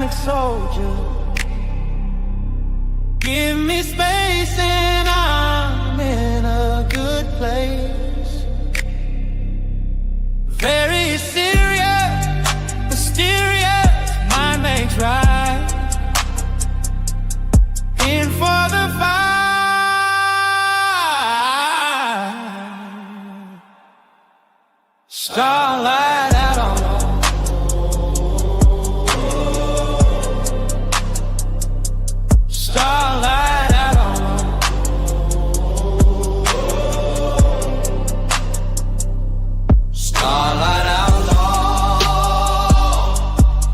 Catholic soldier. Give me space and I'm in a good place. Very serious, mysterious, mind makes right. In for the fight. Starlight out on starlight out on starlight outlaw,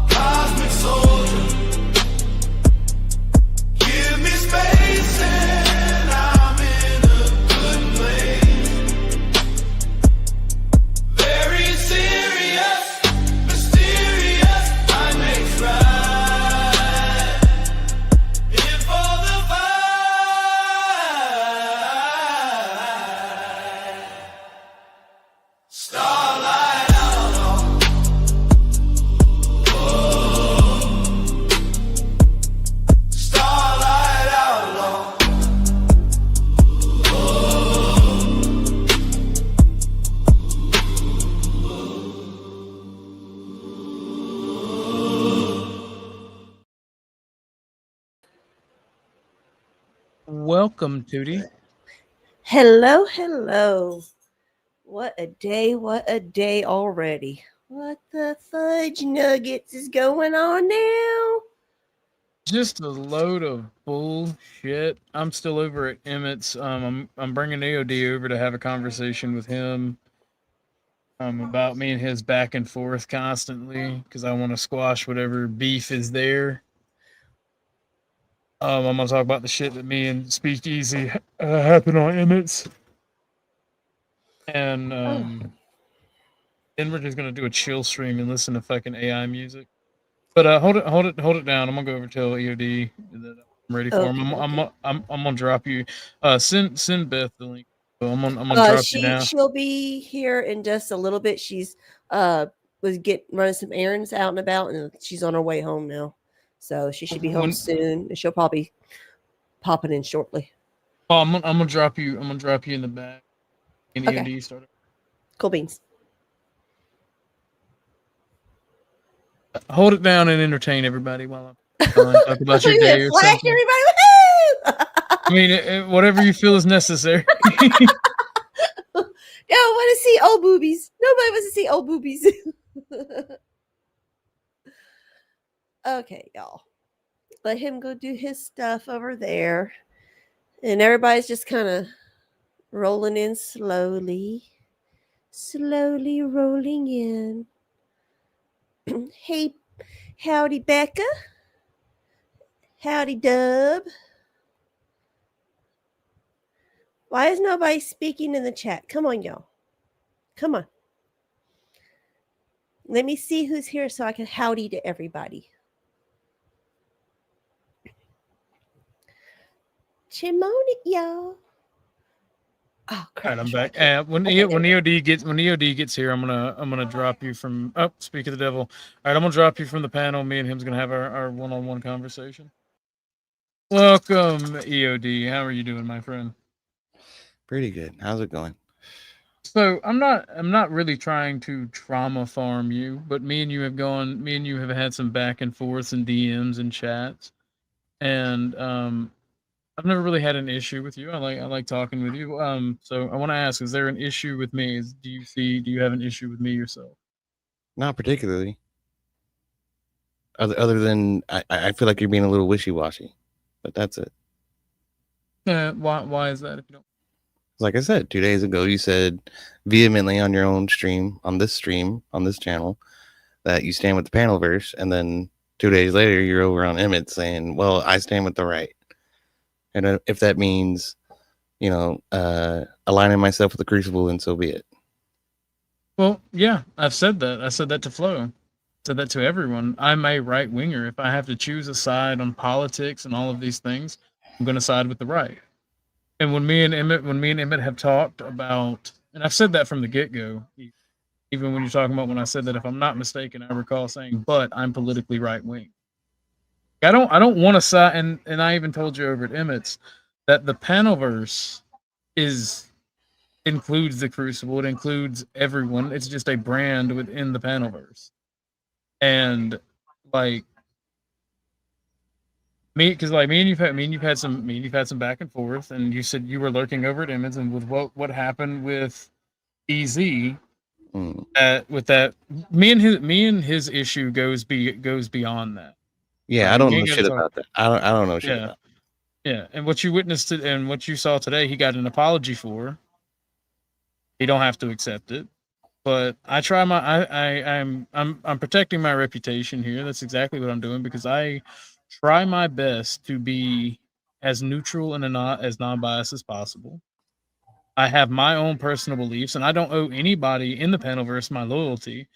cosmic soldier. Give me space and I'm in a good place. Very serious, mysterious, mind makes right. In for the fight. Starlight outlaw. Starlight outlaw. Welcome, Tootie. Hello, hello. What a day already. What the fudge nuggets is going on now? Just a load of bullshit. I'm still over at Emmett's. I'm bringing AOD over to have a conversation with him about me and his back and forth constantly because I want to squash whatever beef is there. I'm gonna talk about the shit that me and Speakeasy happened on Emmett's, and then we're just gonna do a chill stream and listen to fucking AI music. But hold it down. I'm gonna go over to tell EOD that I'm ready for him. I'm gonna drop you. Send Beth the link. So I'm gonna drop you now. She'll be here in just a little bit. She's was running some errands out and about, and she's on her way home now. So she should be home soon, and she'll probably pop it in shortly. Oh, I'm gonna drop you. I'm gonna drop you in the back. And Okay. EOD started. Cool beans. Hold it down and entertain everybody while I talk about your day or Flash something. everybody! Woohoo! I mean, whatever you feel is necessary. No, I want to see old boobies. Nobody wants to see old boobies. Okay, y'all. Let him go do his stuff over there. And everybody's just kind of rolling in slowly. Slowly rolling in. Hey, howdy, Becca. Howdy, Dub. Why is nobody speaking in the chat? Come on, y'all. Come on. Let me see who's here so I can howdy to everybody. Chimoni, y'all. Oh, crap. All right, I'm back. When EOD gets here, I'm gonna drop you from. Oh, speak of the devil. All right, I'm gonna drop you from the panel. Me and him's gonna have our one-on-one conversation. Welcome, EOD. How are you doing, my friend? Pretty good. How's it going? So I'm not really trying to trauma farm you, but me and you have had some back and forths and DMs and chats, and I've never really had an issue with you. I like talking with you. So I want to ask: is there an issue with me? Do you have an issue with me yourself? Not particularly. Other than I feel like you're being a little wishy-washy, but that's it. Why is that? If you don't. Like I said 2 days ago, you said vehemently on your own stream, on this channel, that you stand with the panelverse, and then 2 days later, you're over on Emmett saying, "Well, I stand with the right." And if that means, aligning myself with the Crucible, then so be it. Well, yeah, I've said that. I said that to Flo. Said that to everyone. I'm a right winger. If I have to choose a side on politics and all of these things, I'm going to side with the right. And when me and Emmett have talked about, and I've said that from the get-go, even when you're talking about when I said that, if I'm not mistaken, I recall saying, but I'm politically right wing. I don't want to side, and I even told you over at Emmett's that the Panelverse includes the Crucible. It includes everyone. It's just a brand within the Panelverse. And like because me and you've had some back and forth, and you said you were lurking over at Emmons, and with what happened with EZ, with that, me and his issue goes beyond that. Yeah, Right? I don't know shit about that. I don't know shit about that. Yeah, and what you witnessed and what you saw today, he got an apology for. He don't have to accept it, but I try I'm protecting my reputation here. That's exactly what I'm doing, because I try my best to be as neutral and as non-biased as possible. I have my own personal beliefs, and I don't owe anybody in the Panelverse my loyalty.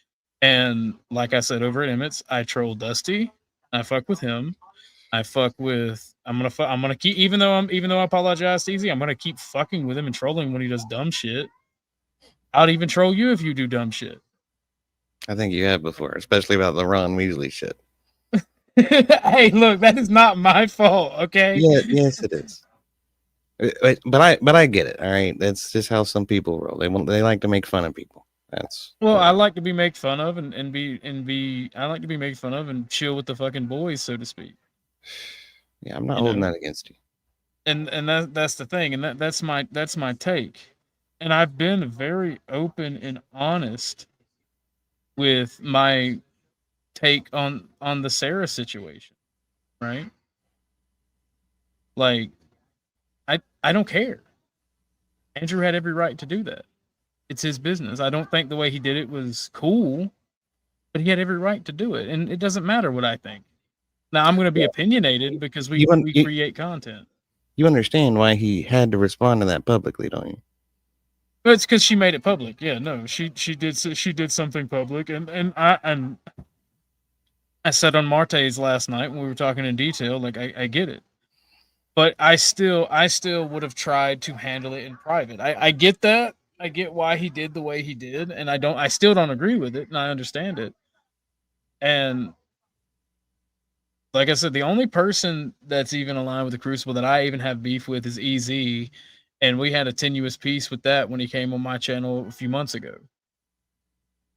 And like I said over at Emmett's, I troll Dusty. I fuck with him. I fuck with. I'm gonna keep, even though I apologize to Easy, I'm gonna keep fucking with him and trolling when he does dumb shit. I'll even troll you if you do dumb shit. I think you have before, especially about the Ron Weasley shit. Hey, look, that is not my fault. Okay. Yeah, yes, it is. But I get it. All right, that's just how some people roll. They like to make fun of people. That's I like to be made fun of and I like to be made fun of and chill with the fucking boys, so to speak. Yeah, I'm not holding that against you. And that's the thing, and that's my take. And I've been very open and honest with my take on the Sarah situation, right? Like, I don't care. Andrew had every right to do that. It's his business. I don't think the way he did it was cool, but he had every right to do it, and it doesn't matter what I think. Now I'm going to be opinionated because we create content. You understand why he had to respond to that publicly, don't you? But it's because she made it public. Yeah, no, she did something public, and I said on Marte's last night when we were talking in detail, like I get it, but I still would have tried to handle it in private. I get that. I get why he did the way he did, and I still don't agree with it, and I understand it. And like I said, the only person that's even aligned with the Crucible that I even have beef with is EZ, and we had a tenuous piece with that when he came on my channel a few months ago.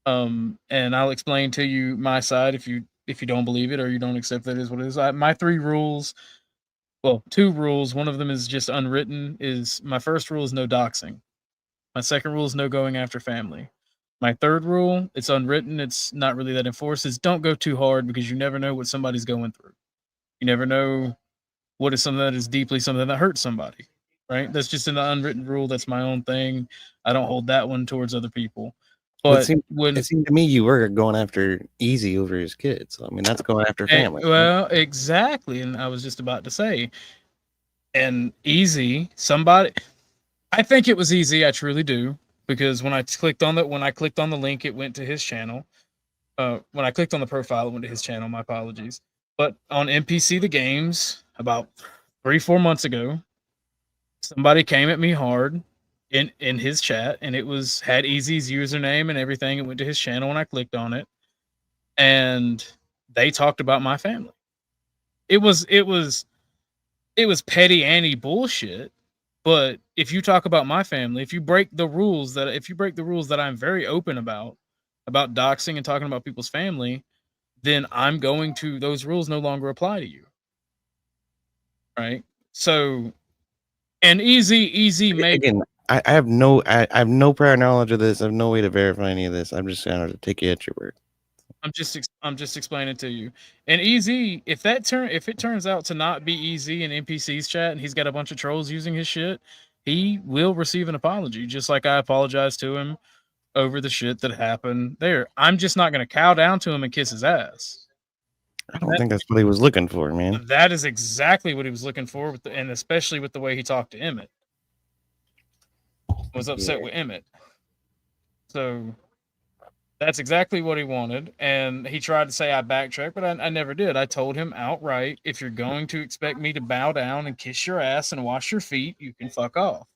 And I'll explain to you my side if you don't believe it or you don't accept that is what it is. My 3 rules, well, 2 rules. One of them is just unwritten. Is my first rule is no doxing. My second rule is no going after family. My third rule, it's unwritten. It's not really that enforced. Is don't go too hard, because you never know what somebody's going through. You never know what is something that is deeply something that hurts somebody, right? That's just an unwritten rule. That's my own thing. I don't hold that one towards other people. But it seemed to me you were going after Easy over his kids. I mean, that's going after family. Well, exactly. And I was just about to say, and Easy, somebody, I think it was Easy. I truly do, because when I clicked on the link, it went to his channel. When I clicked on the profile, it went to his channel. My apologies. But on NPC the Games about 3-4 months ago, somebody came at me hard in his chat, and it had Easy's username and everything. It went to his channel when I clicked on it, and they talked about my family. It was petty Annie bullshit. But if you talk about my family, if you break the rules that I'm very open about doxing and talking about people's family, then those rules no longer apply to you. Right? So, and easy make again. I have no prior knowledge of this. I have no way to verify any of this. I'm just going to take you at your word. I'm just explaining to you. And Easy, if it turns out to not be Easy in NPC's chat, and he's got a bunch of trolls using his shit, he will receive an apology, just like I apologized to him over the shit that happened there. I'm just not going to cow down to him and kiss his ass. I don't think that's what he was looking for, man. That is exactly what he was looking for, and especially with the way he talked to Emmett. Was upset with Emmett. So that's exactly what he wanted, and he tried to say I backtracked, but I never did. I told him outright, if you're going to expect me to bow down and kiss your ass and wash your feet, you can fuck off.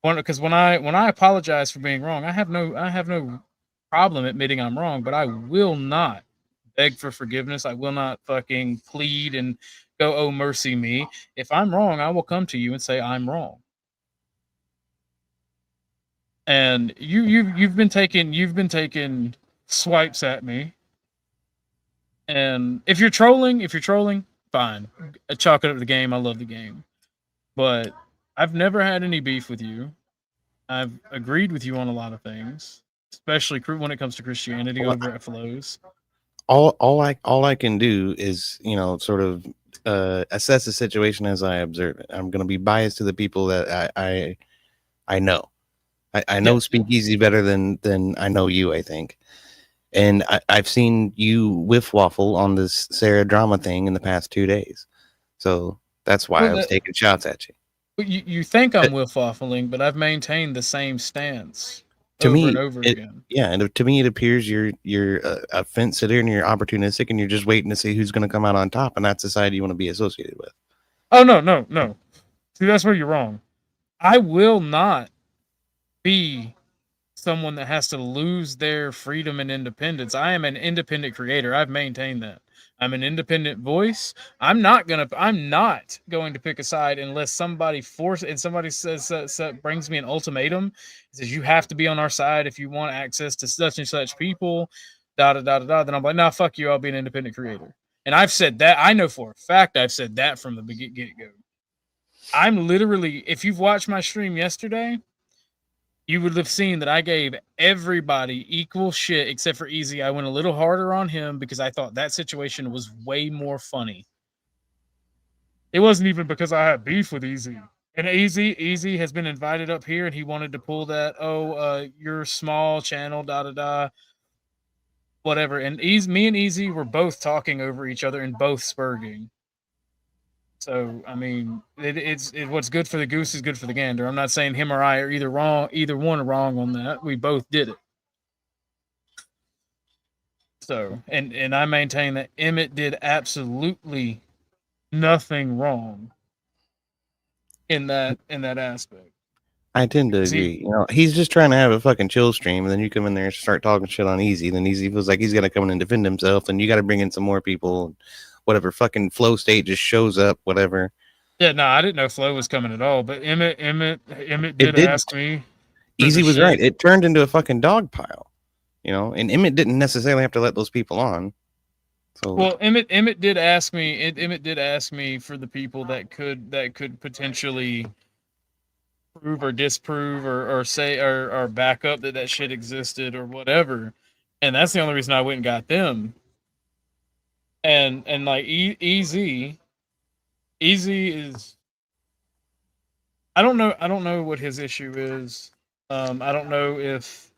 Because when I apologize for being wrong, I have no problem admitting I'm wrong, but I will not beg for forgiveness. I will not fucking plead and go, oh mercy me. If I'm wrong, I will come to you and say I'm wrong. And you've been taking swipes at me. And if you're trolling, fine. I chalk it up to the game. I love the game. But I've never had any beef with you. I've agreed with you on a lot of things, especially when it comes to Christianity over at Flows. All I can do is, you know, sort of assess the situation as I observe it. I'm going to be biased to the people that I know. I know Speakeasy better than I know you, I think. And I've seen you whiff waffle on this Sarah drama thing in the past 2 days. So that's why I was taking shots at you. But you think I'm whiff waffling, but I've maintained the same stance to over me, and over again. Yeah, and to me, it appears you're a fence sitter and you're opportunistic and you're just waiting to see who's going to come out on top, and that's the side you want to be associated with. Oh no! See, that's where you're wrong. I will not be someone that has to lose their freedom and independence. I am an independent creator. I've maintained that. I'm an independent voice. I'm not going to pick a side unless somebody says brings me an ultimatum. Says you have to be on our side if you want access to such and such people. Da da da da da. Then I'm like, nah, fuck you. I'll be an independent creator. And I've said that. I know for a fact I've said that from the get go. I'm literally. If you've watched my stream yesterday, you would have seen that I gave everybody equal shit except for Easy. I went a little harder on him because I thought that situation was way more funny. It wasn't even because I had beef with Easy. And Easy has been invited up here and he wanted to pull that, your small channel, whatever. And me and Easy were both talking over each other and both spurging. So I mean, it's what's good for the goose is good for the gander. I'm not saying him or I are either one are wrong on that. We both did it. So and I maintain that Emmett did absolutely nothing wrong in that aspect. I tend to agree. You know, he's just trying to have a fucking chill stream, and then you come in there and start talking shit on Easy. Then Easy feels like he's got to come in and defend himself, and you got to bring in some more people. Whatever fucking Flow State just shows up, whatever. Yeah, no, I didn't know Flow was coming at all. But Emmett did ask me. Easy was right. It turned into a fucking dog pile, you know. And Emmett didn't necessarily have to let those people on. So well, Emmett did ask me. Emmett did ask me for the people that could potentially prove or disprove or say or back up that shit existed or whatever. And that's the only reason I went and got them. And like Easy is I don't know what his issue is. I don't know if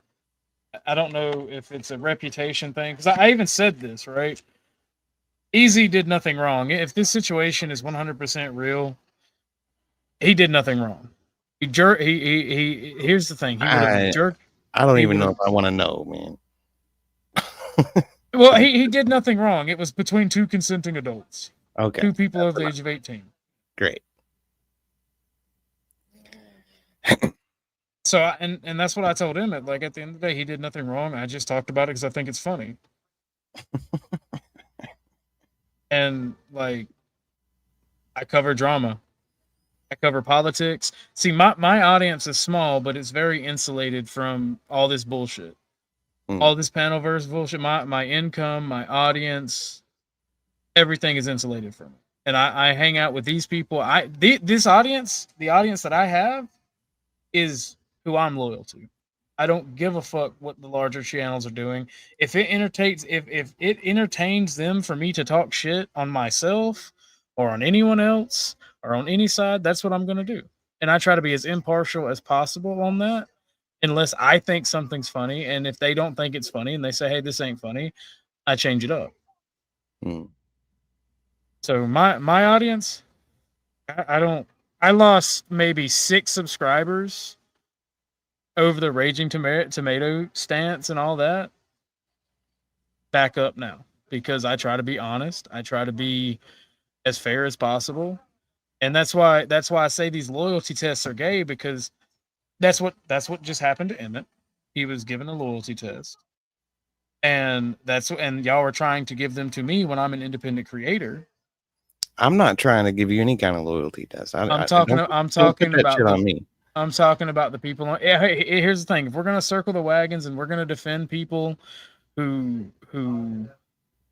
it's a reputation thing, because I even said this, right? Easy did nothing wrong. If this situation is 100% real, he did nothing wrong. He here's the thing. He would have jerked. I don't even know if I want to know, man. Well, he did nothing wrong. It was between two consenting adults. Okay. Two people over the age of 18. Great. So, and that's what I told him. Like, at the end of the day, he did nothing wrong. I just talked about it because I think it's funny. And, like, I cover drama. I cover politics. See, my audience is small, but it's very insulated from all this bullshit. All this panelverse bullshit. My income, my audience, everything is insulated from it. And I hang out with these people. This audience, the audience that I have, is who I'm loyal to. I don't give a fuck what the larger channels are doing. If it entertains them for me to talk shit on myself or on anyone else or on any side, that's what I'm going to do. And I try to be as impartial as possible on that, unless I think something's funny. And if they don't think it's funny and they say, hey, this ain't funny, I change it up. So my audience, I lost maybe 6 subscribers over the raging tomato stance and all that. Back up now, because I try to be honest. I try to be as fair as possible. And that's why I say these loyalty tests are gay, because that's what just happened to Emmett. He was given a loyalty test. and y'all are trying to give them to me when I'm an independent creator. I'm not trying to give you any kind of loyalty test. I'm talking don't put that about shit on me. I'm talking about the people. Hey, here's the thing: if we're gonna circle the wagons and we're gonna defend people who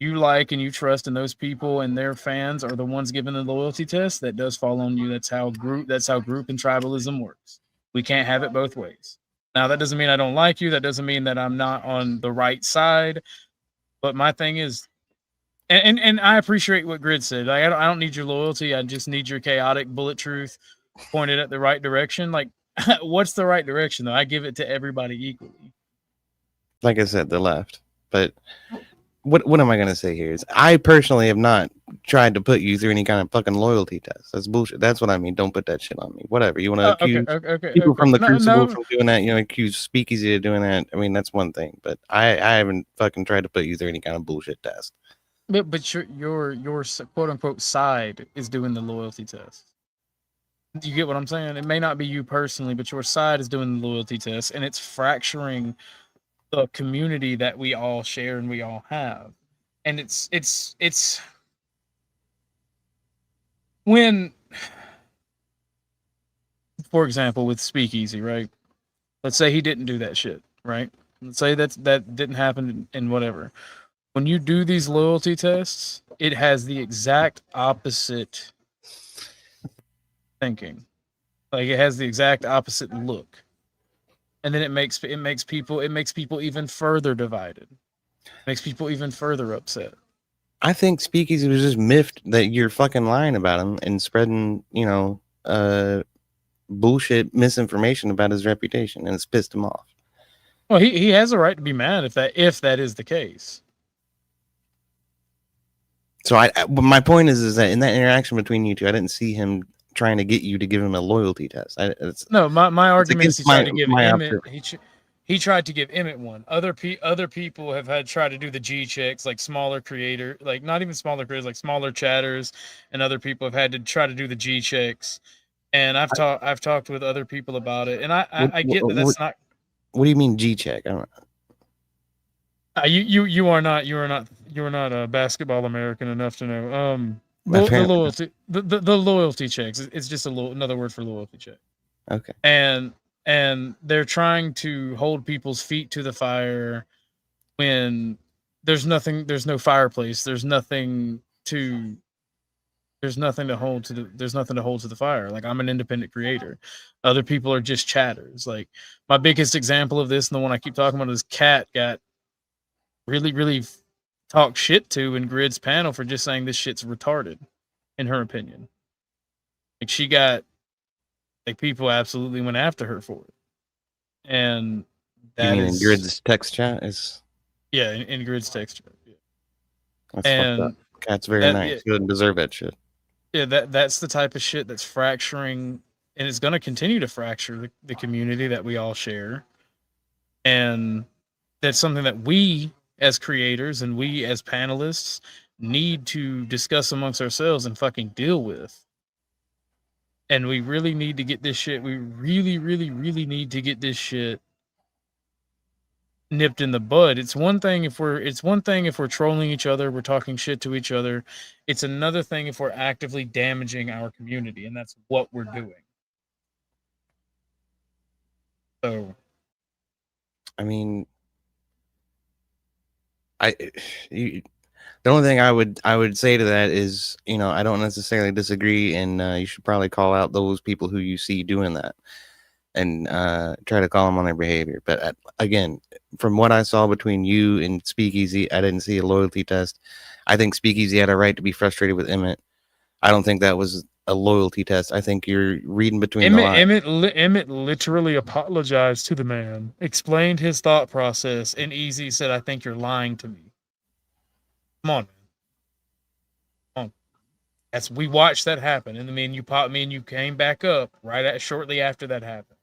you like and you trust, and those people and their fans are the ones giving the loyalty test, that does fall on you. That's how group and tribalism works. We can't have it both ways. Now, that doesn't mean I don't like you. That doesn't mean that I'm not on the right side. But my thing is, and I appreciate what Grid said. Like, I don't need your loyalty. I just need your chaotic bullet truth pointed at the right direction. Like, what's the right direction though? I give it to everybody equally. Like I said, the left. But what am I gonna say here is I personally have not tried to put you through any kind of fucking loyalty test. That's bullshit. That's what I mean. Don't put that shit on me. Whatever. You want to accuse people from the Crucible from doing that, accuse Speakeasy of doing that. I mean, that's one thing. But I haven't fucking tried to put you through any kind of bullshit test. But your quote unquote side is doing the loyalty test. You get what I'm saying? It may not be you personally, but your side is doing the loyalty test, and it's fracturing the community that we all share and we all have. And it's when, for example, with Speakeasy, right? Let's say he didn't do that shit, right? Let's say that didn't happen and whatever. When you do these loyalty tests, it has the exact opposite thinking. Like, it has the exact opposite look. And then it makes people even further divided. Makes people even further upset. I think Speakeasy was just miffed that you're fucking lying about him and spreading, bullshit misinformation about his reputation, and it's pissed him off. Well, he has a right to be mad if that is the case. So my point is that in that interaction between you two, I didn't see him trying to get you to give him a loyalty test. My argument is he tried to give Emmett. He tried to give Emmett one. Other people have tried to do the G checks, like smaller creator, like not even smaller creators, like smaller chatters, and other people have had to try to do the G checks. And I've talked with other people about it, and I get that that's not. What do you mean G check? I don't know. You are not a basketball American enough to know. The loyalty checks. It's just another word for loyalty check. Okay. And they're trying to hold people's feet to the fire when there's no fireplace. There's nothing to hold to the fire. Like, I'm an independent creator. Other people are just chatters. Like, my biggest example of this, and the one I keep talking about, is Kat got really, really talked shit to in Grid's panel for just saying this shit's retarded, in her opinion. Like, she got, like, people absolutely went after her for it. And that in Grid's text chat is? Yeah, in Grid's text chat. Yeah. That's fucked up. Kat's very nice. She doesn't deserve that shit. Yeah, that's the type of shit that's fracturing, and it's going to continue to fracture the community that we all share. And that's something that we as creators and we as panelists need to discuss amongst ourselves and fucking deal with. And we really need to get this shit. We really, really, really need to get this shit nipped in the bud. It's one thing if we're trolling each other, we're talking shit to each other. It's another thing if we're actively damaging our community, and that's what we're doing. So, I mean, the only thing I would say to that is, I don't necessarily disagree, and you should probably call out those people who you see doing that, and try to call them on their behavior. But again, from what I saw between you and Speakeasy, I didn't see a loyalty test. I think Speakeasy had a right to be frustrated with Emmett. I don't think that was a loyalty test. I think you're reading between the lines. Emmett literally apologized to the man, explained his thought process, and Easy said, "I think you're lying to me." Come on, man. Come on. We watched that happen, and me and you came back up shortly after that happened.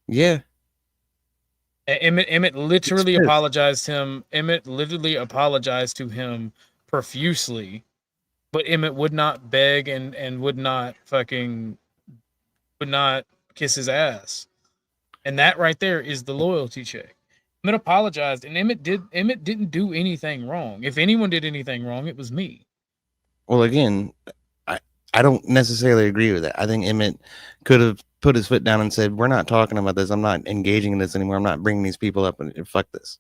Yeah. Emmett literally apologized to him. Emmett literally apologized to him profusely, but Emmett would not beg and would not kiss his ass. And that right there is the loyalty check. Emmett apologized, and Emmett didn't do anything wrong. If anyone did anything wrong, it was me. Well, again, I don't necessarily agree with that. I think Emmett could have put his foot down and said, "We're not talking about this. I'm not engaging in this anymore. I'm not bringing these people up and fuck this."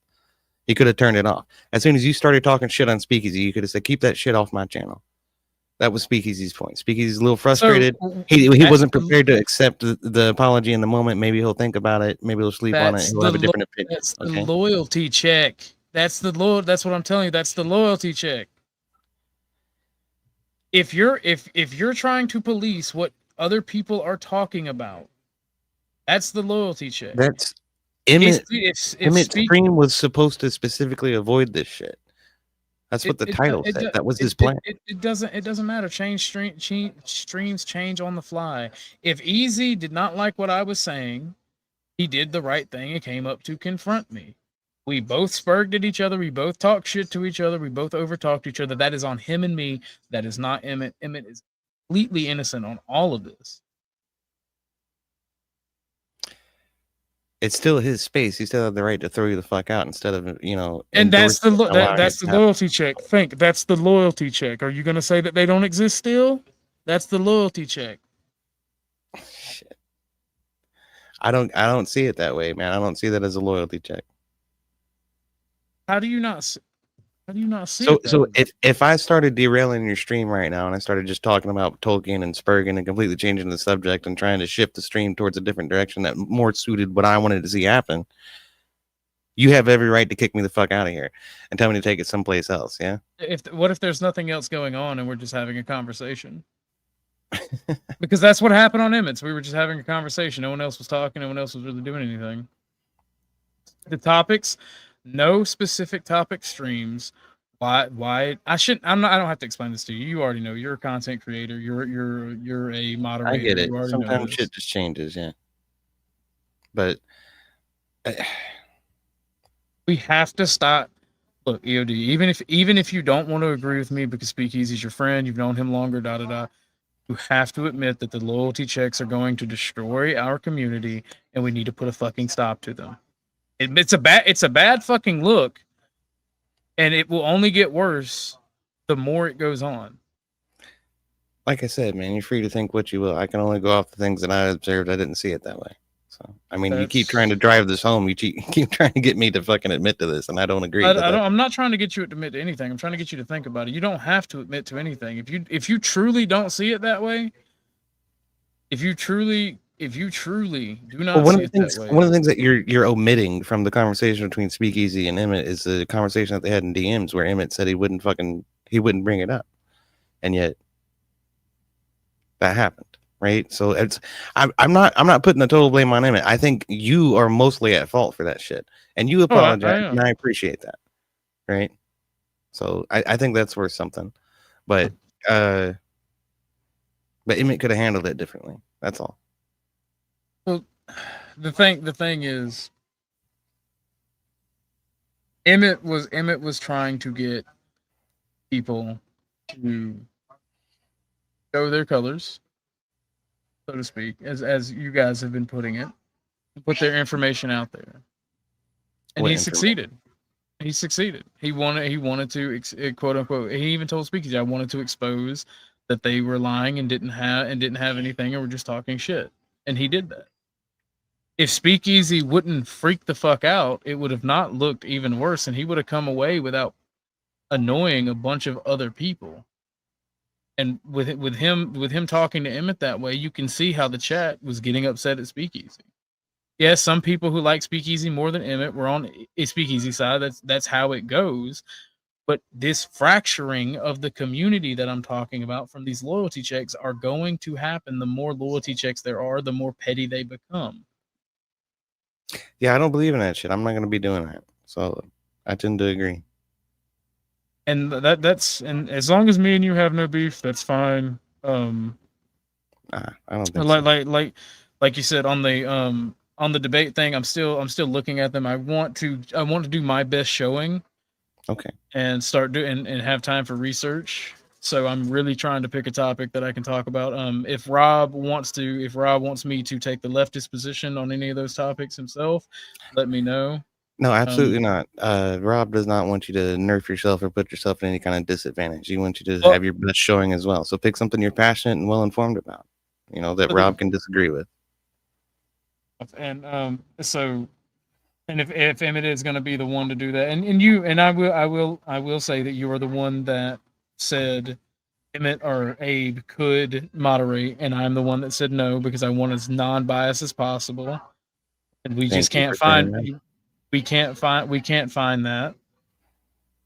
He could have turned it off. As soon as you started talking shit on Speakeasy, you could have said, "Keep that shit off my channel." That was Speakeasy's point. Speakeasy's a little frustrated. So, He wasn't prepared to accept the apology in the moment. Maybe he'll think about it. Maybe he'll sleep on it. He'll have a different opinion. That's the loyalty check. That's what I'm telling you. That's the loyalty check. If you're trying to police what other people are talking about, that's the loyalty check. That's Emmett's stream was supposed to specifically avoid this shit. That's what the title said. That was his plan. It doesn't matter. Streams change on the fly. If Easy did not like what I was saying, he did the right thing and came up to confront me. We both spurged at each other. We both talked shit to each other. We both overtalked each other. That is on him and me. That is not Emmett. Emmett is completely innocent on all of this. It's still his space. He still had the right to throw you the fuck out instead of, you know. And that's the loyalty check. Think that's the loyalty check. Are you going to say that they don't exist still? That's the loyalty check. Shit. I don't see it that way, man. I don't see that as a loyalty check. How do you not see it? So if I started derailing your stream right now and I started just talking about Tolkien and Spurgeon and completely changing the subject and trying to shift the stream towards a different direction that more suited what I wanted to see happen, you have every right to kick me the fuck out of here and tell me to take it someplace else. Yeah. What if there's nothing else going on and we're just having a conversation? Because that's what happened on Emmett's. We were just having a conversation. No one else was talking. No one else was really doing anything. The topics. No specific topic streams. Why? I don't have to explain this to you. You already know. You're a content creator. You're a moderator. I get it. Sometimes shit just changes, yeah. But we have to stop. Look, EOD. Even if you don't want to agree with me because Speakeasy's your friend, you've known him longer. You have to admit that the loyalty checks are going to destroy our community, and we need to put a fucking stop to them. It's a bad fucking look, and it will only get worse the more it goes on. Like I said, man, you're free to think what you will. I can only go off the things that I observed. I didn't see it that way. So, I mean, you keep trying to drive this home. You keep trying to get me to fucking admit to this, and I don't agree. I'm not trying to get you to admit to anything. I'm trying to get you to think about it. You don't have to admit to anything. If you truly don't see it that way, if you truly do not see it that way. One of the things that you're omitting from the conversation between Speakeasy and Emmett is the conversation that they had in DMs where Emmett said he wouldn't bring it up, and yet that happened, right? So I'm not putting the total blame on Emmett. I think you are mostly at fault for that shit, and you apologize, and I appreciate that, right? So I think that's worth something, but Emmett could have handled it differently. That's all. Well, the thing is, Emmett was trying to get people to show their colors, so to speak, as you guys have been putting it, put their information out there, and he succeeded. He succeeded. He wanted to quote unquote. He even told Speakeasy, "I wanted to expose that they were lying and didn't have anything and were just talking shit," and he did that. If Speakeasy wouldn't freak the fuck out, it would have not looked even worse, and he would have come away without annoying a bunch of other people. And with him talking to Emmett that way, you can see how the chat was getting upset at Speakeasy. Yes, some people who like Speakeasy more than Emmett were on a Speakeasy side. That's how it goes. But this fracturing of the community that I'm talking about from these loyalty checks are going to happen. The more loyalty checks there are, the more petty they become. Yeah, I don't believe in that shit. I'm not going to be doing that. So I tend to agree. And and as long as me and you have no beef, that's fine. I don't think like you said on the debate thing, I'm still looking at them. I want to do my best showing. Okay. And start doing and have time for research. So I'm really trying to pick a topic that I can talk about. If Rob wants me to take the leftist position on any of those topics himself, let me know. No, absolutely not. Rob does not want you to nerf yourself or put yourself in any kind of disadvantage. He wants you to have your best showing as well. So pick something you're passionate and well informed about. That Rob can disagree with. And so, and if Emmett is going to be the one to do that, and I will say that you are the one that said Emmett or Abe could moderate, and I'm the one that said no because I want as non-biased as possible, and we just can't find that.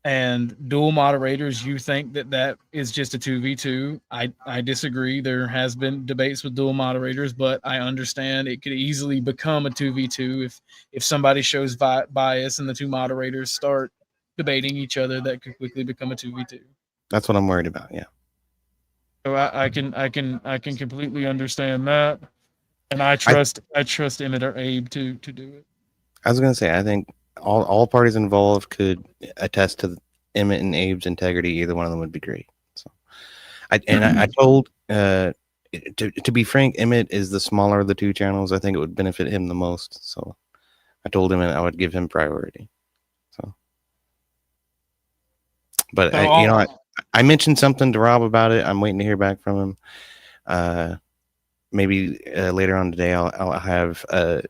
And dual moderators, you think that is just a 2v2. I disagree. There has been debates with dual moderators, but I understand it could easily become a 2v2 if somebody shows bias and the two moderators start debating each other. That could quickly become a 2v2. That's what I'm worried about. Yeah. So I can completely understand that, and I trust Emmett or Abe to do it. I was gonna say I think all parties involved could attest to Emmett and Abe's integrity. Either one of them would be great. So, I told to be frank, Emmett is the smaller of the two channels. I think it would benefit him the most. So, I told him I would give him priority. So, but I mentioned something to Rob about it. I'm waiting to hear back from him. Maybe later on today, I'll have a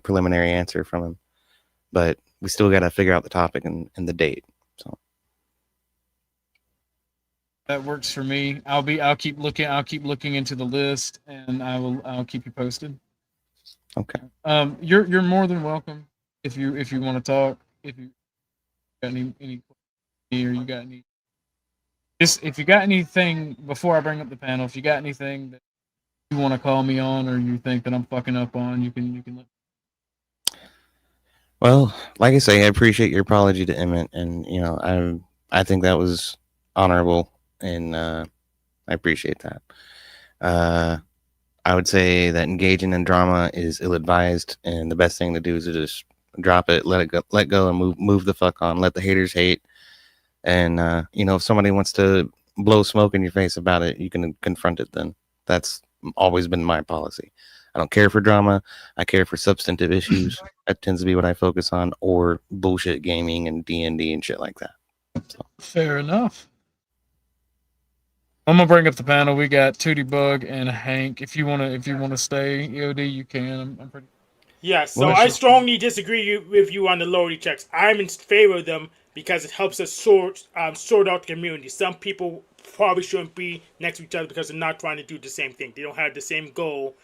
preliminary answer from him. But we still got to figure out the topic and the date. So that works for me. I'll keep looking into the list, and I'll keep you posted. Okay. You're more than welcome if you want to talk. If you got any or you got any. Just if you got anything before I bring up the panel, if you got anything that you want to call me on or you think that I'm fucking up on, you can let. Well, like I say, I appreciate your apology to Emmett, and I think that was honorable, and I appreciate that. I would say that engaging in drama is ill-advised, and the best thing to do is to just drop it, let go, and move the fuck on. Let the haters hate. And if somebody wants to blow smoke in your face about it, you can confront it. Then that's always been my policy. I don't care for drama. I care for substantive issues. That tends to be what I focus on, or bullshit gaming and D&D and shit like that. So. Fair enough. I'm gonna bring up the panel. We got Tootie Bug and Hank. If you wanna stay, EOD, you can. I'm pretty. Yeah, so I strongly disagree with you on the loyalty checks. I'm in favor of them because it helps us sort out the community. Some people probably shouldn't be next to each other because they're not trying to do the same thing. They don't have the same goal,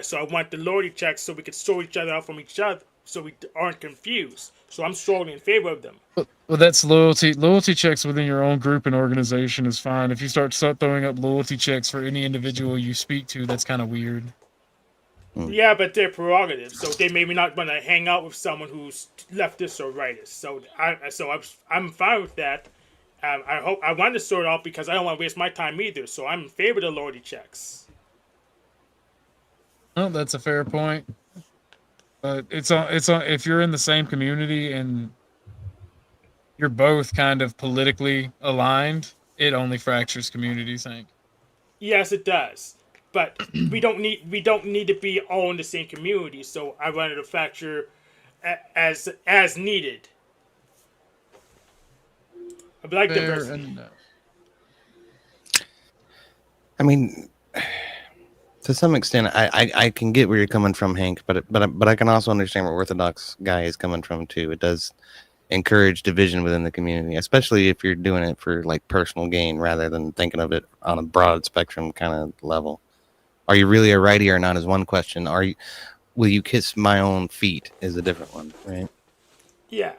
so I want the loyalty checks so we can sort each other out from each other, so we aren't confused. So I'm strongly in favor of them. Well, that's loyalty. Loyalty checks within your own group and organization is fine. If you start throwing up loyalty checks for any individual you speak to, that's kind of weird. Yeah, but they're prerogatives, so they maybe not want to hang out with someone who's leftist or rightist. So I'm fine with that. I want to sort out because I don't want to waste my time either. So I'm in favor of the loyalty checks. Well, that's a fair point. But it's on if you're in the same community and you're both kind of politically aligned, it only fractures communities, Hank. Yes, it does. But we don't need to be all in the same community, so I wanted to fracture as needed. I like diversity. I mean, to some extent, I can get where you're coming from, Hank, but I can also understand where OrthodoxGuy is coming from too. It does encourage division within the community, especially if you're doing it for like personal gain rather than thinking of it on a broad spectrum kind of level. Are you really a righty or not is one question. Will you kiss my own feet is a different one, right? Yeah.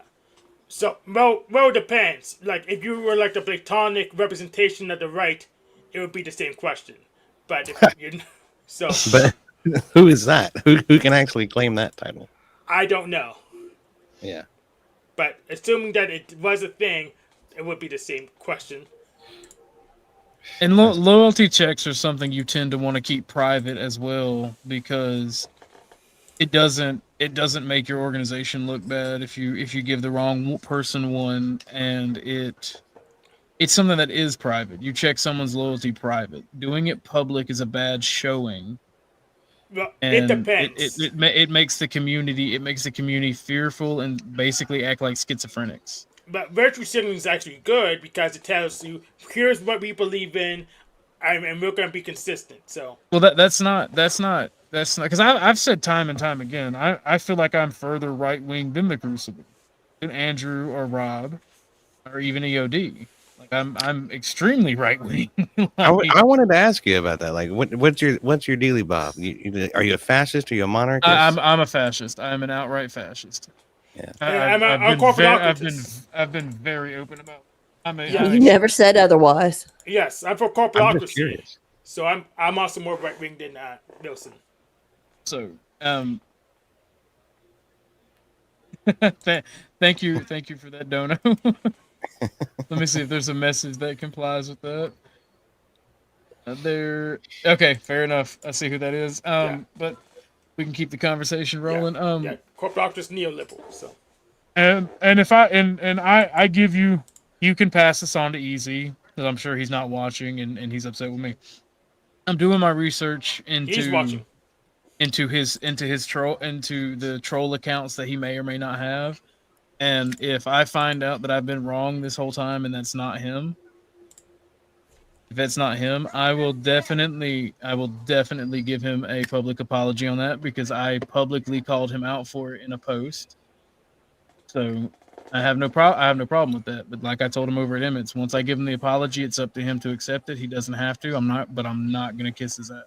So, well, it depends. Like, if you were like the platonic representation of the right, it would be the same question. But if you so, but who is that? Who can actually claim that title? I don't know. Yeah. But assuming that it was a thing, it would be the same question. And loyalty checks are something you tend to want to keep private as well, because it doesn't make your organization look bad if you give the wrong person one, and it's something that is private. You check someone's loyalty private. Doing it public is a bad showing. Well, And it depends. it makes the community fearful and basically act like schizophrenics. But virtue signaling is actually good because it tells you here's what we believe in, and we're going to be consistent. So Well, that's not because I've said time and time again. I feel like I'm further right wing than the Crucible, than Andrew or Rob, or even EOD. Like I'm extremely right wing. I wanted to ask you about that. Like, what's your dealy, Bob? Are you a fascist? Are you a monarchist? I'm a fascist. I'm an outright fascist. Yeah. I've been very open about. You never said otherwise. Yes, I'm for I'm just corporatocracy. curious. So I'm also more right wing than Wilson. So thank you for that, Dono. Let me see if there's a message that complies with that. Okay, fair enough. I see who that is. But we can keep the conversation rolling. Corporatocracy neoliberal. So and if I give you can pass this on to Easy because I'm sure he's not watching and he's upset with me. I'm doing my research he's watching. into the troll accounts that he may or may not have. And if I find out that I've been wrong this whole time and that's not him, I will definitely give him a public apology on that because I publicly called him out for it in a post. So I have no problem with that. But like I told him over at Emmett's, once I give him the apology, it's up to him to accept it. He doesn't have to. I'm not gonna kiss his ass.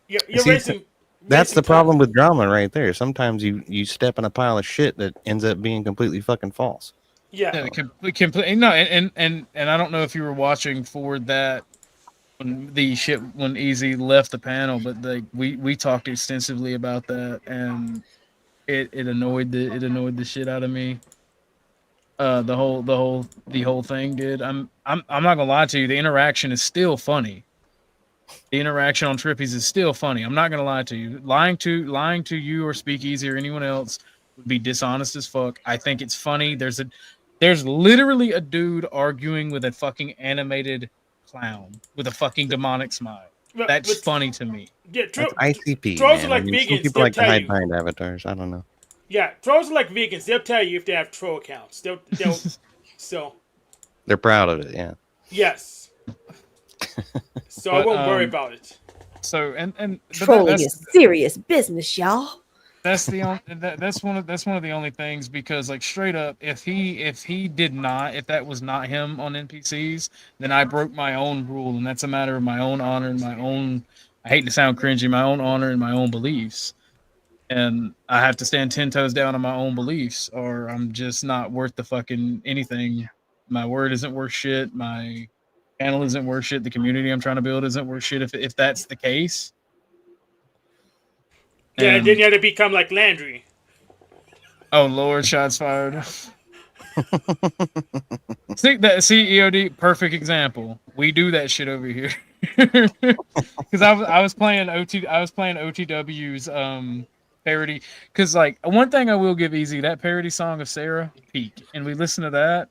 You're raising. That's the problem with drama right there. Sometimes you step in a pile of shit that ends up being completely fucking false. Yeah. Completely. No, and I don't know if you were watching for that when Easy left the panel, but we talked extensively about that, and it annoyed the shit out of me. The whole thing did. I'm not gonna lie to you. The interaction is still funny. The interaction on Trippies is still funny. I'm not gonna lie to you. Lying to you or Speakeasy or anyone else would be dishonest as fuck. I think it's funny. There's literally a dude arguing with a fucking animated clown with a fucking demonic smile. That's funny to me. Yeah, That's ICP. Trolls are like vegans. Some people like to hide behind avatars. I don't know. Yeah, trolls are like vegans. They'll tell you if they have troll accounts. They'll so. They're proud of it. Yeah. Yes. So I won't worry about it. So and trolling is serious business, y'all. That's one of the only things because like straight up, if that was not him on NPCs, then I broke my own rule, and that's a matter of my own honor and my own. I hate to sound cringy, my own honor and my own beliefs, and I have to stand 10 toes down on my own beliefs, or I'm just not worth the fucking anything. My word isn't worth shit. My channel isn't worth shit. The community I'm trying to build isn't worth shit. If that's the case. Yeah, and then you had to become like Landry. Oh Lord, shots fired. see EOD, perfect example. We do that shit over here. Because I was playing OTW's parody. Because like one thing I will give Easy, that parody song of Sarah, peak, and we listened to that.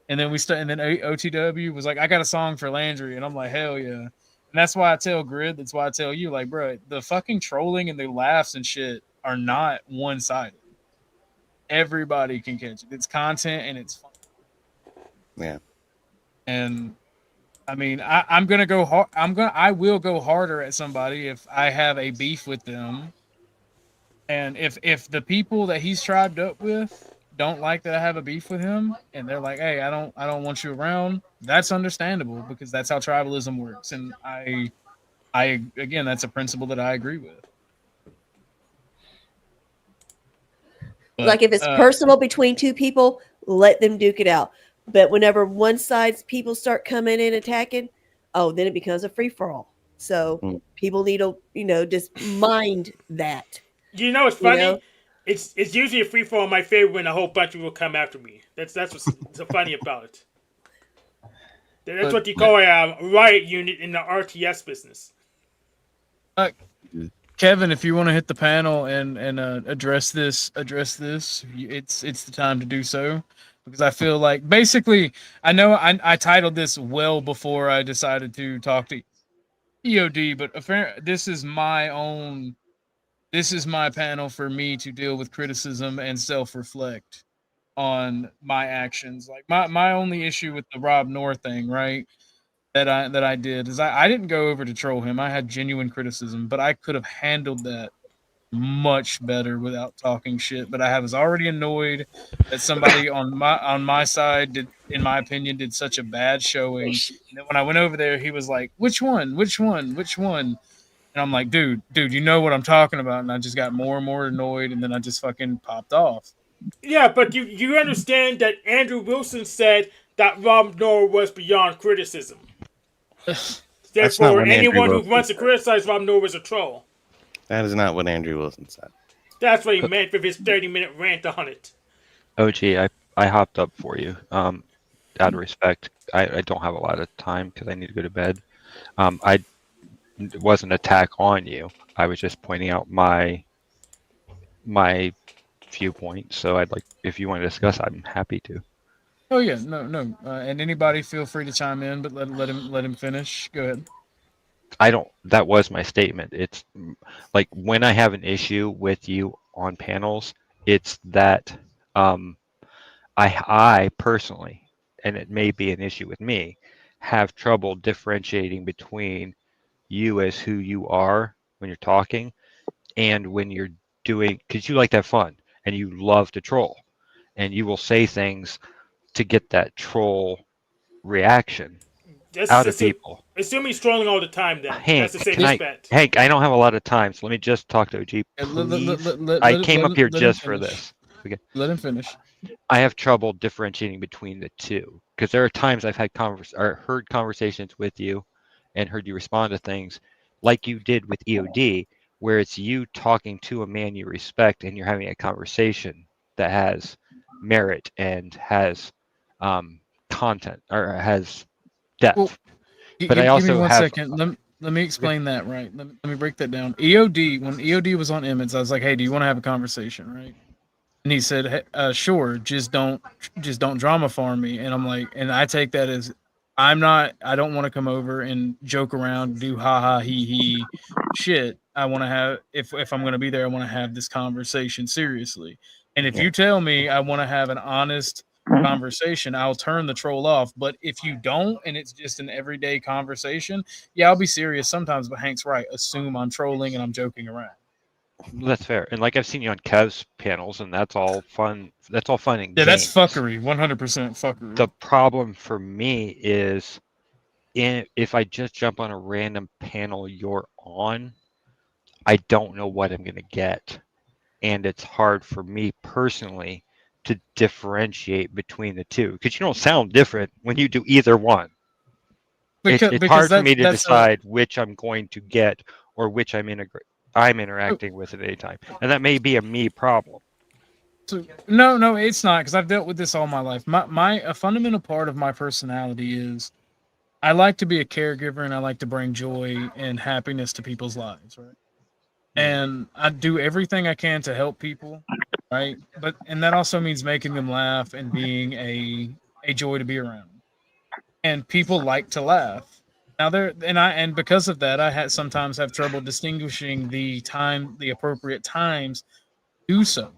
And then and then OTW was like, I got a song for Landry, and I'm like, hell yeah. And that's why I tell Grid, that's why I tell you, like, bro, the fucking trolling and the laughs and shit are not one-sided. Everybody can catch it. It's content and it's fun. Yeah. And I mean, I will go harder at somebody if I have a beef with them. And if the people that he's tribed up with don't like that I have a beef with him, and they're like, "Hey, I don't want you around." That's understandable because that's how tribalism works, and I again, that's a principle that I agree with. But, like if it's personal between two people, let them duke it out. But whenever one side's people start coming in attacking, then it becomes a free for all. So people need to, just mind that. It's funny. It's usually a free for all. My favorite when a whole bunch of people come after me. That's what's so funny about it. That's what you call a riot unit in the RTS business. Kevin, if you want to hit the panel and address this, it's the time to do so. Because I feel like basically, I know I titled this well before I decided to talk to EOD, but this is my own this is my panel for me to deal with criticism and self-reflect on my actions. Like my only issue with the Rob Noor thing, right? That I did is I didn't go over to troll him. I had genuine criticism, but I could have handled that much better without talking shit. But I was already annoyed that somebody on my side did, in my opinion, did such a bad showing. And then when I went over there, he was like, "Which one? Which one? Which one?" And I'm like, dude, you know what I'm talking about. And I just got more and more annoyed, and then I just fucking popped off. Yeah, but you understand that Andrew Wilson said that Rob Noor was beyond criticism. That's not Therefore, what Andrew anyone who Wilson wants to said. criticize Rob Noor is a troll. That is not what Andrew Wilson said. That's what he meant with his 30-minute rant on it. OG, I hopped up for you. Out of respect, I don't have a lot of time because I need to go to bed. It wasn't an attack on you. I was just pointing out my viewpoint. So I'd like, if you want to discuss, I'm happy to. Oh yeah, no. And anybody feel free to chime in, but let him finish. Go ahead. That was my statement. It's like when I have an issue with you on panels, it's that I personally, and it may be an issue with me, have trouble differentiating between you as who you are when you're talking and when you're doing, because you like to have fun and you love to troll and you will say things to get that troll reaction out of people. Assume he's trolling all the time then. Hank, That's the safest bet. Hank, I don't have a lot of time, so let me just talk to OG, please. I came up here just for this. Okay. Let him finish. I have trouble differentiating between the two because there are times I've had heard conversations with you and heard you respond to things like you did with EOD, where it's you talking to a man you respect and you're having a conversation that has merit and has content or has depth. Well, but I also give me one have. Second. Let me explain that right. Let me break that down. EOD, when EOD was on Emmets, I was like, "Hey, do you want to have a conversation?" Right? And he said, hey, "Sure, just don't drama farm me." And I'm like, and I take that as I don't want to come over and joke around, do ha ha he shit. I want to have if I'm going to be there, I want to have this conversation seriously. And if you tell me I want to have an honest conversation, I'll turn the troll off. But if you don't, and it's just an everyday conversation, yeah, I'll be serious sometimes. But Hank's right. Assume I'm trolling and I'm joking around. That's fair. And like I've seen you on Kev's panels, and that's all fun. That's all fun and yeah, games. that's fuckery. 100% fuckery. The problem for me is if I just jump on a random panel you're on, I don't know what I'm going to get. And it's hard for me personally to differentiate between the two because you don't sound different when you do either one. It's hard for me to decide which I'm going to get or which I'm interacting with at any time. And that may be a me problem. So, no, it's not because I've dealt with this all my life. A fundamental part of my personality is I like to be a caregiver and I like to bring joy and happiness to people's lives, right? And I do everything I can to help people, right? And that also means making them laugh and being a joy to be around. And people like to laugh. Now and because of that, I sometimes have trouble distinguishing the appropriate times to do so.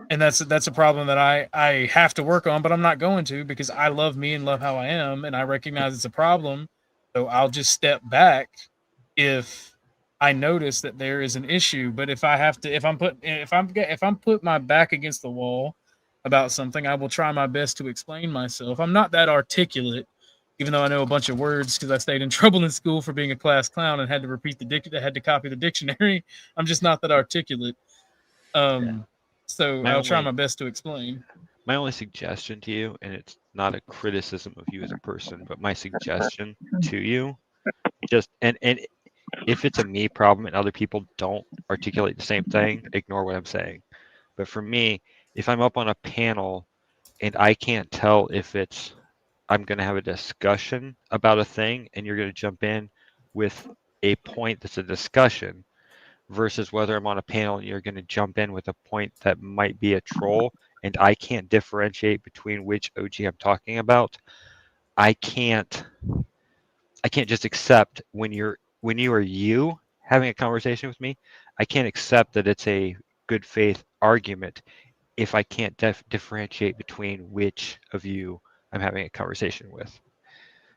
And that's a problem that I have to work on, but I'm not going to because I love me and love how I am, and I recognize it's a problem. So I'll just step back if I notice that there is an issue. But if I'm put my back against the wall about something, I will try my best to explain myself. I'm not that articulate, even though I know a bunch of words because I stayed in trouble in school for being a class clown and had to had to copy the dictionary. I'm just not that articulate. So I'll try my best to explain. My only suggestion to you, and it's not a criticism of you as a person, but my suggestion to you, and if it's a me problem and other people don't articulate the same thing, ignore what I'm saying. But for me, if I'm up on a panel and I can't tell if I'm going to have a discussion about a thing and you're going to jump in with a point that's a discussion versus whether I'm on a panel and you're going to jump in with a point that might be a troll and I can't differentiate between which OG I'm talking about, I can't just accept when you are having a conversation with me, I can't accept that it's a good faith argument if I can't differentiate between which of you I'm having a conversation with.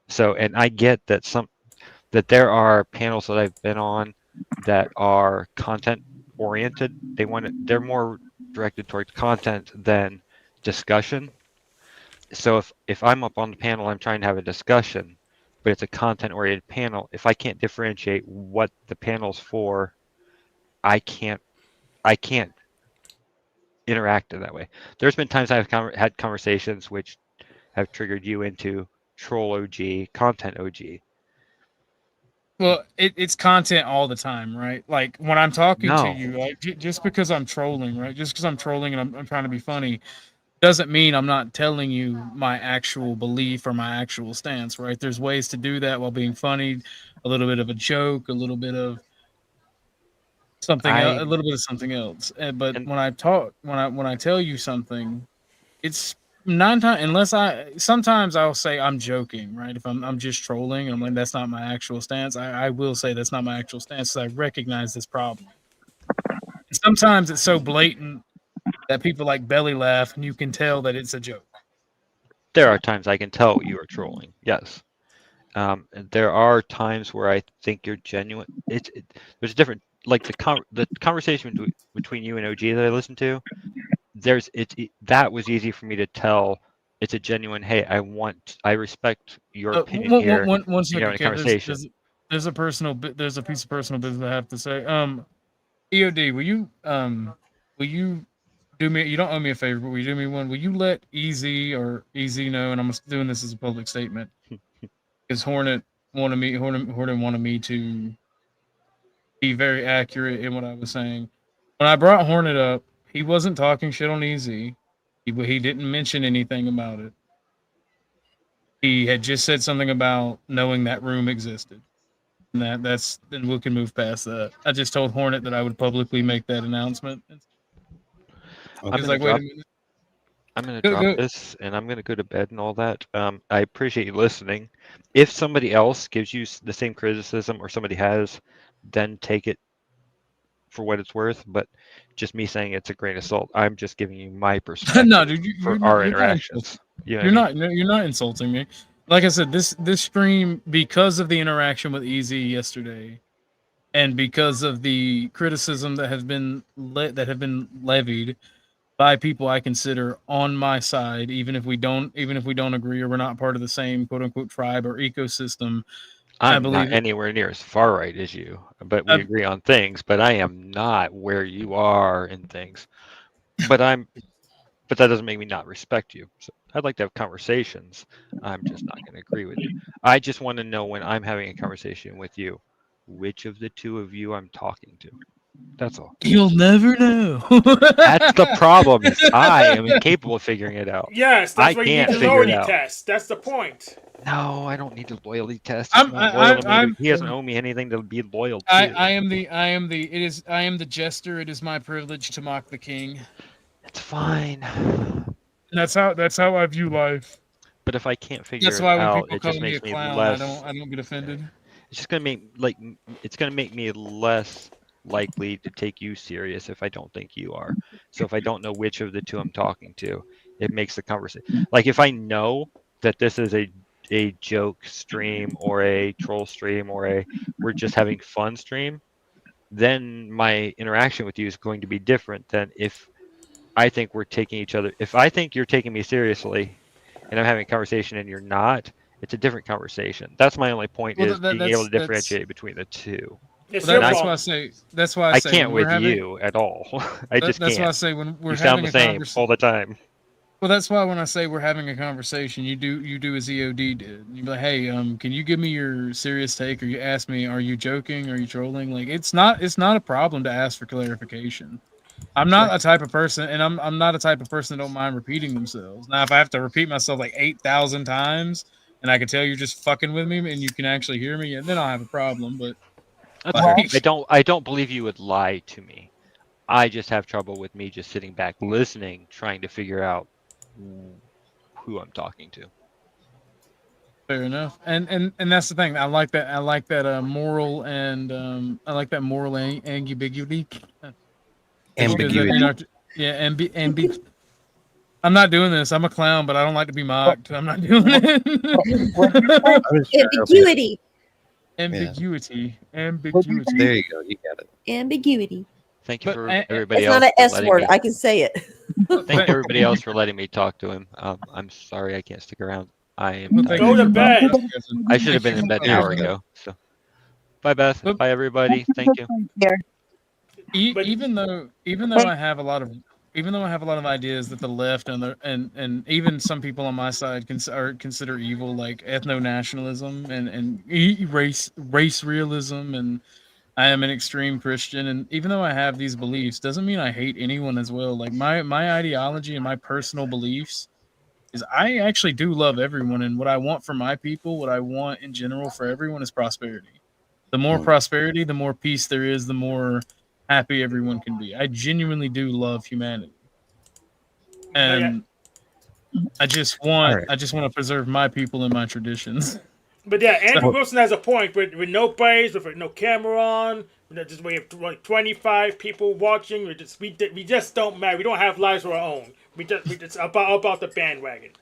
So, and I get that that there are panels that I've been on that are content oriented. They're more directed towards content than discussion. So if I'm up on the panel, I'm trying to have a discussion, but it's a content oriented panel. If I can't differentiate what the panel's for, I can't interact in that way. There's been times I've had conversations which have triggered you into troll OG, content OG. Well, it's content all the time, right? Like when I'm talking to No. you, like just because I'm trolling, right? Just because I'm trolling and I'm trying to be funny, doesn't mean I'm not telling you my actual belief or my actual stance, right? There's ways to do that while being funny, a little bit of a joke, a little bit of something else, a little bit of something else. But And when I tell you something, it's 9 times sometimes I'll say I'm joking, right? If I'm just trolling, I'm like, that's not my actual stance. I will say that's not my actual stance. So I recognize this problem. And sometimes it's so blatant that people like belly laugh and you can tell that it's a joke. there are times I can tell you are trolling. Yes. And there are times where I think you're genuine. There's a different, like the conversation between you and OG that I listened to. That was easy for me to tell. It's a genuine. Hey, I respect your opinion here. One You second, know, in a okay, conversation. there's a piece of personal business I have to say. EOD, will you do me? You don't owe me a favor, but will you do me one? Will you let Easy know? And I'm doing this as a public statement because Hornet wanted me to be very accurate in what I was saying. When I brought Hornet up, he wasn't talking shit on Easy. He didn't mention anything about it. He had just said something about knowing that room existed. And then we can move past that. I just told Hornet that I would publicly make that announcement. I'm He's gonna like, wait a drop. minute. I'm gonna Go, drop go. this, and I'm gonna go to bed and all that. I appreciate you listening. If somebody else gives you the same criticism, or somebody has, then take it for what it's worth. But just me saying it's a grain of salt. I'm just giving you my perspective No, dude, for our you're not interactions. You know what I mean? you're not insulting me. Like I said, this stream, because of the interaction with Easy yesterday, and because of the criticism that have been levied by people I consider on my side, even if we don't agree or we're not part of the same quote unquote tribe or ecosystem. I I'm not believe it. anywhere near as far right as you, but we agree on things. But I am not where you are in things. But that doesn't make me not respect you. So I'd like to have conversations. I'm just not going to agree with you. I just want to know when I'm having a conversation with you, which of the two of you I'm talking to. That's all. You'll never know. That's the problem. Is I am incapable of figuring it out. Yes, I that's why you need can't the figure it loyalty out. test. That's the point. No, I don't need a loyalty test. He's not loyal to me. He doesn't owe me anything to be loyal to. I am the jester. It is my privilege to mock the king. It's fine. That's how I view life. But if I can't figure That's it why when out, people it call just me a makes me clown, less. I don't get offended. It's just gonna make me less likely to take you serious if I don't think you are. So if I don't know which of the two I'm talking to, it makes the conversation. Like if I know that this is a joke stream or a troll stream or we're just having fun stream, then my interaction with you is going to be different than if I think we're taking each other. If I think you're taking me seriously and I'm having a conversation and you're not, it's a different conversation. That's my only point, is being able to differentiate between the two. It's Well, your that's fault. why I say. That's why I I say can't when we're with having. you at all. I just That's why I can't. say when we're You sound having the a same conversation. all the time. Well, that's why when I say we're having a conversation, you do as EOD did. You be like, hey, can you give me your serious take? Or you ask me, are you joking? Are you trolling? Like it's not a problem to ask for clarification. I'm not a type of person, and I'm not a type of person that don't mind repeating themselves. Now, if I have to repeat myself like 8,000 times, and I can tell you're just fucking with me, and you can actually hear me, and then I'll have a problem. But That's fair. I don't believe you would lie to me. I just have trouble with me just sitting back listening, trying to figure out who I'm talking to. Fair enough. And that's the thing. I like that. I like that moral and I like that moral ambiguity. Because that, Ambiguity. yeah, I'm not doing this. I'm a clown, but I don't like to be mocked. I'm not doing it. I was trying to help you. Ambiguity. Ambiguity. There Ambiguity. you go. You got it. Ambiguity. Thank you But, for eh, everybody It's else. not an for S letting word. me- I can say it. Thank everybody else for letting me talk to him. I'm sorry I can't stick around. I am Well, tired. Go to bed. I should have been in bed an hour ago. So, bye Beth. Oop. Bye everybody. Thank you. But- Even though I have a lot of ideas that the left and even some people on my side consider evil, like ethno nationalism and race realism, and I am an extreme Christian, and even though I have these beliefs, doesn't mean I hate anyone as well. Like my ideology and my personal beliefs is I actually do love everyone, and what I want for my people, what I want in general for everyone is prosperity. The more prosperity, the more peace there is, the more happy everyone can be. I genuinely do love humanity, and I just want to preserve my people and my traditions. But yeah, Andrew So- Wilson has a point. With no plays, with no camera on, just we have like 25 people watching. We just don't matter. We don't have lives of our own. We just about the bandwagon.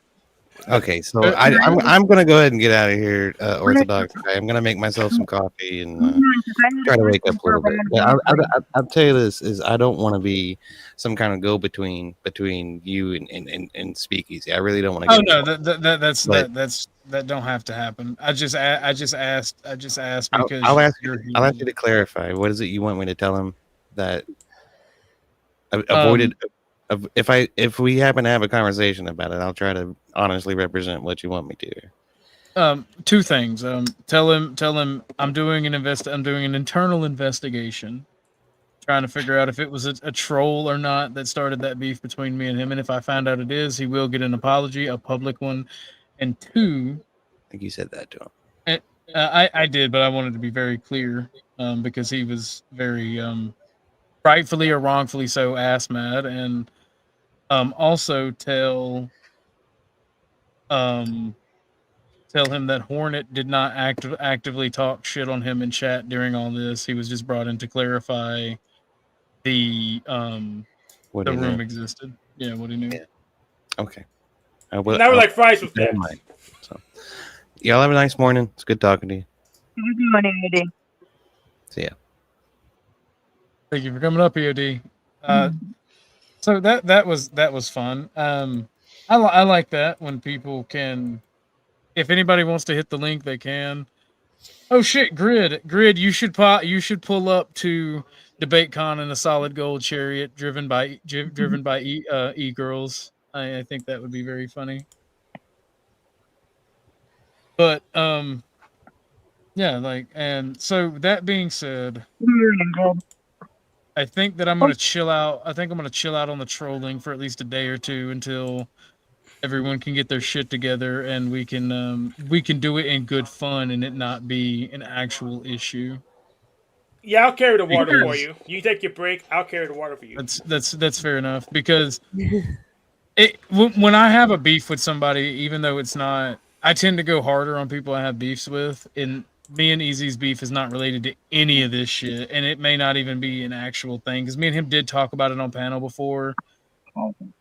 Okay, so I'm gonna go ahead and get out of here, Orthodox guy. I'm gonna make myself some coffee and try to wake up a little bit. Yeah, I'll tell you this is I don't want to be some kind of go between you and Speakeasy. I really don't want to. Oh no, that don't have to happen. I just asked because I'll ask you to clarify. What is it you want me to tell him that avoided? If we happen to have a conversation about it, I'll try to honestly represent what you want me to. Two things. Tell him I'm doing an internal investigation, trying to figure out if it was a troll or not that started that beef between me and him. And if I find out it is, he will get an apology, a public one. And two, I think you said that to him. I did, but I wanted to be very clear because he was very rightfully or wrongfully so ass mad. And also tell him that Hornet did not actively talk shit on him in chat during all this. He was just brought in to clarify the room existed. Yeah, what he knew. Yeah. Okay. Now we're like fries with that. So, y'all have a nice morning. It's good talking to you. Good morning, Eddie. See ya. Thank you for coming up, EOD. So that was fun. I like that when people can. If anybody wants to hit the link, they can. Oh shit, Grid, you should pull up to DebateCon in a solid gold chariot driven by e-girls. I think that would be very funny. But yeah, like, and so that being said, I think that I'm gonna chill out. I think I'm gonna chill out on the trolling for at least a day or two until everyone can get their shit together and we can do it in good fun and it not be an actual issue. Yeah, I'll carry the water for you. You take your break. I'll carry the water for you. That's fair enough because when I have a beef with somebody, even though it's not, I tend to go harder on people I have beefs with. And me and Easy's beef is not related to any of this shit, and it may not even be an actual thing because me and him did talk about it on panel before.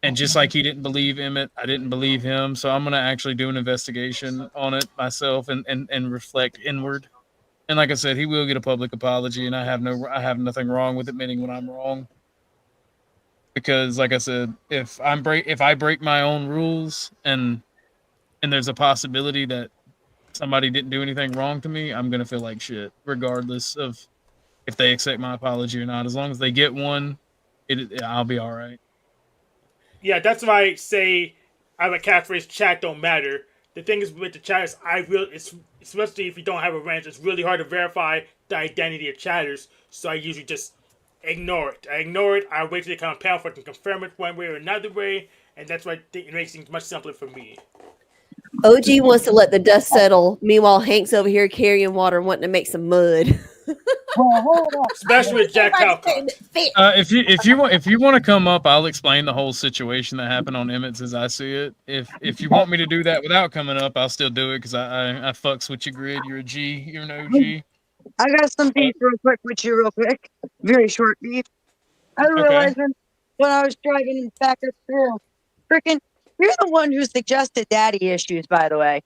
And just like he didn't believe Emmett, I didn't believe him. So I'm gonna actually do an investigation on it myself and reflect inward. And like I said, he will get a public apology, and I have nothing wrong with admitting when I'm wrong. Because like I said, if I break my own rules and there's a possibility that somebody didn't do anything wrong to me, I'm gonna feel like shit, regardless of if they accept my apology or not. As long as they get one, I'll be all right. Yeah, that's why I say I have a catchphrase, chat don't matter. The thing is with the chat is it's especially if you don't have a ranch, it's really hard to verify the identity of chatters. So I usually just ignore it. I wait till they come panel for it to confirm it one way or another way, and that's why it makes things much simpler for me. OG wants to let the dust settle. Meanwhile, Hank's over here carrying water, wanting to make some mud. Well, hold on. Especially with Jack Everybody's Calcott. fit. If you want to come up, I'll explain the whole situation that happened on Emmett's as I see it. If you want me to do that without coming up, I'll still do it because I fucks with your grid. You're a G. You're an OG. I got some beef real quick with you, real quick. Very short beef. I realized when I was driving back up through, freaking, you're the one who suggested daddy issues, by the way.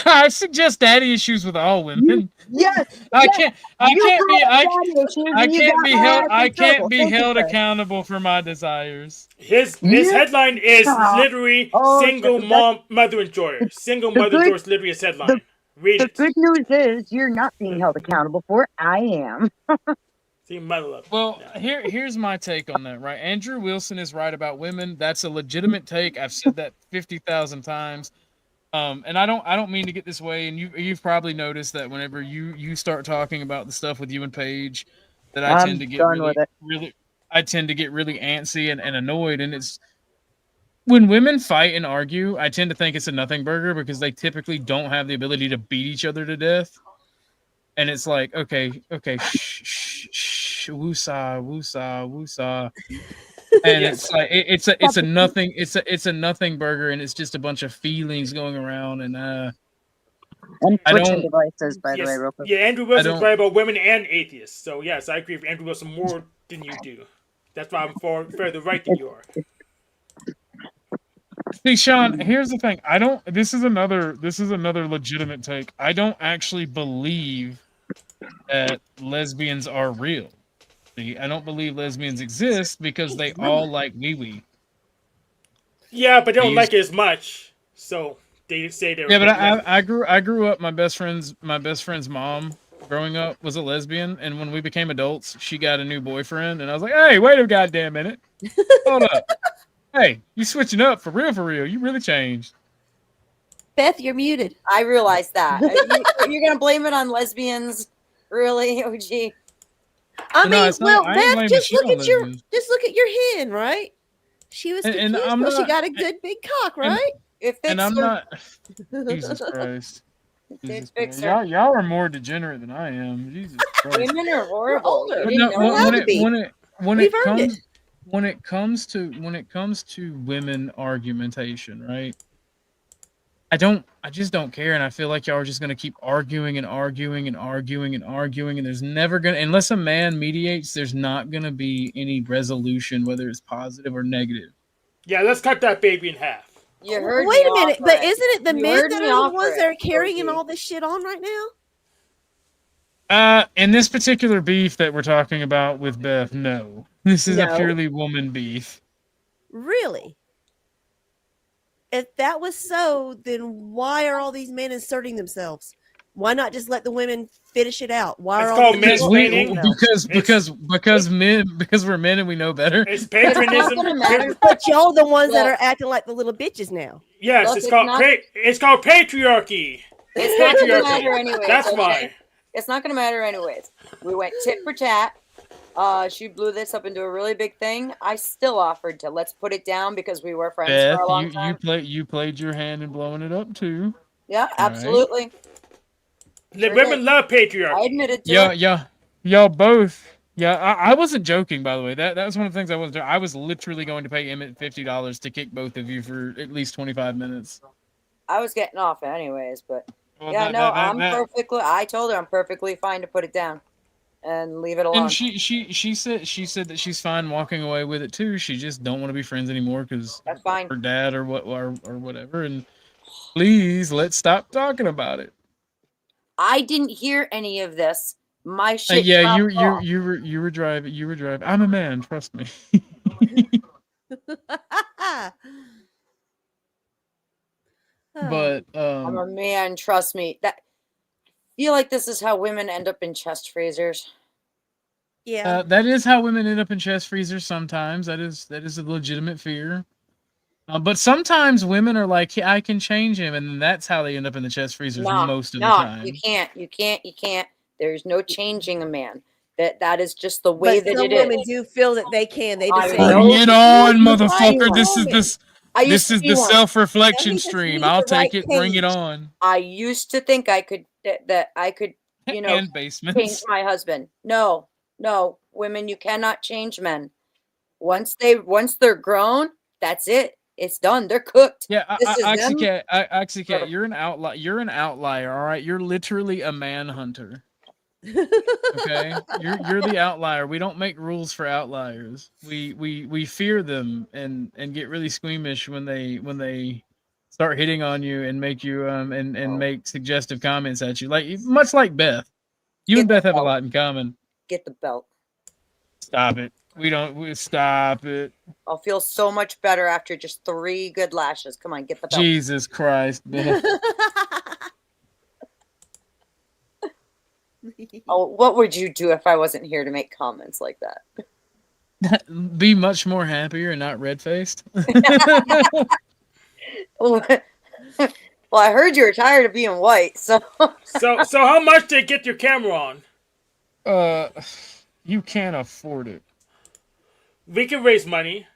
I suggest daddy issues with all women. Yes, I yes. can't be held accountable for my desires. His headline is literally single mother enjoyer. Single mother enjoyer is literally his headline. Read it. The good news is you're not being held accountable for it. I am. See, mother love. Well, here's my take on that, right? Andrew Wilson is right about women. That's a legitimate take. I've said that 50,000 times. And I don't mean to get this way, and you've probably noticed that whenever you start talking about the stuff with you and Paige, that I tend to get really antsy and annoyed. And it's when women fight and argue, I tend to think it's a nothing burger because they typically don't have the ability to beat each other to death. And it's like, okay, shh, woosah, woosah. And it's like it's a nothing burger, and it's just a bunch of feelings going around. And switching devices, by the way, real quick. Yeah, Andrew Wilson's right about women and atheists. So yes, I agree with Andrew Wilson more than you do. That's why I'm further right than you are. See, Sean, here's the thing. This is another legitimate take. I don't actually believe that lesbians are real. I don't believe lesbians exist because they all like wee-wee. Yeah, but they don't like it as much. So they say they're... Yeah, but I grew up, my best friend's mom growing up was a lesbian, and when we became adults, she got a new boyfriend, and I was like, hey, wait a goddamn minute. Hold up. Hey, you switching up for real. You really changed. Beth, you're muted. I realized that. You're going to blame it on lesbians? Really, OG? Beth, just look at your hen, right? She was confused, but she got a good big cock, right? Jesus Christ. Y'all are more degenerate than I am. Jesus Christ. Women are horrible. When it comes to women argumentation, right? I just don't care, and I feel like y'all are just gonna keep arguing, and there's never gonna, unless a man mediates, there's not gonna be any resolution, whether it's positive or negative. Yeah, let's cut that baby in half. Wait a minute, but isn't it the men that are the ones that are carrying all this shit on right now? In this particular beef that we're talking about with Beth, no. This is a purely woman beef. Really? If that was so, then why are all these men inserting themselves? Why not just let the women finish it out? Why are all because we're men and we know better. It's patronism. But y'all the ones that are acting like the little bitches now. Yes, look, it's called patriarchy. It's not going to matter anyways. That's why. It's not going to matter anyways. We went tit for tat. She blew this up into a really big thing. I still offered to let's put it down because we were friends for a long time. You played your hand in blowing it up too. Yeah, absolutely. Right. Women love patriarchy. I admitted to it. Y'all both. Yeah, I wasn't joking, by the way. That was one of the things I wasn't. I was literally going to pay Emmett $50 to kick both of you for at least 25 minutes. I was getting off anyways, but I told her I'm perfectly fine to put it down and leave it alone. And she said that she's fine walking away with it too. She just don't want to be friends anymore because that's fine. Her dad or whatever. And please, let's stop talking about it. I didn't hear any of this. My shit. You were driving. I'm a man. Trust me. But I'm a man. Trust me. I feel like this is how women end up in chest freezers. Yeah, that is how women end up in chest freezers. Sometimes that is a legitimate fear. But sometimes women are like, I can change him, and that's how they end up in the chest freezers most of the time. You can't. There's no changing a man. That is just the way that it is. Some women do feel that they can. They just say, bring it on, motherfucker. This is the self-reflection stream. I'll take it. Bring it on. I used to think I could that I could, you know, And change basements. my husband. No, women, you cannot change men. Once they're grown, that's it. It's done. They're cooked. Yeah, This is them. Cat, you're an outlier. You're an outlier. All right, you're literally a manhunter. Okay, you're the outlier. We don't make rules for outliers. We fear them and get really squeamish when they start hitting on you and make you and make suggestive comments at you. Like much like Beth. You and Beth have a lot in common. Get the belt. Stop it. We stop it. I'll feel so much better after just 3 good lashes. Come on, get the belt. Jesus Christ, Beth. Oh, what would you do if I wasn't here to make comments like that? Be much more happier and not red faced. Well, I heard you were tired of being white, so So how much did get your camera on? You can't afford it. We can raise money.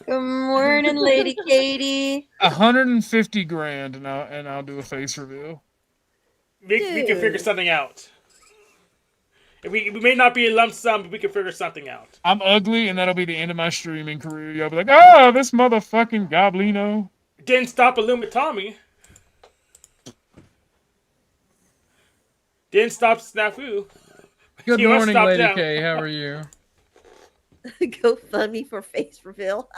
Good morning, Lady Katie. 150 grand, and I'll do a face reveal. We can figure something out. We may not be a lump sum, but we can figure something out. I'm ugly, and that'll be the end of my streaming career. You'll be like, oh, this motherfucking goblino. Didn't stop Tommy. Didn't stop Snafu. Good morning, Lady K. How are you? Go fund me for face reveal.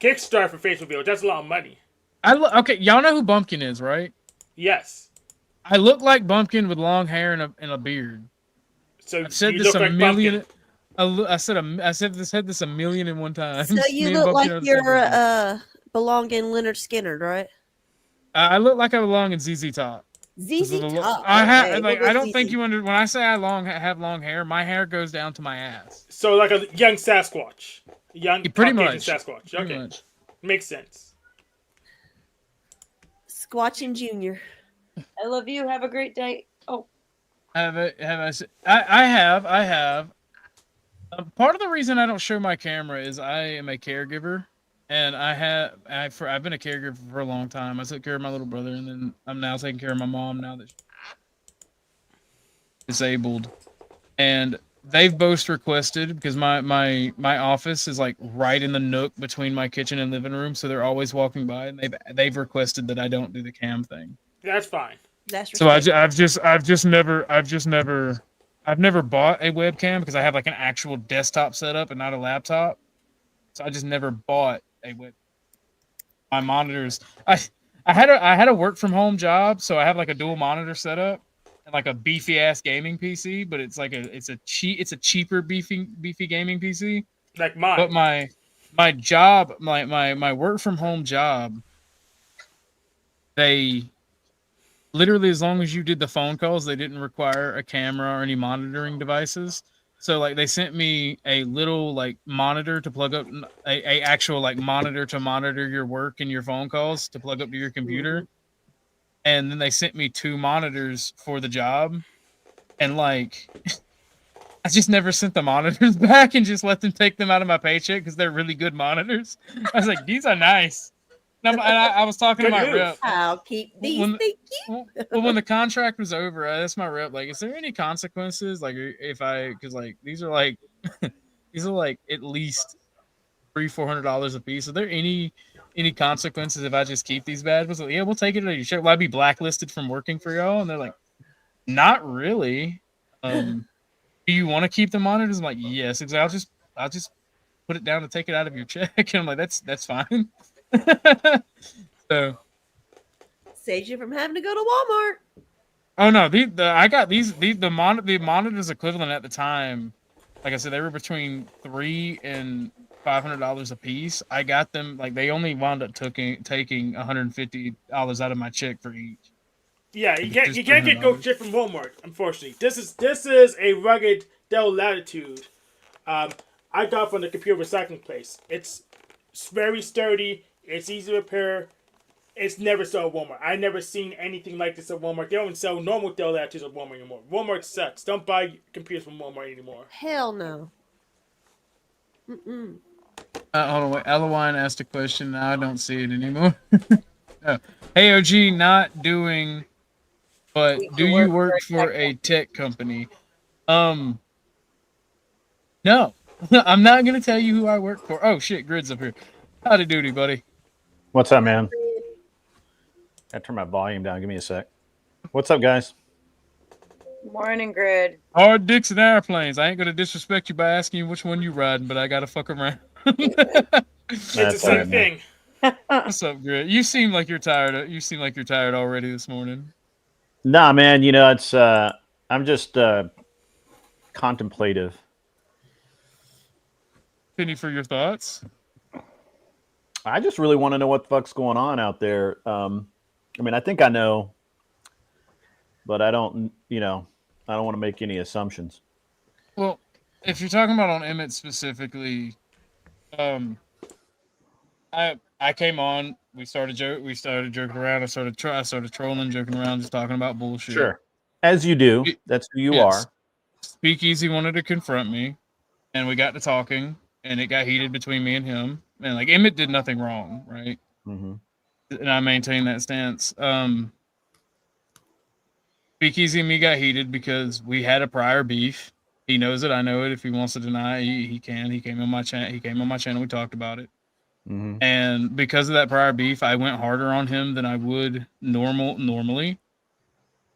Kickstarter for face reveal. That's a lot of money. Okay, y'all know who Bumpkin is, right? Yes. I look like Bumpkin with long hair and a beard. So I've said you this look a like million. Bumpkin. I said this a million and one times. So you Me and look like Bumpkin are the same you're belong in Leonard Skinner, right? I look like I belong in ZZ Top. ZZ Top. I have okay. like I don't think you under when I say I have long hair, my hair goes down to my ass. So like a young Sasquatch, pretty much Sasquatch. Pretty Okay, much. Makes sense. Squatching Junior. I love you. Have a great day. Oh, I have. Part of the reason I don't show my camera is I am a caregiver, and I've been a caregiver for a long time. I took care of my little brother, and then I'm now taking care of my mom now that she's disabled, and they've both requested because my office is like right in the nook between my kitchen and living room, so they're always walking by, and they've requested that I don't do the cam thing. That's fine. So I've never bought a webcam because I have like an actual desktop setup and not a laptop. So I just never bought a web. My monitors, I had a work from home job, so I have like a dual monitor setup and like a beefy ass gaming PC, but it's a cheaper beefy gaming PC. Like mine. But my job, my work from home job, they literally, as long as you did the phone calls, they didn't require a camera or any monitoring devices. So like they sent me a little like monitor to plug up, a actual like monitor to monitor your work and your phone calls to plug up to your computer. And then they sent me 2 monitors for the job. And like I just never sent the monitors back and just let them take them out of my paycheck because they're really good monitors. I was like, these are nice. And I was talking to my rep. I'll keep these. Thank you. Well, when the contract was over, I asked my rep, like, is there any consequences? Like, because like these are like at least $300-$400 a piece. Are there any consequences if I just keep these bad ones? Like, yeah, we'll take it at your check. Will I be blacklisted from working for y'all? And they're like, not really. Do you want to keep the monitors? I'm like, yes, exactly. I'll just put it down to take it out of your check. And I'm like, that's fine. So saves you from having to go to Walmart. Oh no, I got the monitors equivalent at the time. Like I said, they were between $300 and $500 a piece. I got them like they only wound up taking $150 out of my check for each. Yeah, you can't get go shit from Walmart. Unfortunately, this is a rugged Dell Latitude. I got from the computer recycling place. It's very sturdy. It's easy to repair. It's never sold at Walmart. I never seen anything like this at Walmart. They don't sell normal Dell Latitudes at Walmart anymore. Walmart sucks. Don't buy computers from Walmart anymore. Hell no. Mm-mm. Hold on, wait. Elowine asked a question. Now I don't see it anymore. Oh. Hey, OG, not doing But We do you work for a tech company? No, I'm not gonna tell you who I work for. Oh shit, Grid's up here. Howdy doody, buddy. What's up, man? I turn my volume down. Give me a sec. What's up, guys? Morning, Grid. Hard dicks and airplanes. I ain't gonna disrespect you by asking you which one you riding, but I gotta fuck around. It's the same thing. What's up, Grid? You seem like you're tired. You seem like you're tired already this morning. Nah, man. You know, it's I'm just contemplative. Penny for your thoughts. I just really want to know what the fuck's going on out there. I mean, I think I know, but I don't. You know, I don't want to make any assumptions. Well, if you're talking about on Emmett specifically, I came on. We started joking around. I started trolling, joking around, just talking about bullshit. Sure, as you do. That's who you are. Speakeasy wanted to confront me, and we got to talking, and it got heated between me and him. And like Emmett did nothing wrong, right? Mm-hmm. And I maintain that stance. Speakeasy and me got heated because we had a prior beef. He knows it. I know it. If he wants to deny it, he can. He came on my channel. We talked about it. Mm-hmm. And because of that prior beef, I went harder on him than I would normally.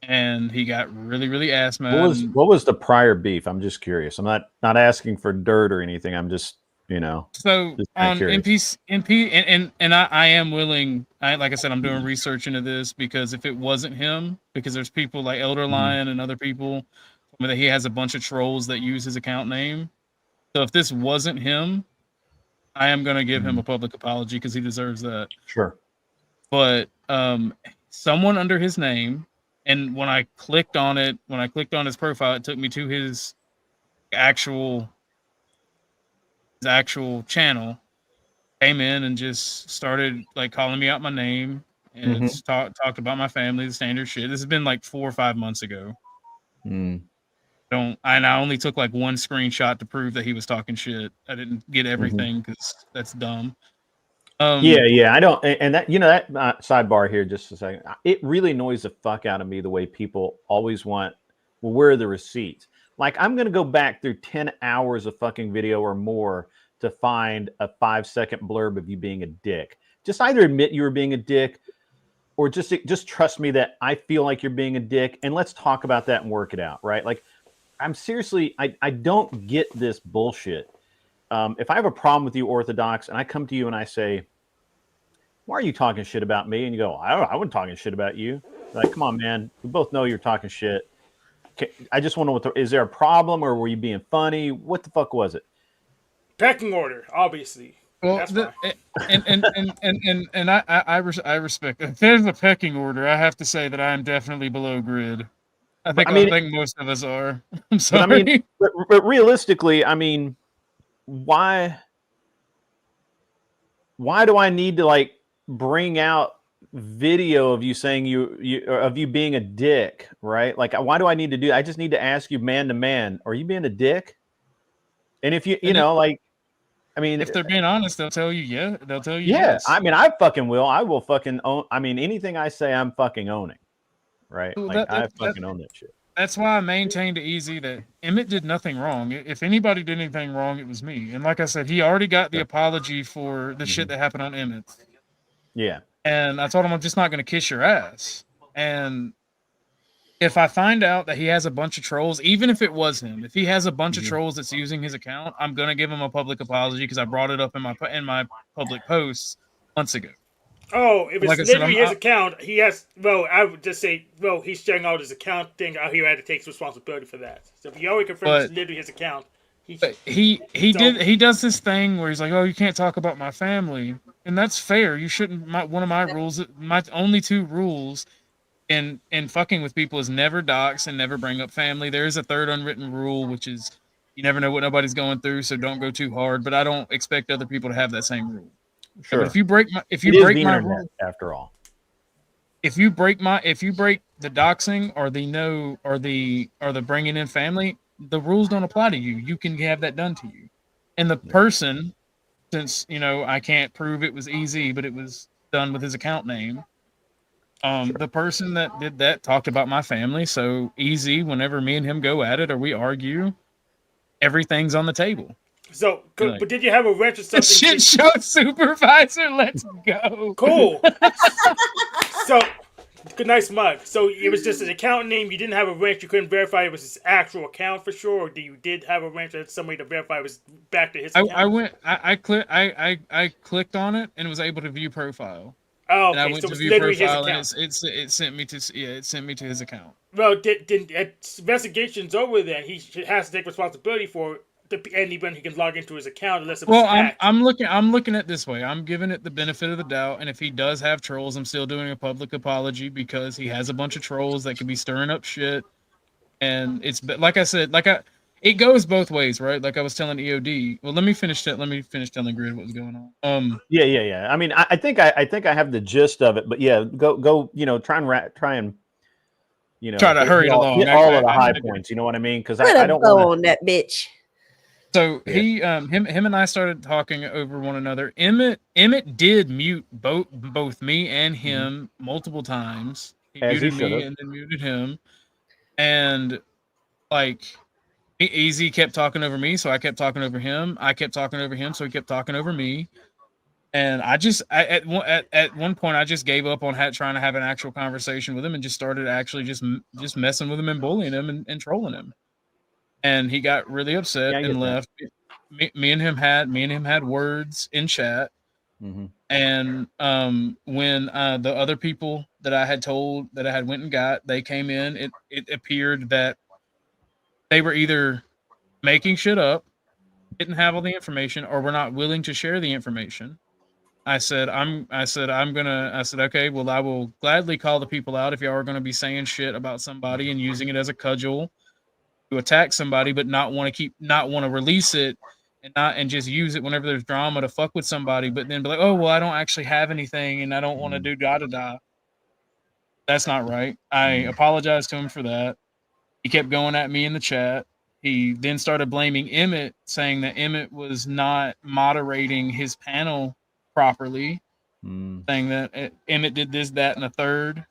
And he got really, really ass mad. What was the prior beef? I'm just curious. I'm not asking for dirt or anything. I'm just, you know. So on MP, and I am willing. Like I said, I'm doing research into this because if it wasn't him, because there's people like Elder Lion and other people, that he has a bunch of trolls that use his account name. So if this wasn't him, I am going to give him a public apology because he deserves that. Sure. But someone under his name, and when I clicked on his profile, it took me to his actual channel, came in and just started like calling me out my name and talked about my family, the standard shit. This has been like 4 or 5 months ago. I only took like one screenshot to prove that he was talking shit. I didn't get everything because that's dumb. Yeah, I don't, and that, you know, that sidebar here, just a second. It really annoys the fuck out of me the way people always want. Well, where are the receipts? Like, I'm gonna go back through 10 hours of fucking video or more to find a 5-second blurb of you being a dick. Just either admit you were being a dick, or just trust me that I feel like you're being a dick, and let's talk about that and work it out, right? Like, I'm seriously, I don't get this bullshit. If I have a problem with you, Orthodox, and I come to you and I say, why are you talking shit about me? And you go, I wasn't talking shit about you. Like, come on, man. We both know you're talking shit. I just want to know, is there a problem, or were you being funny? What the fuck was it? Pecking order, obviously. Well, I respect. If there's a pecking order, I have to say that I am definitely below Grid. I think most of us are. I'm sorry. But realistically, I mean, why do I need to like bring out video of you saying of you being a dick, right? Like, why do I need to do? I just need to ask you man to man, are you being a dick? And if you know, like, I mean, if they're being honest, they'll tell you, yeah, they'll tell you, yeah. yes. I mean, I will fucking own. I mean, anything I say, I'm fucking owning, right? Well, like, I fucking own that shit. That's why I maintained to Easy that Emmett did nothing wrong. If anybody did anything wrong, it was me. And like I said, he already got the apology for the shit that happened on Emmett. Yeah. And I told him I'm just not going to kiss your ass. And if I find out that he has a bunch of trolls, even if it was him, if he has a bunch of trolls that's using his account, I'm going to give him a public apology because I brought it up in my public posts months ago. Oh, if it's like literally his account, he has. Well, I would just say, well, he's sharing out his account thing. He had to take responsibility for that. So if you already confirm it's literally his account, he does this thing where he's like, oh, you can't talk about my family, and that's fair. You shouldn't. One of my rules, my only 2 rules in fucking with people is never dox and never bring up family. There is a 3rd unwritten rule, which is you never know what nobody's going through, so don't go too hard. But I don't expect other people to have that same rule. Sure. But if you break my rule, after all, if you break the doxing or the bringing in family, the rules don't apply to you. You can have that done to you. And the person, since I can't prove it was easy, but it was done with his account name. The person that did that talked about my family. So easy. Whenever me and him go at it or we argue, everything's on the table. So, Like, but did you have a wrench or something? Shit show supervisor, let's go. Cool. So, good, nice mug. So it was just an account name. You didn't have a wrench. You couldn't verify it was his actual account for sure, or you did have a wrench and somebody to verify it was back to his account? I clicked on it and was able to view profile. Oh, and I okay. went So to it's view literally his profile and account. it sent me to his account. Well, investigation's over then. He has to take responsibility for anyone he can log into his account unless it was hacked. I'm looking at it this way. I'm giving it the benefit of the doubt, and if he does have trolls, I'm still doing a public apology because he has a bunch of trolls that could be stirring up shit. And it's like I said, it goes both ways, right? Like I was telling EOD. Well, let me finish telling Grid what was going on. Yeah. I mean, I think I have the gist of it, but yeah, go. You know, try and try to hurry it along. Hit all of the high points. You know what I mean? Because I don't want on that bitch. So him and I started talking over one another. Emmett did mute both me and him multiple times. He muted me and then muted him. And like Easy kept talking over me, so I kept talking over him. I kept talking over him, so he kept talking over me. And at one point I just gave up on trying to have an actual conversation with him and just started actually just messing with him and bullying him and trolling him. And he got really upset and left. Me and him had words in chat. Mm-hmm. And when the other people that I had told that I had went and got, they came in, it appeared that they were either making shit up, didn't have all the information, or were not willing to share the information. I said, okay, well, I will gladly call the people out if y'all are going to be saying shit about somebody and using it as a cudgel to attack somebody, but not want to release it and just use it whenever there's drama to fuck with somebody, but then be like, oh, well, I don't actually have anything and I don't want to do da-da-da. That's not right. I apologized to him for that. He kept going at me in the chat. He then started blaming Emmett, saying that Emmett was not moderating his panel properly, saying that Emmett did this, that, and the third.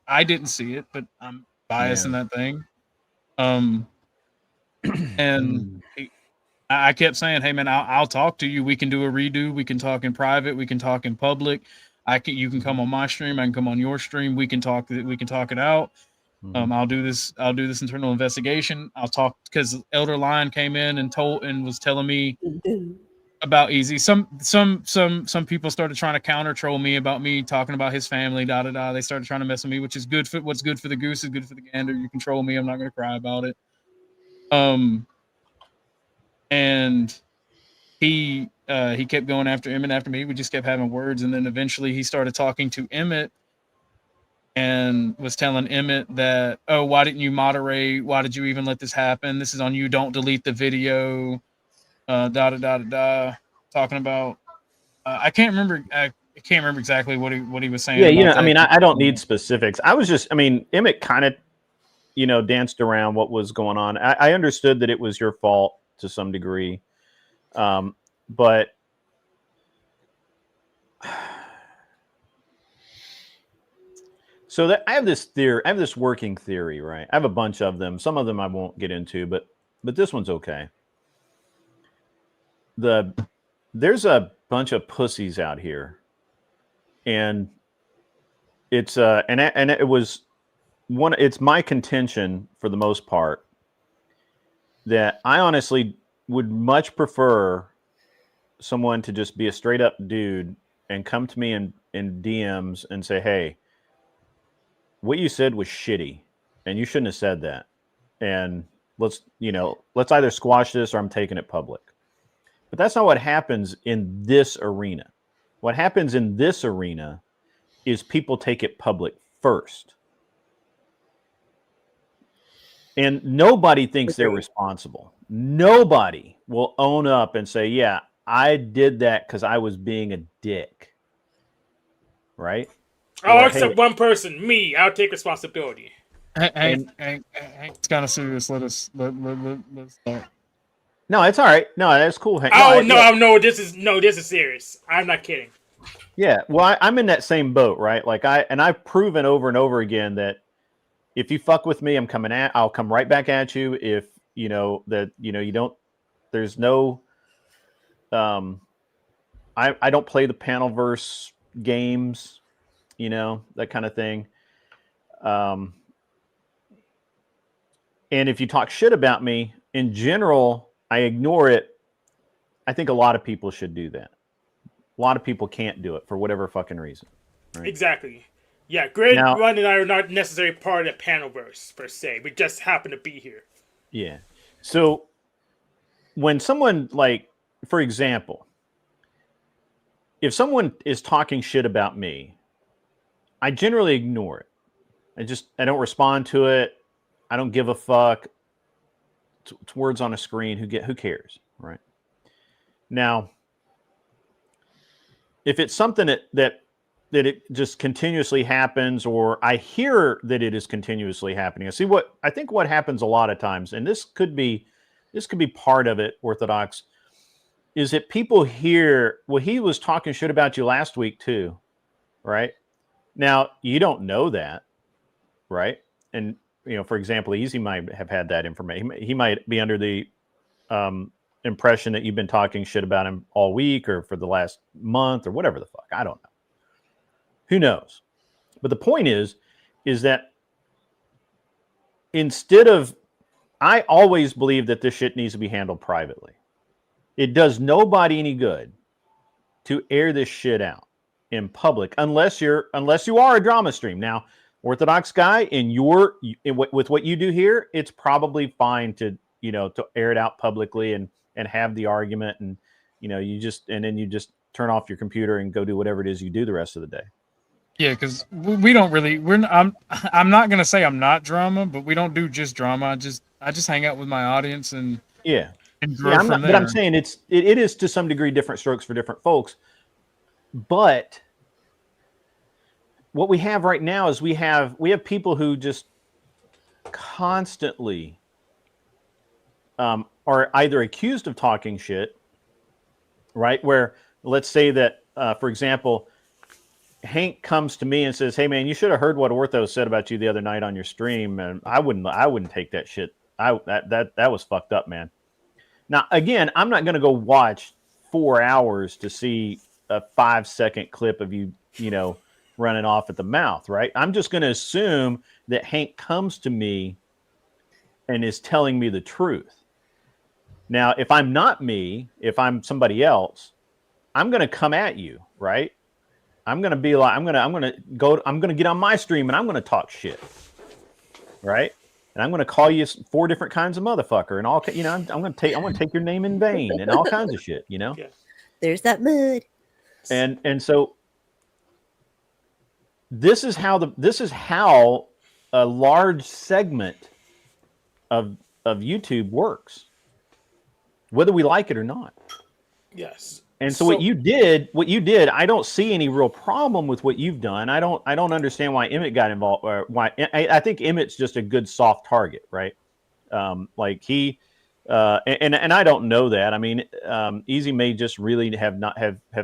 I didn't see it, but I'm biased in that thing. And I kept saying, hey man, I'll talk to you. We can do a redo. We can talk in private. We can talk in public. You can come on my stream. I can come on your stream. We can talk it out. I'll do this internal investigation. I'll talk because Elder Lion came in and was telling me about Easy. Some people started trying to counter troll me about me talking about his family, da-da-da. They started trying to mess with me, which is good for what's good for the goose is good for the gander. You control me. I'm not going to cry about it. And he kept going after Emmett after me. We just kept having words. And then eventually he started talking to Emmett and was telling Emmett that, oh, why didn't you moderate? Why did you even let this happen? This is on you. Don't delete the video. Da-da-da-da-da. Talking about, I can't remember exactly what he was saying. Yeah, you know, I mean, I don't need specifics. Emmett kind of, danced around what was going on. I understood that it was your fault to some degree. But so that I have this theory, I have this working theory, right? I have a bunch of them. Some of them I won't get into, but this one's okay. There's a bunch of pussies out here, and it's it's my contention for the most part that I honestly would much prefer someone to just be a straight up dude and come to me in DMs and say, hey, what you said was shitty and you shouldn't have said that. And let's either squash this or I'm taking it public. But that's not what happens in this arena. What happens in this arena is people take it public first. And nobody thinks they're responsible. Nobody will own up and say, yeah, I did that because I was being a dick. Right? Oh, except one person, me. I'll take responsibility. Hey, it's kind of serious. Let's start. No, it's all right. No, that's cool. No, this is serious. I'm not kidding. Yeah, well, I'm in that same boat, right? Like I've proven over and over again that if you fuck with me, I'll come right back at you. If you know that, you don't, there's no, I don't play the panel verse games, that kind of thing. And if you talk shit about me in general, I ignore it. I think a lot of people should do that. A lot of people can't do it for whatever fucking reason. Right? Exactly. Yeah, Grid, Run, and I are not necessarily part of the panelverse per se. We just happen to be here. Yeah. So when someone, like, for example, if someone is talking shit about me, I generally ignore it. I don't respond to it. I don't give a fuck. It's words on a screen. Who cares, right? Now, if it's something that it just continuously happens, or I hear that it is continuously happening. I think what happens a lot of times, and this could be part of it, Orthodox, is that people hear, well, he was talking shit about you last week too, right? Now, you don't know that, right? And, for example, Easy might have had that information. He might be under the impression that you've been talking shit about him all week or for the last month or whatever the fuck. I don't know. Who knows? But the point is that I always believe that this shit needs to be handled privately. It does nobody any good to air this shit out in public unless you are a drama stream. Now, Orthodox Guy, with what you do here, it's probably fine to air it out publicly and have the argument, and then you just turn off your computer and go do whatever it is you do the rest of the day. Yeah, because we don't really. I'm not gonna say I'm not drama, but we don't do just drama. I just hang out with my audience and grow from there. But I'm saying it is to some degree different strokes for different folks. But what we have right now is we have people who just constantly are either accused of talking shit, right? Where let's say that, for example, Hank comes to me and says, "Hey man, you should have heard what Ortho said about you the other night on your stream," and I wouldn't take that shit. That was fucked up, man. Now again, I'm not going to go watch 4 hours to see a 5-second clip of you, running off at the mouth, right? I'm just going to assume that Hank comes to me and is telling me the truth. Now, if I'm not me, if I'm somebody else, I'm going to come at you, right? I'm going to be like, I'm going to get on my stream and I'm going to talk shit, right? And I'm going to call you 4 different kinds of motherfucker and all, I'm going to take your name in vain and all kinds of shit, Yeah. There's that mud. And so this is how a large segment of YouTube works, whether we like it or not. Yes. And so what you did, I don't see any real problem with what you've done. I don't understand why Emmett got involved, or why. I think Emmett's just a good soft target, right? Like he, and I don't know that. I mean, Easy may just really have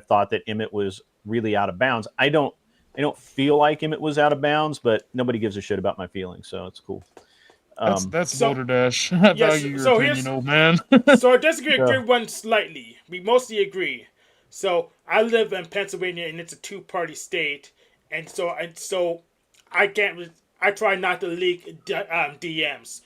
thought that Emmett was really out of bounds. I don't feel like Emmett was out of bounds, but nobody gives a shit about my feelings, so it's cool. That's Boulder Dash. I value your opinion, old man. So I disagree with one slightly. We mostly agree. So I live in Pennsylvania, and it's a 2-party state, and so I can't. I try not to leak DMs.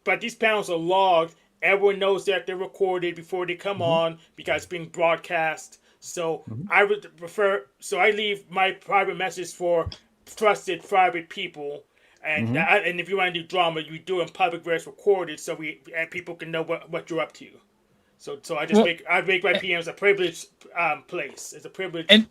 But these panels are logged. Everyone knows that they're recorded before they come on because it's being broadcast. So I would prefer. So I leave my private message for trusted private people. And and if you want to do drama, you do it in public where it's recorded, so people can know what you're up to. So I just make my PMs a privileged place. It's a privileged. And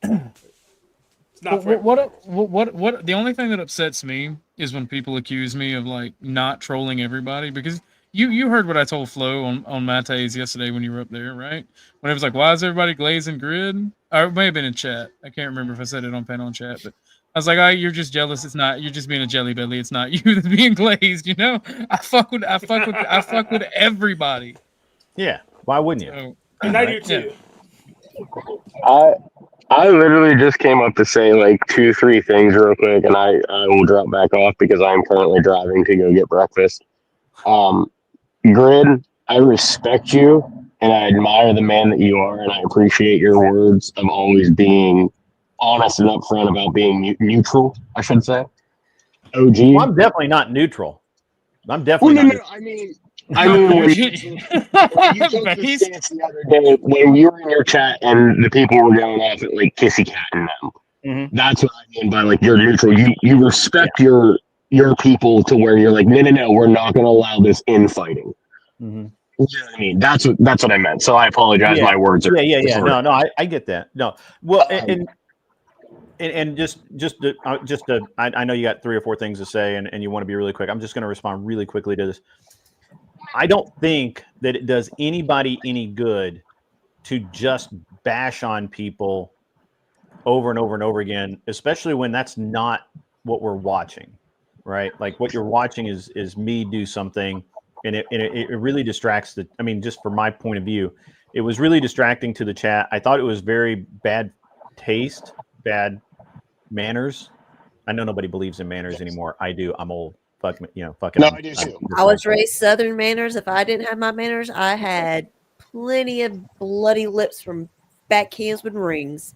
it's not what the only thing that upsets me is when people accuse me of like not trolling everybody, because you heard what I told Flo on Mate's yesterday when you were up there, right? When it was like, why is everybody glazing Grid? Or it may have been in chat. I can't remember if I said it on panel and chat, but I was like, "Oh, you're just jealous. It's not. You're just being a jelly belly. It's not you that's being glazed." I fuck with everybody. Yeah. Why wouldn't you? And I do too. I literally just came up to say like 2-3 things real quick, and I will drop back off because I am currently driving to go get breakfast. Grid, I respect you and I admire the man that you are, and I appreciate your words of always being honest and upfront about being neutral, I should say. OG. Well, I'm definitely not neutral. I'm definitely not neutral. I mean, when you took the stance the other day, when you were in your chat and the people were going off at like Kissy Cat and them, that's what I mean by like you're neutral. You respect your people to where you're like, no, we're not going to allow this infighting. You know what I mean? That's what I meant. So I apologize. My words are No, I get that. No, well, and just I know you got 3 or 4 things to say, and you want to be really quick. I'm just going to respond really quickly to this. I don't think that it does anybody any good to just bash on people over and over and over again, especially when that's not what we're watching, right? Like what you're watching is me do something, and it really distracts the. I mean, just from my point of view, it was really distracting to the chat. I thought it was very bad taste, bad manners. I know nobody believes in manners anymore. I do. I'm old. Fucking. No, I do too. I was raised Southern manners. If I didn't have my manners, I had plenty of bloody lips from back Kingswood rings.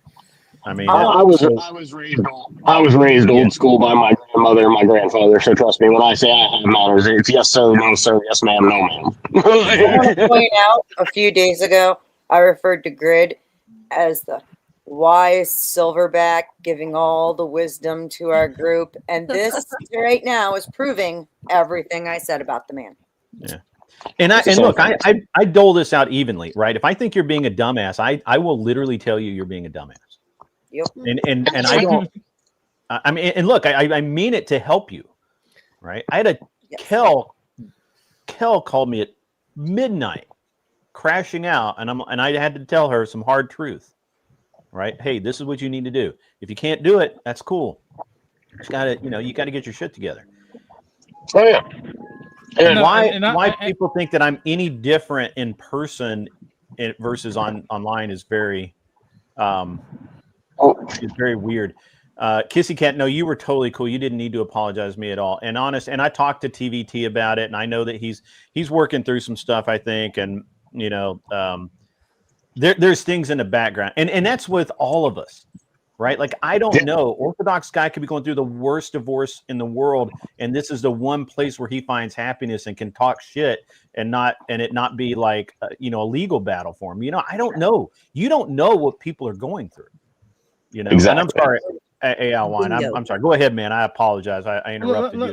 I mean, I was raised old school by my grandmother and my grandfather. So trust me, when I say I have manners, it's yes sir, no sir, yes ma'am, no ma'am. I want to point out a few days ago, I referred to Grid as the wise silverback, giving all the wisdom to our group, and this right now is proving everything I said about the man. Yeah. And look, I dole this out evenly, right? If I think you're being a dumbass, I will literally tell you you're being a dumbass. Yep. And I don't. I mean, and look, I mean it to help you, right? I had a Kel called me at midnight, crashing out, and I had to tell her some hard truth, right? Hey, this is what you need to do. If you can't do it, that's cool. You got to get your shit together. Oh yeah. And why people think that I'm any different in person versus online is very it's very weird. Kissy Cat, no, you were totally cool. You didn't need to apologize to me at all. And I talked to TVT about it, and I know that he's working through some stuff, I think, and there's things in the background, and that's with all of us, right? Like, I don't know. Orthodox Guy could be going through the worst divorce in the world, and this is the one place where he finds happiness and can talk shit and it not be like a legal battle for him. I don't know. You don't know what people are going through. Exactly. And I'm sorry, Alwine. I'm sorry. Go ahead, man. I apologize. I interrupted you.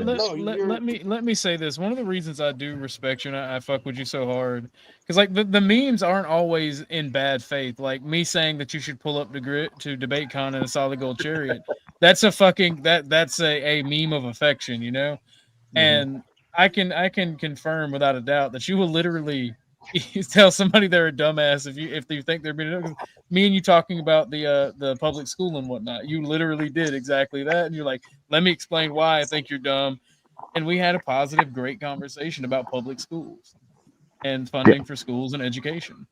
Let me say this. One of the reasons I do respect you and I fuck with you so hard, because like the memes aren't always in bad faith. Like me saying that you should pull up to debate con in a solid gold chariot. That's a fucking that's a meme of affection, And I can confirm without a doubt that you will literally tell somebody they're a dumbass if you think they're being. Me and you talking about the public school and whatnot, you literally did exactly that, and you're like, let me explain why I think you're dumb, and we had a positive, great conversation about public schools and funding for schools and education.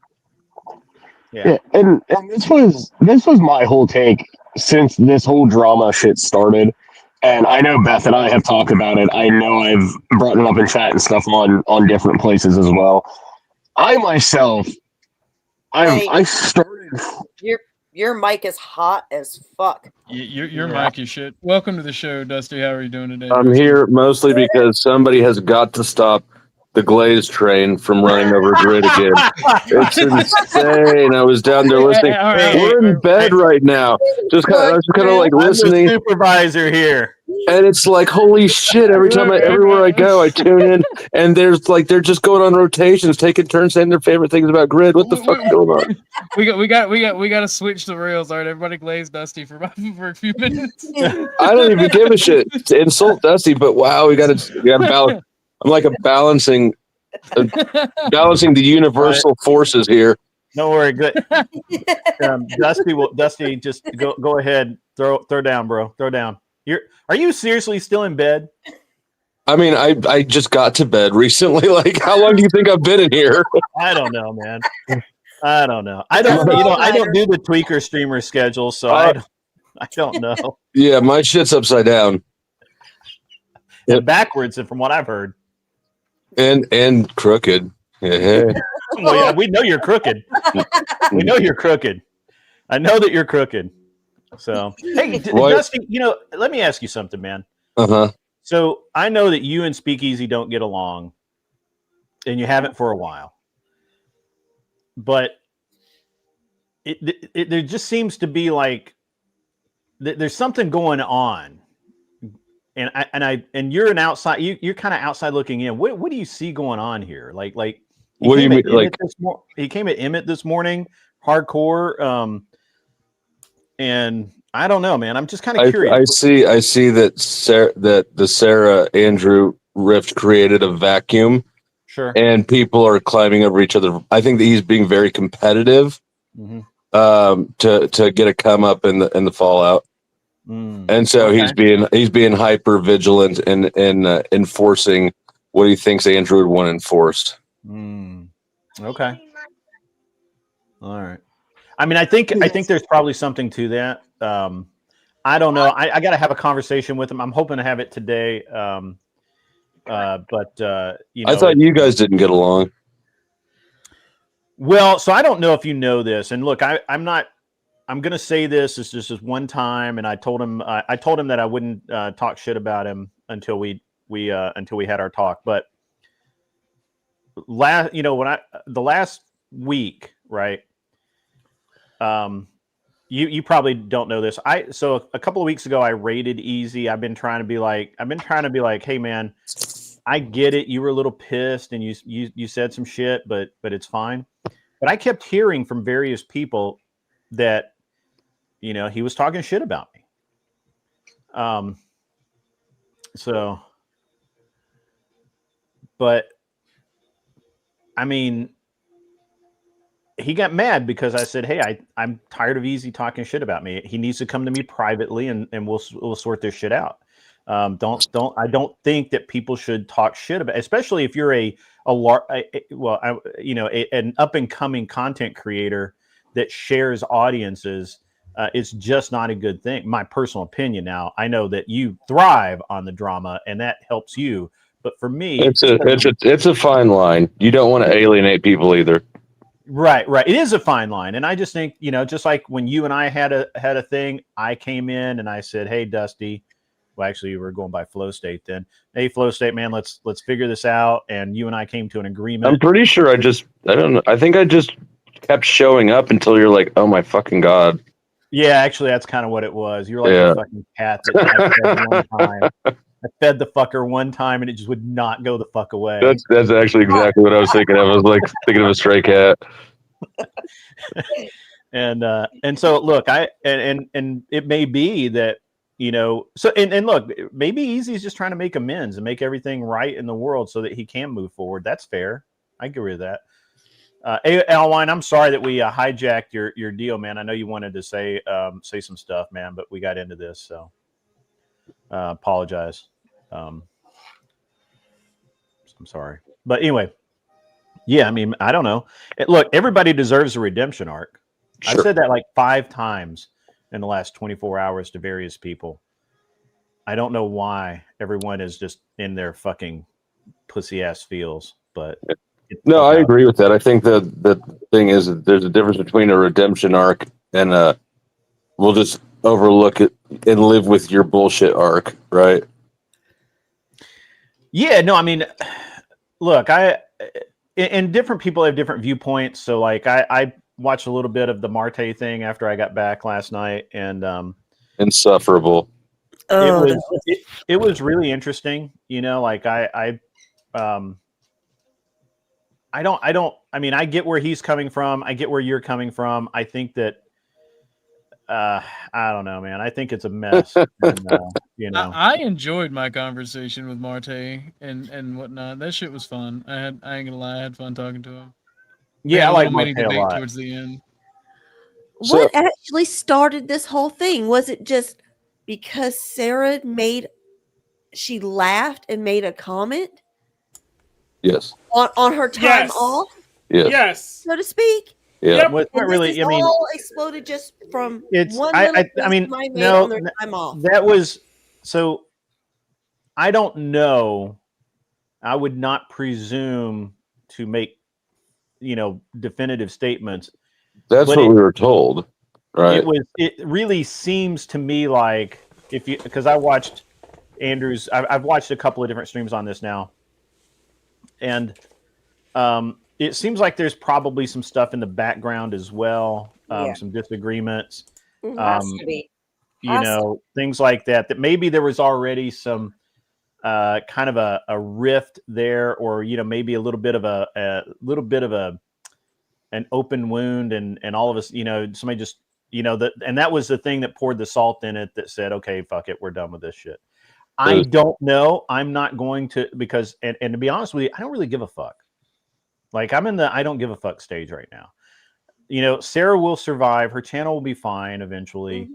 Yeah, and this was my whole take since this whole drama shit started. And I know Beth and I have talked about it. I know I've brought it up in chat and stuff on different places as well. I myself, I started. Your mic is hot as fuck. Your mic is shit. Welcome to the show, Dusty. How are you doing today? I'm here mostly because somebody has got to stop the Glaze train from running over Grid again. It's insane. I was down there listening. We're in bed right now. I was kind of like listening. I'm the supervisor here. And it's like, holy shit, everywhere I go, I tune in, and they're just going on rotations, taking turns saying their favorite things about Grid. What the fuck is going on? We got to switch the rails. All right, everybody glaze Dusty for a few minutes. I don't even give a shit to insult Dusty, but wow, we got to balance. I'm like balancing the universal forces here. Don't worry, good. Dusty, just go ahead, throw down, bro, throw down. Are you seriously still in bed? I mean, I just got to bed recently. Like, how long do you think I've been in here? I don't know, man. I don't know. I don't. I don't do the tweaker streamer schedule, so I don't know. Yeah, my shit's upside down. And backwards, from what I've heard. And crooked. Yeah. Well, yeah, we know you're crooked. We know you're crooked. I know that you're crooked. So, hey, Dusty, let me ask you something, man. Uh-huh. So I know that you and Speakeasy don't get along, and you haven't for a while. But there just seems to be like there's something going on, and you're an outside. You're kind of outside looking in. What do you see going on here? Like what do you mean? Like he came at Emmett this morning, hardcore. And I don't know, man. I'm just kind of curious. I see that the Sarah Andrew rift created a vacuum. Sure. And people are climbing over each other. I think that he's being very competitive to get a come up in the fallout. And so he's being hyper vigilant and enforcing what he thinks Andrew would want enforced. Okay. All right. I mean, I think there's probably something to that. I don't know. I got to have a conversation with him. I'm hoping to have it today. I thought you guys didn't get along. Well, so I don't know if you know this. And look, I'm going to say this is just as one time. And I told him that I wouldn't talk shit about him until we had our talk. But the last week, right? You probably don't know this. So a couple of weeks ago I raided Easy. I've been trying to be like, hey man, I get it. You were a little pissed and you said some shit, but it's fine. But I kept hearing from various people that, he was talking shit about me. But I mean, he got mad because I said, hey, I'm tired of Easy talking shit about me. He needs to come to me privately and we'll sort this shit out. I don't think that people should talk shit about, especially if you're an up and coming content creator that shares audiences. It's just not a good thing. My personal opinion. Now, I know that you thrive on the drama and that helps you, but for me, it's a fine line. You don't want to alienate people either. Right. It is a fine line. And I just think, just like when you and I had a thing, I came in and I said, hey, Dusty, well, actually we were going by Flow State then. Hey, Flow State, man, let's figure this out. And you and I came to an agreement. I'm pretty sure I don't know. I think I just kept showing up until you're like, oh my fucking God. Yeah, actually that's kind of what it was. You're like a fucking cat that I fed one time. I fed the fucker one time and it just would not go the fuck away. That's actually exactly what I was thinking of. I was like thinking of a stray cat. And so look, and it may be that, so and look, maybe Easy's just trying to make amends and make everything right in the world so that he can move forward. That's fair. I agree with that. Alwine, I'm sorry that we hijacked your deal, man. I know you wanted to say some stuff, man, but we got into this, so apologize. I'm sorry, but anyway, yeah. I mean, I don't know. Look, everybody deserves a redemption arc. Sure. I've said that like 5 times in the last 24 hours to various people. I don't know why everyone is just in their fucking pussy ass feels, but. No, I agree with that. I think the thing is that there's a difference between a redemption arc and we'll just overlook it and live with your bullshit arc, right? Yeah, no, I mean, look, and different people have different viewpoints. So like I watched a little bit of the Marte thing after I got back last night and insufferable. It was really interesting, like I mean, I get where he's coming from. I get where you're coming from. I think that, I don't know, man. I think it's a mess. And, I enjoyed my conversation with Marte and whatnot. That shit was fun. I ain't gonna lie, I had fun talking to him. Yeah, I like Marte a lot. Towards the end. What actually started this whole thing? Was it just because Sarah she laughed and made a comment? Yes. On her time off? Yes. Yes. So to speak? Yeah. Well, it's not And really. this is I mean, all exploded just from it's. one I little I mean, somebody made no, on their time off. that was so. I don't know. I would not presume to make, definitive statements. That's But what we were told, right? It really seems to me like because I watched Andrew's. I've watched a couple of different streams on this now, and it seems like there's probably some stuff in the background as well, Yeah. some disagreements, Has to be. things like that. That maybe there was already some kind of a rift there, or maybe a little bit of an open wound, and all of us, somebody just and that was the thing that poured the salt in it, that said, okay, fuck it, we're done with this shit. I don't know. I'm not going to, because and to be honest with you, I don't really give a fuck. Like, I'm in the I don't give a fuck stage right now. Sarah will survive. Her channel will be fine eventually.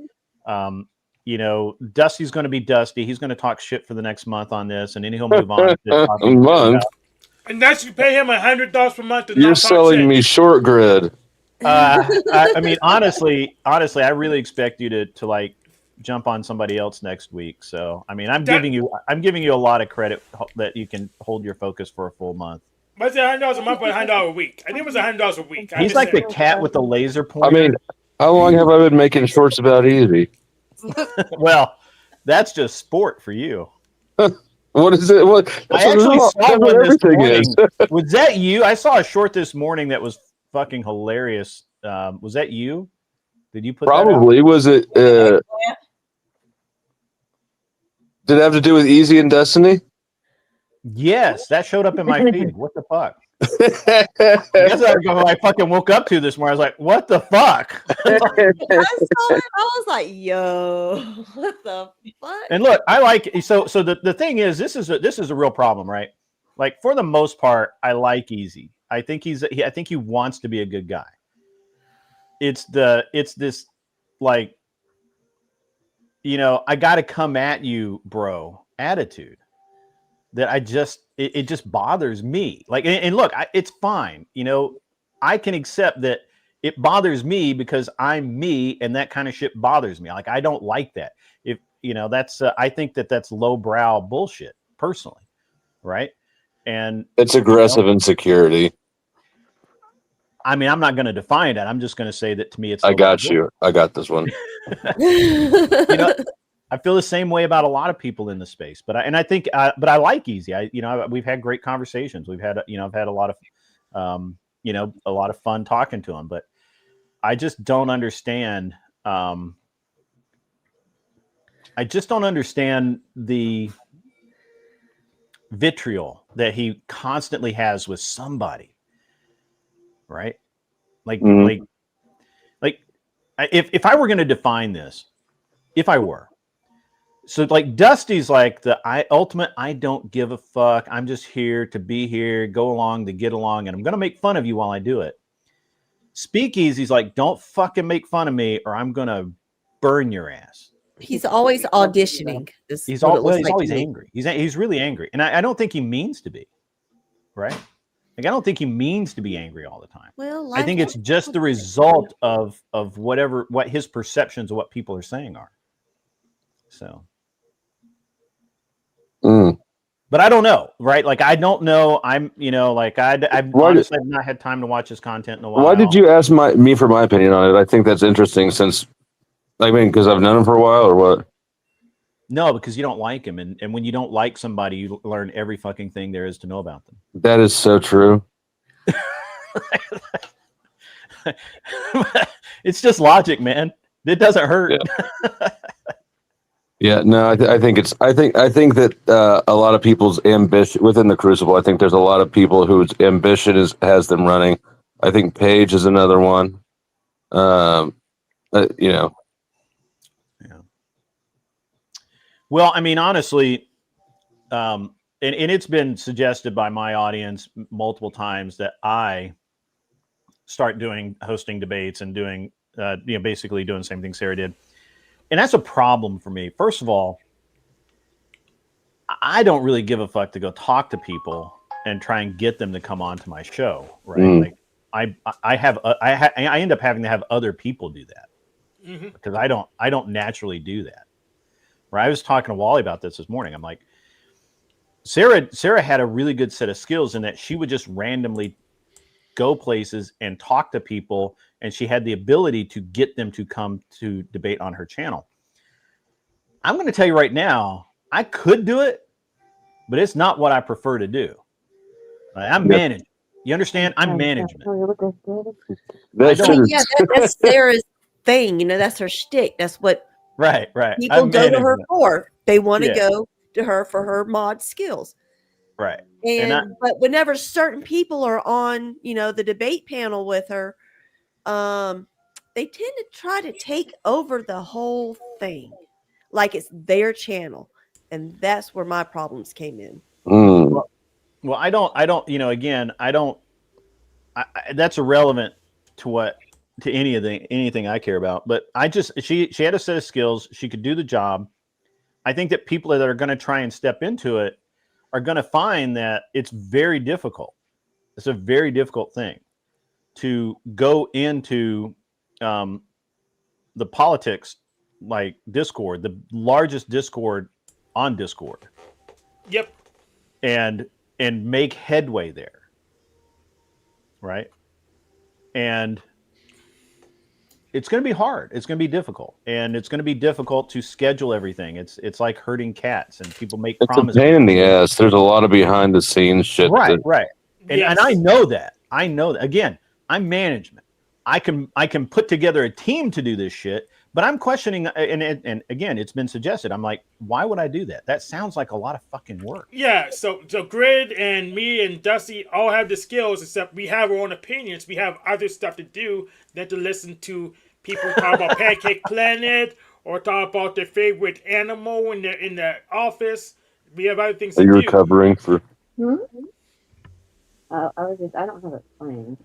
Dusty's going to be Dusty. He's going to talk shit for the next month on this, and then he'll move on. A month. Unless you pay him $100 per month. You're selling me short grid. I mean, honestly, I really expect you to like jump on somebody else next week. So, I mean, I'm giving you a lot of credit that you can hold your focus for a full month. But it's $100 a month, but $100 a week. I think it was $100 a week. He's like the cat with the laser pointer. I mean, how long have I been making shorts about easy? Well, that's just sport for you. What is it? I actually saw one this morning. Was that you? I saw a short this morning that was fucking hilarious. Was that you? Did you put Probably. that out? Was it? Did it have to do with Easy and Destiny? Yes, that showed up in my feed. What the fuck? That's what I fucking woke up to this morning. I was like, what the fuck? I saw it. I was like, yo, what the fuck? And look, I like so the thing is, this is a real problem, right? Like, for the most part, I like Easy. I think I think he wants to be a good guy. It's this like, I got to come at you, bro, attitude that it just bothers me. Like, and look, it's fine. I can accept that it bothers me because I'm me, and that kind of shit bothers me. Like, I don't like that. If that's I think that's lowbrow bullshit personally, right? And it's aggressive insecurity. I mean, I'm not going to define it. I'm just going to say that to me, it's. I got you. I got this one. I feel the same way about a lot of people in the space, but I think I like Easy. We've had great conversations. We've had, I've had a lot of, a lot of fun talking to him, but I just don't understand. I just don't understand the vitriol that he constantly has with somebody. Right? Like, if I were going to define this, if I were, so like Dusty's like the ultimate, I don't give a fuck. I'm just here to be here, go along to get along, and I'm going to make fun of you while I do it. Speakeasy's like, don't fucking make fun of me or I'm going to burn your ass. He's always auditioning. He's always angry. He's really angry. And I don't think he means to be, right? Like, I don't think he means to be angry all the time. Well, I think it's just the result of what his perceptions of what people are saying are. So. But I don't know, right? Like, I don't know. I'm, like, I've honestly not had time to watch his content in a while. Why did you ask me for my opinion on it? I think that's interesting since, because I've known him for a while, or what? No, because you don't like him. And when you don't like somebody, you learn every fucking thing there is to know about them. That is so true. It's just logic, man. It doesn't hurt. Yeah. Yeah, no, I think that a lot of people's ambition within the Crucible. I think there's a lot of people whose ambition has them running. I think Paige is another one. Yeah. Well, I mean, honestly, and it's been suggested by my audience multiple times that I start hosting debates and doing, basically doing the same thing Sarah did. And that's a problem for me. First of all, I don't really give a fuck to go talk to people and try and get them to come on to my show, right? I end up having to have other people do that because I don't naturally do that. Right? I was talking to Wally about this morning. I'm like, Sarah had a really good set of skills in that she would just randomly go places and talk to people, and she had the ability to get them to come to debate on her channel. I'm going to tell you right now, I could do it, but it's not what I prefer to do. I'm managing. You understand? I'm management. That's Sarah's thing. You know, that's her shtick. That's what right. people go to her for. They want to go to her for her mod skills. Right. But whenever certain people are on, you know, the debate panel with her, they tend to try to take over the whole thing like it's their channel. And that's where my problems came in. Well, I don't, you know, again, that's irrelevant to anything I care about. But she had a set of skills. She could do the job. I think that people that are going to try and step into it are going to find that it's very difficult. It's a very difficult thing to go into the politics, like Discord, the largest Discord on Discord. Yep. And make headway there. Right. And it's going to be hard. It's going to be difficult, and it's going to be difficult to schedule everything. It's like herding cats, and people make promises. It's a pain in the ass. There's a lot of behind the scenes shit. Right. And I know that. Again, I'm management. I can put together a team to do this shit, but I'm questioning. And again, it's been suggested. I'm like, why would I do that? That sounds like a lot of fucking work. Yeah. So Grid and me and Dusty all have the skills, except we have our own opinions. We have other stuff to do than to listen to people talk about Pancake Planet or talk about their favorite animal in the office. We have other things to do. Are you recovering for? I don't have it playing.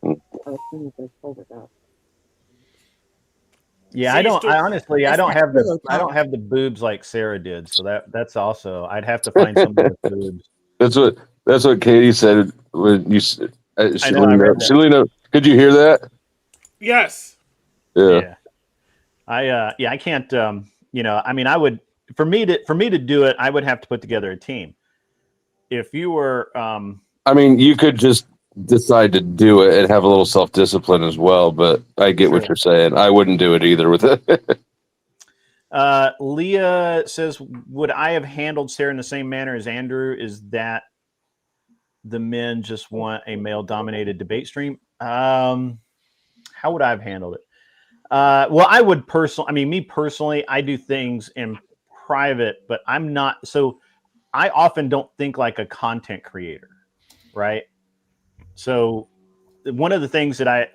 I was seeing if they pulled it up. Yeah, I don't have the boobs like Sarah did, so that's also, I'd have to find somebody with boobs. That's what Katie said when you said. Shalina, could you hear that? Yes. Yeah. I can't. You know, I mean, I would for me to do it, I would have to put together a team. If you were, I mean, you could just decide to do it and have a little self-discipline as well, but I get what you're saying. I wouldn't do it either with it. Leah says, would I have handled Sarah in the same manner as Andrew? Is that the men just want a male-dominated debate stream? How would I have handled it? Well, I would me personally, I do things in private, but I'm not. So I often don't think like a content creator, right? So one of the things I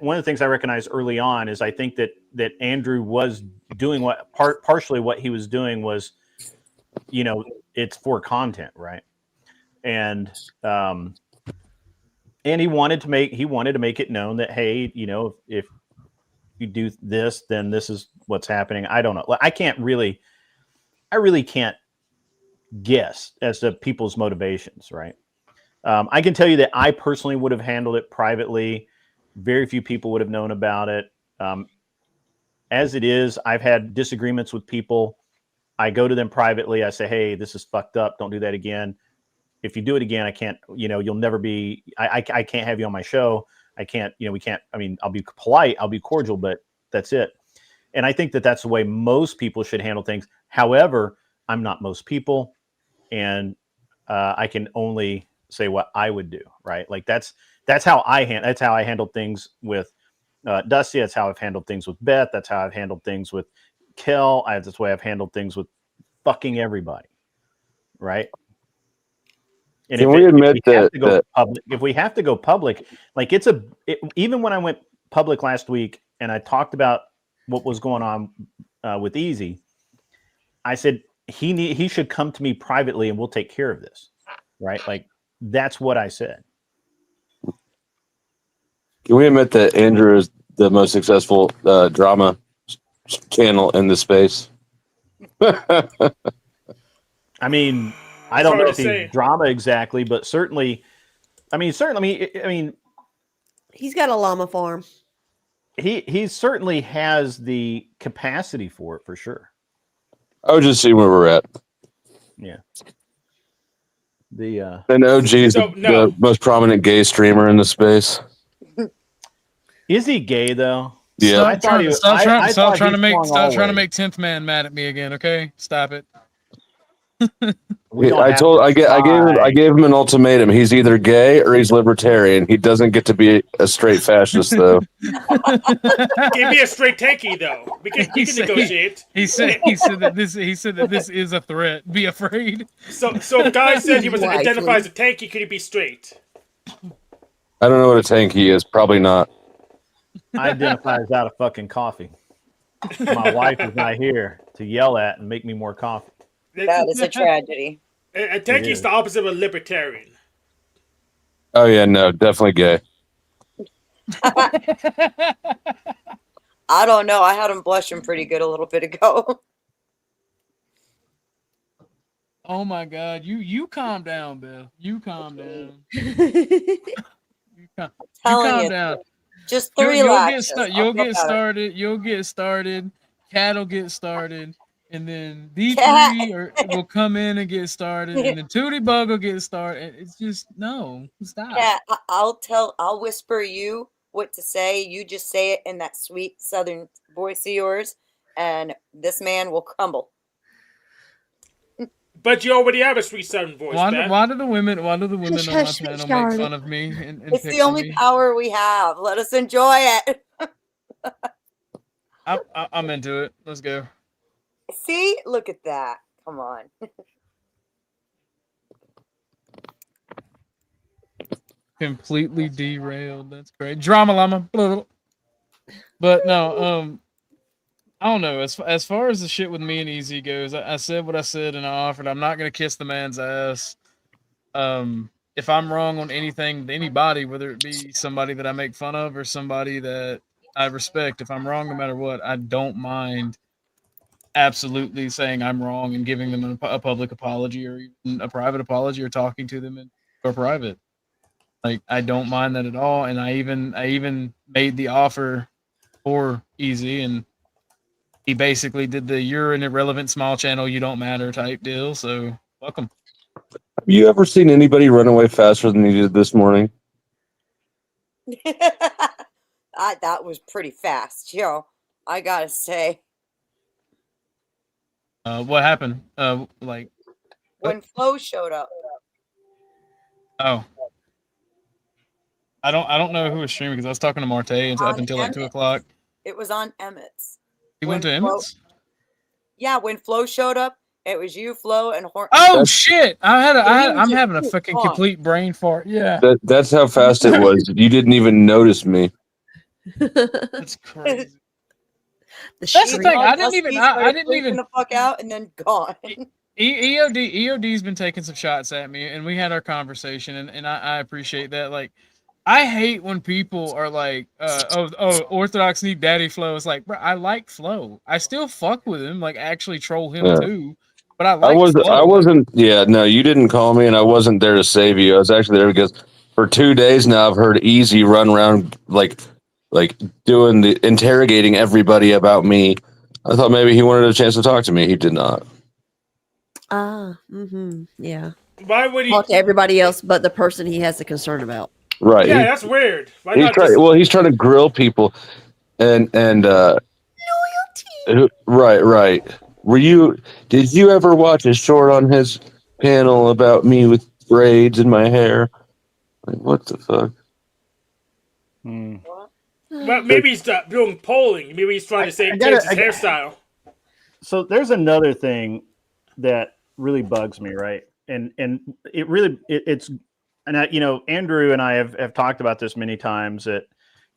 recognized early on is I think that Andrew was doing partially what he was doing was, you know, it's for content, right? And he wanted to make it known that, hey, you know, if you do this, then this is what's happening. I don't know. I really can't guess as to people's motivations, right? I can tell you that I personally would have handled it privately. Very few people would have known about it. As it is, I've had disagreements with people. I go to them privately. I say, hey, this is fucked up. Don't do that again. If you do it again, I can't, you know, you'll never be, I can't have you on my show. I can't, you know, we can't, I mean, I'll be polite, I'll be cordial, but that's it. And I think that that's the way most people should handle things. However, I'm not most people, and I can only say what I would do, right? Like that's how I handled things with Dusty. That's how I've handled things with Beth. That's how I've handled things with Kel. That's the way I've handled things with fucking everybody, right? And if we have to go public, like even when I went public last week and I talked about what was going on with Easy, I said he should come to me privately and we'll take care of this, right? Like that's what I said. Can we admit that Andrew is the most successful drama channel in the space? I mean, I don't know if he's drama exactly, but certainly, I mean, He's got a llama farm. He certainly has the capacity for it, for sure. I would just see where we're at. Yeah. The and OG's So, the most prominent gay streamer in the space. Is he gay though? Yeah. Stop trying to make 10th man mad at me again, okay? Stop it. I gave him an ultimatum. He's either gay or he's libertarian. He doesn't get to be a straight fascist though. Give me a straight tanky though. We can negotiate. He said that this is a threat. Be afraid. So if Guy said he was identified as a tanky, could he be straight? I don't know what a tanky is. Probably not. I identify as out of fucking coffee. My wife is not here to yell at and make me more coffee. That is a tragedy. A tanky is the opposite of a libertarian. Oh yeah, no, definitely gay. I don't know. I had him blushing pretty good a little bit ago. Oh my God, you calm down, Bill. You calm down. Telling you, down. Just 3 lashes. You'll get started. Cat will get started. And then these Cat. three will come in and get started. And then Tootie Bug will get started. It's just, no, stop. Yeah, I'll whisper you what to say. You just say it in that sweet southern voice of yours, and this man will crumble. But you already have a sweet southern voice. Why do the women on my channel make fun of me? And It's pick the on only me? power we have. Let us enjoy it. I'm into it. Let's go. See? Look at that. Come on. Completely derailed. That's great. Drama llama. But no, I don't know. As far as the shit with me and Easy goes, I said what I said and I offered. I'm not gonna kiss the man's ass. If I'm wrong on anything, anybody, whether it be somebody that I make fun of or somebody that I respect, if I'm wrong no matter what, I don't mind absolutely saying I'm wrong and giving them a public apology or even a private apology or talking to them in or private. Like, I don't mind that at all. And I even made the offer for Easy, and he basically did the "you're an irrelevant small channel, you don't matter" type deal. So welcome. Have you ever seen anybody run away faster than you did this morning? That was pretty fast, yo. I gotta say. What happened? Like When Flo showed up. Oh. I don't know who was streaming because I was talking to Marte up until like 2 o'clock. It was on Emmett's. He went to Emmett's? Yeah, when Flo showed up, it was you, Flo, and Horton. Oh shit! I'm having a fucking complete brain fart. Yeah. That's how fast it was. You didn't even notice me. That's crazy. That's the thing. I didn't even the fuck out and then gone. EOD's been taking some shots at me, and we had our conversation, and I appreciate that. Like, I hate when people are like, Orthodox need daddy Flo. It's like, bro, I like Flo. I still fuck with him, like actually troll him too. But I wasn't. Yeah, no, you didn't call me, and I wasn't there to save you. I was actually there because for 2 days now, I've heard Easy run around like doing the interrogating everybody about me. I thought maybe he wanted a chance to talk to me. He did not. Yeah. Why would he talk to everybody else but the person he has a concern about? Right. Yeah, that's weird. Why He's not trying. just... Well, he's trying to grill people, and loyalty. Right. Did you ever watch a short on his panel about me with braids in my hair? Like, what the fuck? Well, maybe he's doing polling. Maybe he's trying to change his hairstyle. So there's another thing that really bugs me, right? And it's Andrew and I have talked about this many times that,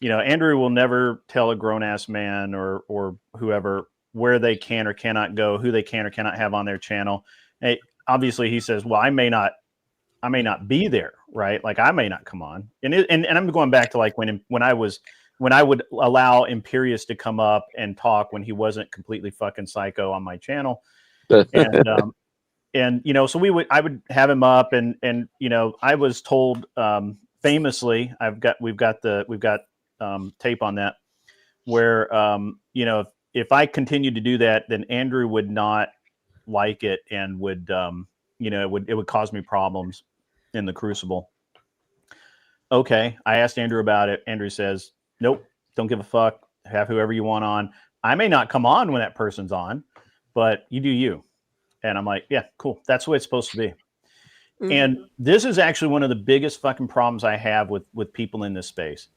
Andrew will never tell a grown ass man or whoever where they can or cannot go, who they can or cannot have on their channel. Hey, obviously he says, well, I may not be there, right? Like I may not come on. And I'm going back to like when I would allow Imperious to come up and talk when he wasn't completely fucking psycho on my channel. So I would have him up and I was told famously, we've got tape on that, where you know, if I continue to do that, then Andrew would not like it and would you know, it would cause me problems in the Crucible. Okay, I asked Andrew about it. Andrew says, nope, don't give a fuck. Have whoever you want on. I may not come on when that person's on, but you do you. And I'm like, yeah, cool. That's the way it's supposed to be. Mhm. And this is actually one of the biggest fucking problems I have with people in this space.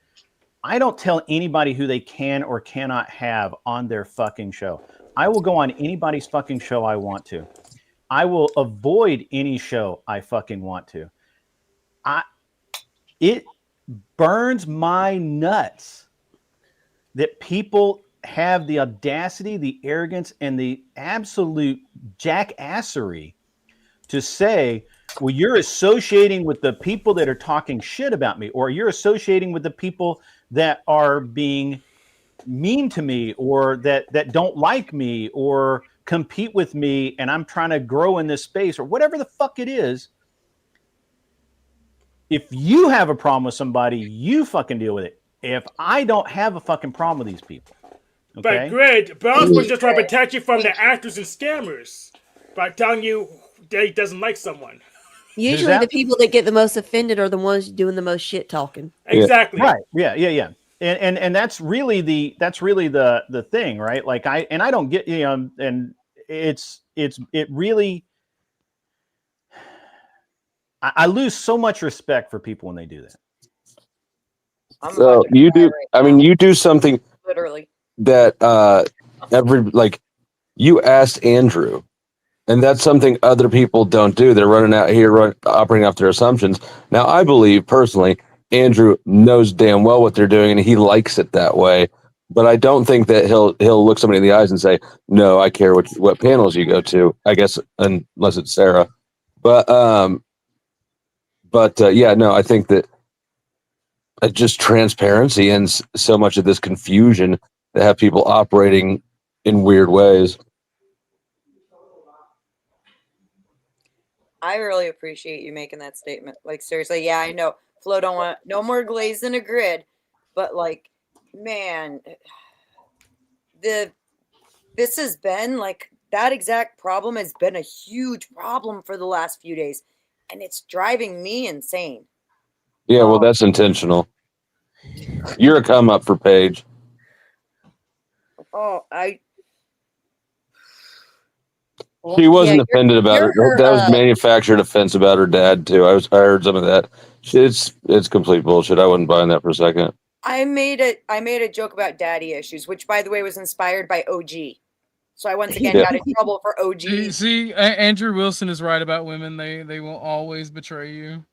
I don't tell anybody who they can or cannot have on their fucking show. I will go on anybody's fucking show I want to. I will avoid any show I fucking want to. It burns my nuts that people have the audacity, the arrogance, and the absolute jackassery to say, well, you're associating with the people that are talking shit about me, or you're associating with the people that are being mean to me, or that don't like me, or compete with me, and I'm trying to grow in this space, or whatever the fuck it is. If you have a problem with somebody, you fucking deal with it. If I don't have a fucking problem with these people. Okay? But Grid, Bounce was just trying to protect you from the actors and scammers by telling you that he doesn't like someone. Usually the people that get the most offended are the ones doing the most shit talking. Exactly. Right. Yeah. And that's really the thing, right? Like I don't get, you know, and it really, I lose so much respect for people when they do that. So you do, I mean, you do something Literally. that you asked Andrew, and that's something other people don't do. They're running out here, operating off their assumptions. Now, I believe personally, Andrew knows damn well what they're doing, and he likes it that way. But I don't think that he'll look somebody in the eyes and say, "No, I care what panels you go to." I guess unless it's Sarah, but yeah, no, I think that just transparency ends so much of this confusion that have people operating in weird ways. I really appreciate you making that statement. Like, seriously, yeah, I know Flo don't want no more glaze in a grid, but like, man, this has been like that exact problem has been a huge problem for the last few days, and it's driving me insane. Yeah, well, that's intentional. You're a come up for Paige. Oh, She wasn't offended about it. That was manufactured offense about her dad too. I heard some of that. It's complete bullshit. I wasn't buying that for a second. I made a joke about daddy issues, which by the way was inspired by OG. So I once again got in trouble for OG. See, Andrew Wilson is right about women. They will always betray you.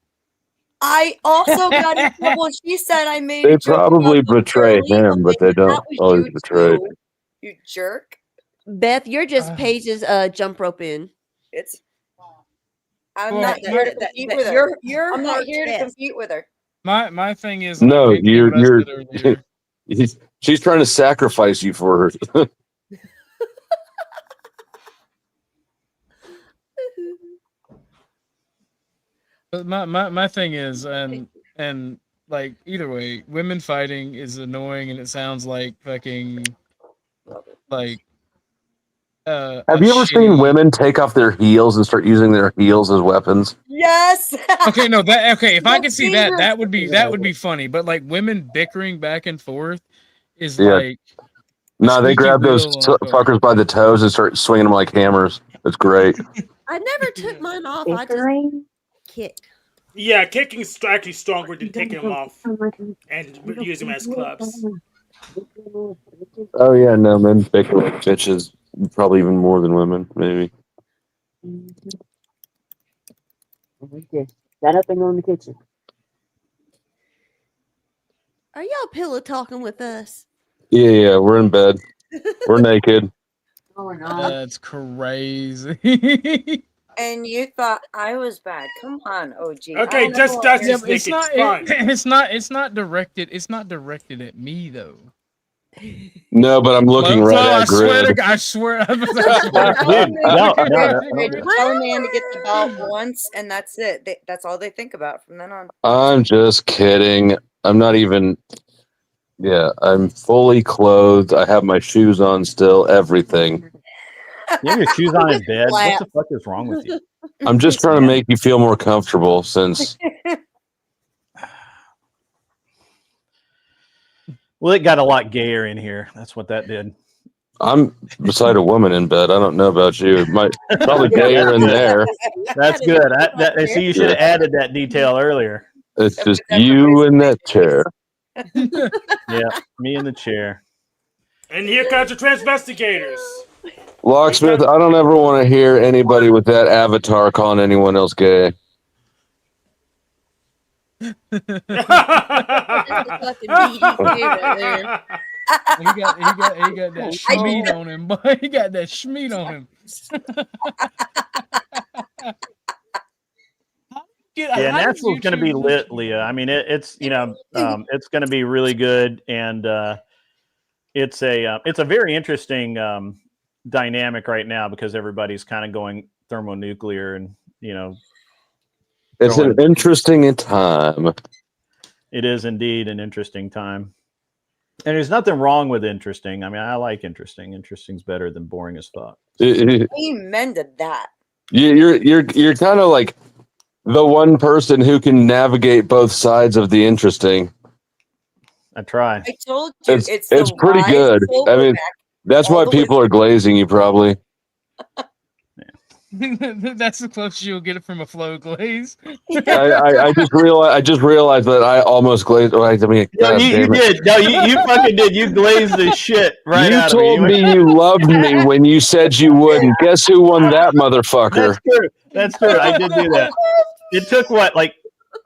I also got in trouble. She said I made They a joke probably about the betray girly, him, but they don't always betray. You jerk. Beth, you're just Paige's jump rope in. I'm not here to compete with her. I'm not here to compete with her. My thing is No, like you're she's trying to sacrifice you for her. But my thing is, and like either way, women fighting is annoying, and it sounds like fucking like. Have you ever seen women take off their heels and start using their heels as weapons? Yes. Okay, no, if I could see that would be funny. But like women bickering back and forth is like. No, they grab those fuckers by the toes and start swinging them like hammers. It's great. I never took mine off. I just kicked. Yeah, kicking is actually stronger than taking them off and using them as clubs. Oh yeah, no, men bicker like bitches. Probably even more than women, maybe. Got up and go in the kitchen. Are y'all pillow talking with us? Yeah, we're in bed. We're naked. Oh, we're not. That's crazy. And you thought I was bad. Come on, OG. Okay, just it's not directed. It's not directed at me though. No, but I'm looking Well, right I at swear Grid. I swear. Dude, Tell a man to get the belt once, and that's it. That's all they think about from then on. I'm just kidding. I'm not even. Yeah, I'm fully clothed. I have my shoes on still. Everything. You have your shoes on in bed. What Flat. the fuck is wrong with you? I'm just trying to make you feel more comfortable since. Well, it got a lot gayer in here. That's what that did. I'm beside a woman in bed. I don't know about you. It might probably gayer in there. That's good. See, you should have added that detail earlier. It's just you in that chair. Yeah, me in the chair. And here comes the transvestigators. Locksmith, I don't ever want to hear anybody with that avatar calling anyone else gay. He got that schmeat on him, boy. He got that schmeat on him. Yeah, National's going to be lit, Leah. I mean, it's it's going to be really good, and it's a very interesting dynamic right now because everybody's kind of going thermonuclear, and it's an interesting time. It is indeed an interesting time, and there's nothing wrong with interesting. I mean, I like interesting. Interesting's better than boring as fuck. Amen to that. You're kind of like the one person who can navigate both sides of the interesting. I try. I told you it's pretty good. I mean, that's why people are glazing you probably. That's the closest you'll get it from a flow glaze. I just realized that I almost glazed. I mean, no, you did. No, you fucking did. You glazed the shit right you out told of me. You loved me when you said you wouldn't. Guess who won that motherfucker? That's true. That's true. I did do that. It took what, like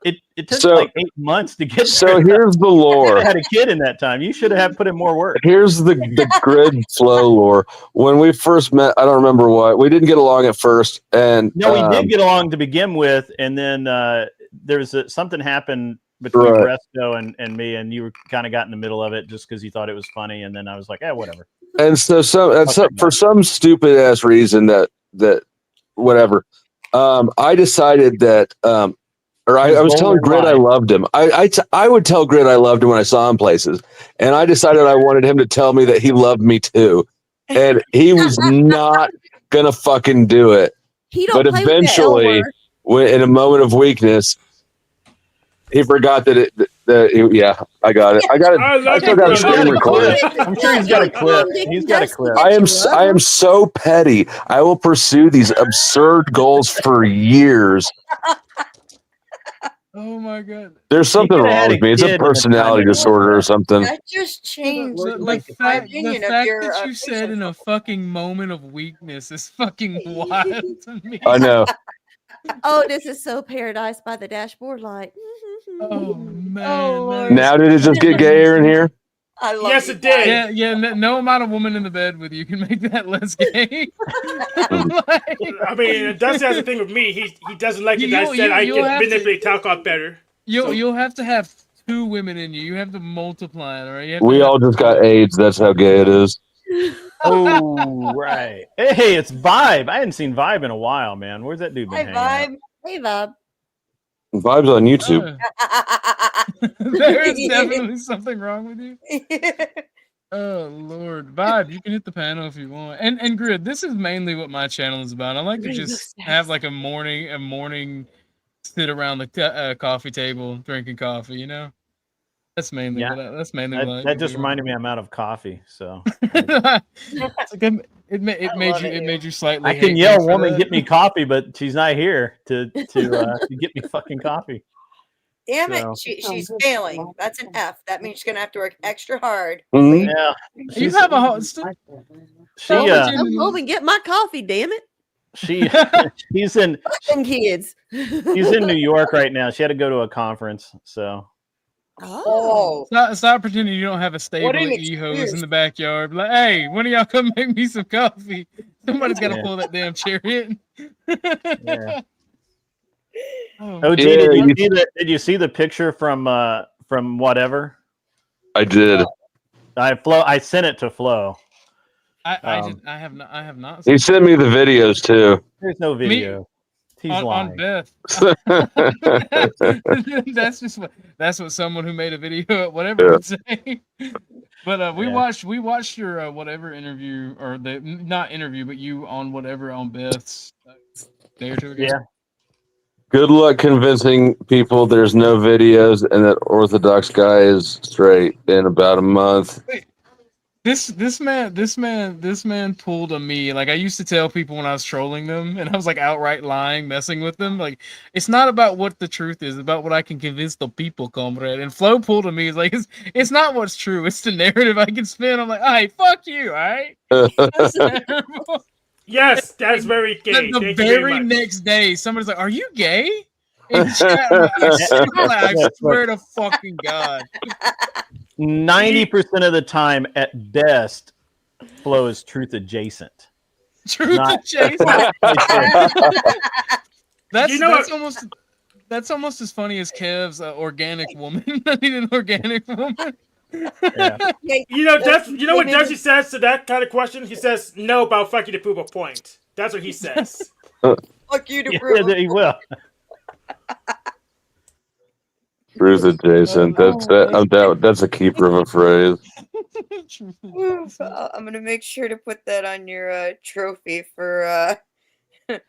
it took like 8 months to get. So here's the lore. I had a kid in that time. You should have put in more work. Here's the Grid flow lore. When we first met, I don't remember what we didn't get along at first, and no, we did get along to begin with, and then there was something happened between Resto and me, and you kind of got in the middle of it just because you thought it was funny, and then I was like, whatever. And so for some stupid ass reason that whatever, I decided that I was telling Grid I loved him. I would tell Grid I loved him when I saw him places, and I decided I wanted him to tell me that he loved me too, and he was not gonna fucking do it. But eventually, in a moment of weakness, he forgot that I got it. I still got a screen recorded. I'm sure he's got a clip. He's got a clip. I am so petty. I will pursue these absurd goals for years. Oh my god! There's something wrong with me. It's a personality disorder or something. That just changed. The fact that you said in a fucking moment of weakness is fucking wild to me. I know. Oh, this is so paradise by the dashboard light. Oh man! Now did it just get gayer in here? I love yes, it did. Yeah. No amount of woman in the bed with you can make that less gay. I mean, Dusty has a thing with me. He doesn't like it. I said I can manipulate Talcott better. You'll have to have 2 women in you. You have to multiply it, all right? We all just got AIDS. That's how gay it is. Oh, right. Hey, it's Vibe. I hadn't seen Vibe in a while, man. Where's that dude been hanging out? Hey, Vibe. Vibe's on YouTube. There is definitely something wrong with you. Oh Lord, Vibe, you can hit the panel if you want. And Grid, this is mainly what my channel is about. I like to just have like a morning sit around the coffee table drinking coffee. That's mainly what that just reminded me I'm out of coffee. So it made you slightly. I can yell, "Woman, get me coffee," but she's not here to get me fucking coffee. Damn it, she's failing. That's an F. That means she's gonna have to work extra hard. Mm-hmm. Yeah, you have a whole. Come home and get my coffee. Damn it. She's in kids. She's in New York right now. She had to go to a conference, so. Oh! Stop pretending you don't have a stable of e-hose in the backyard. Like, hey, when do y'all come make me some coffee? Somebody's got to pull that damn chariot. Yeah. OG, did you see the picture from whatever? I did. I sent it to Flo. I have not. He sent me the videos too. There's no video. He's on lying. Beth. That's what someone who made a video whatever would say. But we watched your whatever interview, or the not interview, but you on whatever on Beth's day or two ago. Yeah. Good luck convincing people there's no videos and that Orthodox Guy is straight in about a month. Wait, this man pulled a me. Like I used to tell people when I was trolling them and I was like outright lying, messing with them. Like it's not about what the truth is, it's about what I can convince the people, comrade. And Flo pulled a me. He's like, it's not what's true, it's the narrative I can spin. I'm like, all right, fuck you, all right? That's terrible. Yes, that's very gay. The very next day, somebody's like, "Are you gay?" In chat, I swear to fucking God. 90% of the time, at best, Flo is truth adjacent. Truth adjacent. That's almost as funny as Kev's organic woman. I need an organic woman. Yeah. You know what Dusty says to that kind of question? He says, "No, about fuck you to prove a point." That's what he says. Fuck you to prove. Yeah, he will. Truth adjacent. That's a keeper of a phrase. Oof, I'm gonna make sure to put that on your trophy for. There's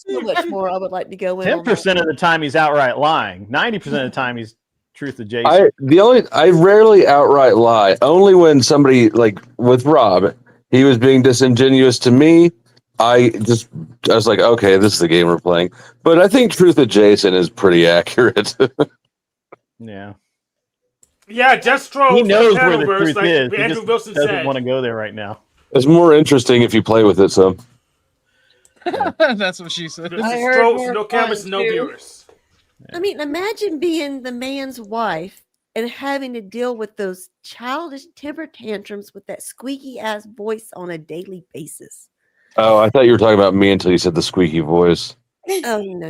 so much more I would like to go in. 10% of the time he's outright lying. 90% of the time he's truth adjacent. I rarely outright lie. Only when somebody, like with Rob, he was being disingenuous to me. I was like, okay, this is the game we're playing. But I think truth adjacent is pretty accurate. Yeah. Yeah, just troll. He knows where the truth like is. He Andrew just Wilson doesn't said. want to go there right now. It's more interesting if you play with it some. That's what she said. This is trolls, no cameras, no viewers. I mean, imagine being the man's wife and having to deal with those childish temper tantrums with that squeaky ass voice on a daily basis. Oh, I thought you were talking about me until you said the squeaky voice. Oh no!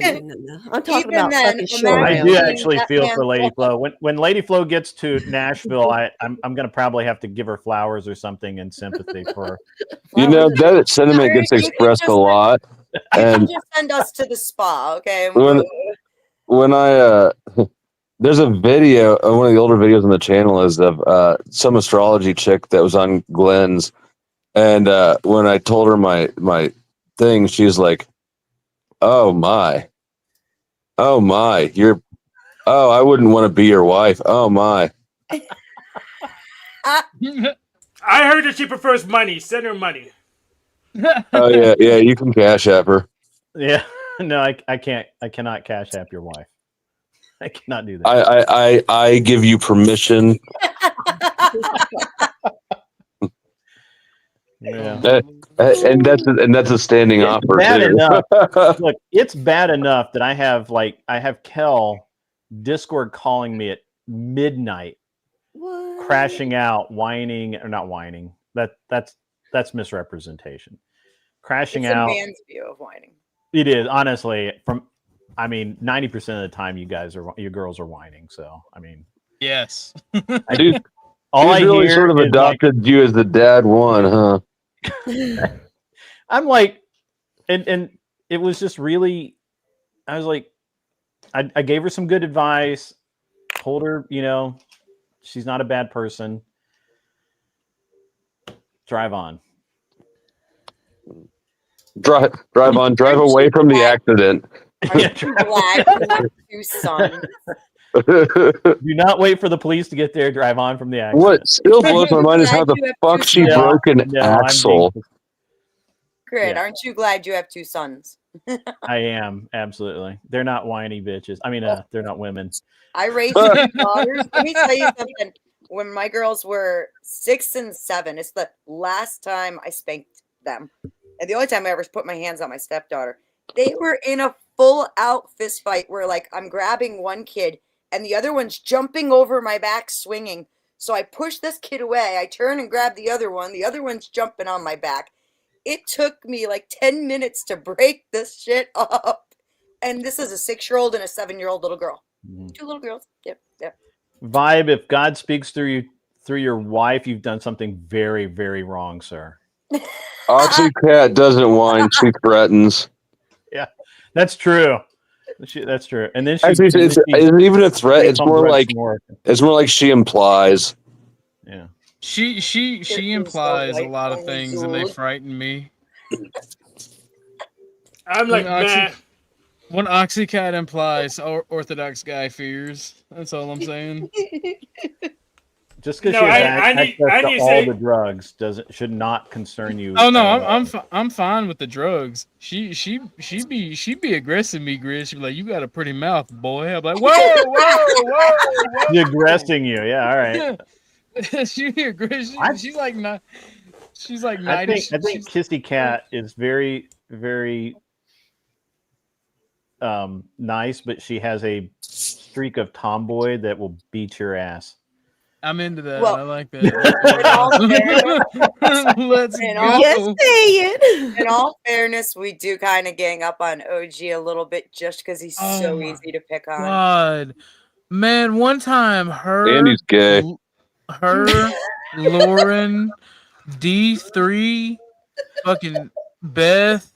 I'm talking Even about then, fucking short. I do actually that feel man for Lady Flo. When Lady Flo gets to Nashville, I'm gonna probably have to give her flowers or something in sympathy for her. You know, that sentiment gets expressed a lot. And just send us to the spa, okay? when I there's a video, one of the older videos on the channel is of some astrology chick that was on Glenn's, and when I told her my thing, she's like, "Oh my, I wouldn't want to be your wife. Oh my." I heard that she prefers money. Send her money. Oh yeah, you can cash app her. Yeah, no, I can't. I cannot cash app your wife. I cannot do that. I give you permission. Yeah. And that's a standing offer. Bad too. enough. Look, it's bad enough that I have Kel Discord calling me at midnight, crashing out, whining or not whining. That's misrepresentation. Crashing it's out. A man's view of whining. It is honestly 90% of the time you girls are whining. So I mean, yes. Dude, all I really hear sort of is adopted you as the dad one, huh? I'm like, and it was just really, I was like, I gave her some good advice, told her, she's not a bad person. Drive on. Drive on. Drive away from the accident. Are you glad you have 2 sons? Do not wait for the police to get there. Drive on from the accident. What still blows my mind is how the fuck she broke an axle. Grid, aren't you glad you have 2 sons? I am, absolutely. They're not whiny bitches. I mean, they're not women. I raised 2 daughters. Let me tell you something. When my girls were 6 and 7, it's the last time I spanked them. And the only time I ever put my hands on my stepdaughter. They were in a full-out fist fight where, like, I'm grabbing one kid and the other one's jumping over my back, swinging. So I push this kid away. I turn and grab the other one. The other one's jumping on my back. It took me like 10 minutes to break this shit up. And this is a 6-year-old and a 7-year-old little girl. 2 little girls. Yep. Vibe, if God speaks through you through your wife, you've done something very, very wrong, sir. Oxy Cat doesn't whine; she threatens. Yeah, that's true. That's true. And then she Actually, it's even a threat. It's more like she implies. Yeah. She implies a lot of things, and they frighten me. I'm like, man. When Oxycat implies, Orthodox Guy fears. That's all I'm saying. Just because she has access to all the drugs should not concern you. Oh no, I'm fine with the drugs. She be aggressing me, Grizz. She be like, "You got a pretty mouth, boy." I'm like, "Whoa!" She's aggressing you, yeah. All right. She be aggressive. She's like not. She's like 90. I think Kissy Cat is very, very nice, but she has a streak of tomboy that will beat your ass. I'm into that. Well, I like that. Let's go. Just saying. In all fairness, we do kind of gang up on OG a little bit just because he's so easy to pick on. God, man, one time Andy's gay. Lauren, D3, fucking Beth,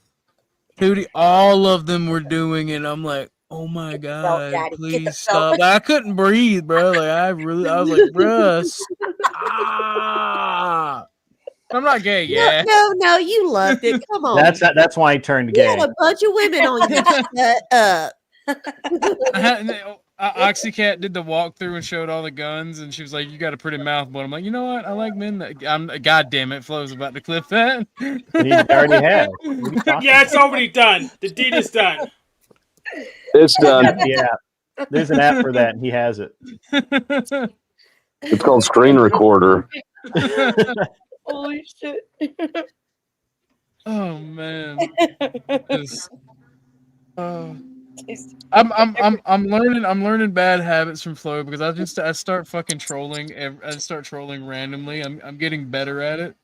Tootie, all of them were doing it. I'm like, oh my God, Daddy, please stop. I couldn't breathe, bro. Like I was like, bruh, stop. I'm not gay, yeah. No, you loved it. Come on. That's why I turned You gay. had a bunch of women on you. Shut up. Oxycat did the walkthrough and showed all the guns, and she was like, "You got a pretty mouth." But I'm like, you know what? I like men. God damn it, Flo's about to clip that. He already has. Yeah, it's already done. The deed is done. It's done. Yeah, there's an app for that, and he has it. It's called Screen Recorder. Holy shit! Oh man. I'm learning bad habits from Flo because I start fucking trolling. I start trolling randomly. I'm getting better at it.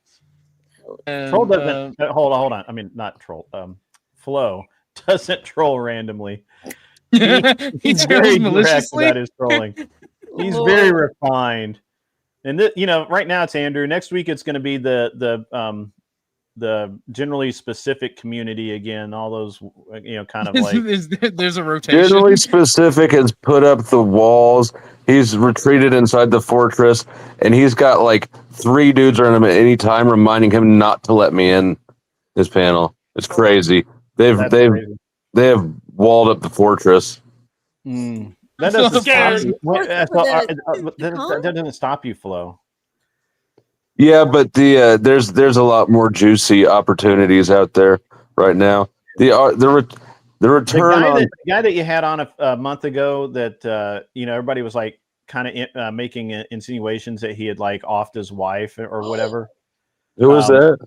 And, Troll doesn't hold on. I mean, not troll. Flo doesn't troll randomly. He's very direct about his trolling. He's very refined. And right now it's Andrew. Next week it's going to be the generally specific community again. All those kind of like there's a rotation. Generally specific has put up the walls. He's retreated inside the fortress, and he's got like 3 dudes around him at any time, reminding him not to let me in his panel. It's crazy. They have walled up the fortress. That doesn't stop you. That doesn't stop you, Flo. Yeah, but there's a lot more juicy opportunities out there right now. The return the guy that you had on a month ago that everybody was like kind of making insinuations that he had like offed his wife or whatever. Who was that?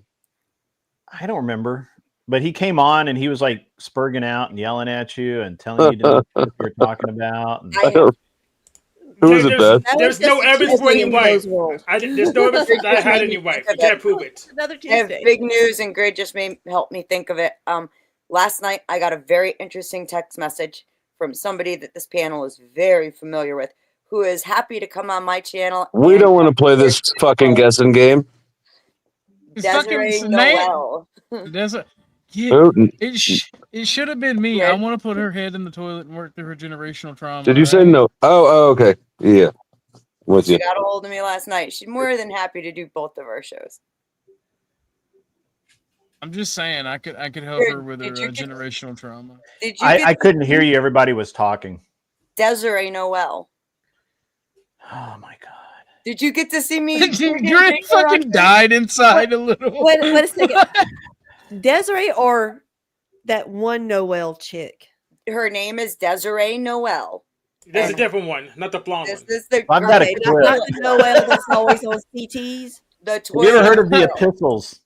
I don't remember. But he came on and he was like spurging out and yelling at you and telling you what you're talking about. And... Who is it, Beth? There's no evidence for any wife. There's no evidence that I had any wife. You can't prove it. Another I have Tuesday. big news, and Grid just helped me think of it. Last night I got a very interesting text message from somebody that this panel is very familiar with, who is happy to come on my channel. We don't want to play this fucking guessing game. Desiree Noel. Yeah, it should have been me. I want to put her head in the toilet and work through her generational trauma. Did you say no? Oh, okay. Yeah. With you. She got a hold of me last night. She's more than happy to do both of our shows. I'm just saying I could help her with her generational trauma. I couldn't hear you. Everybody was talking. Desiree Noel. Oh my God. Did you get to see me? You fucking died inside a little. Wait a second. Desiree or that one Noel chick? Her name is Desiree Noel. There's a different one, not the blonde one. This is the I've got a clip. Not the Noel that's always on CTs. Have you ever heard of the epistles?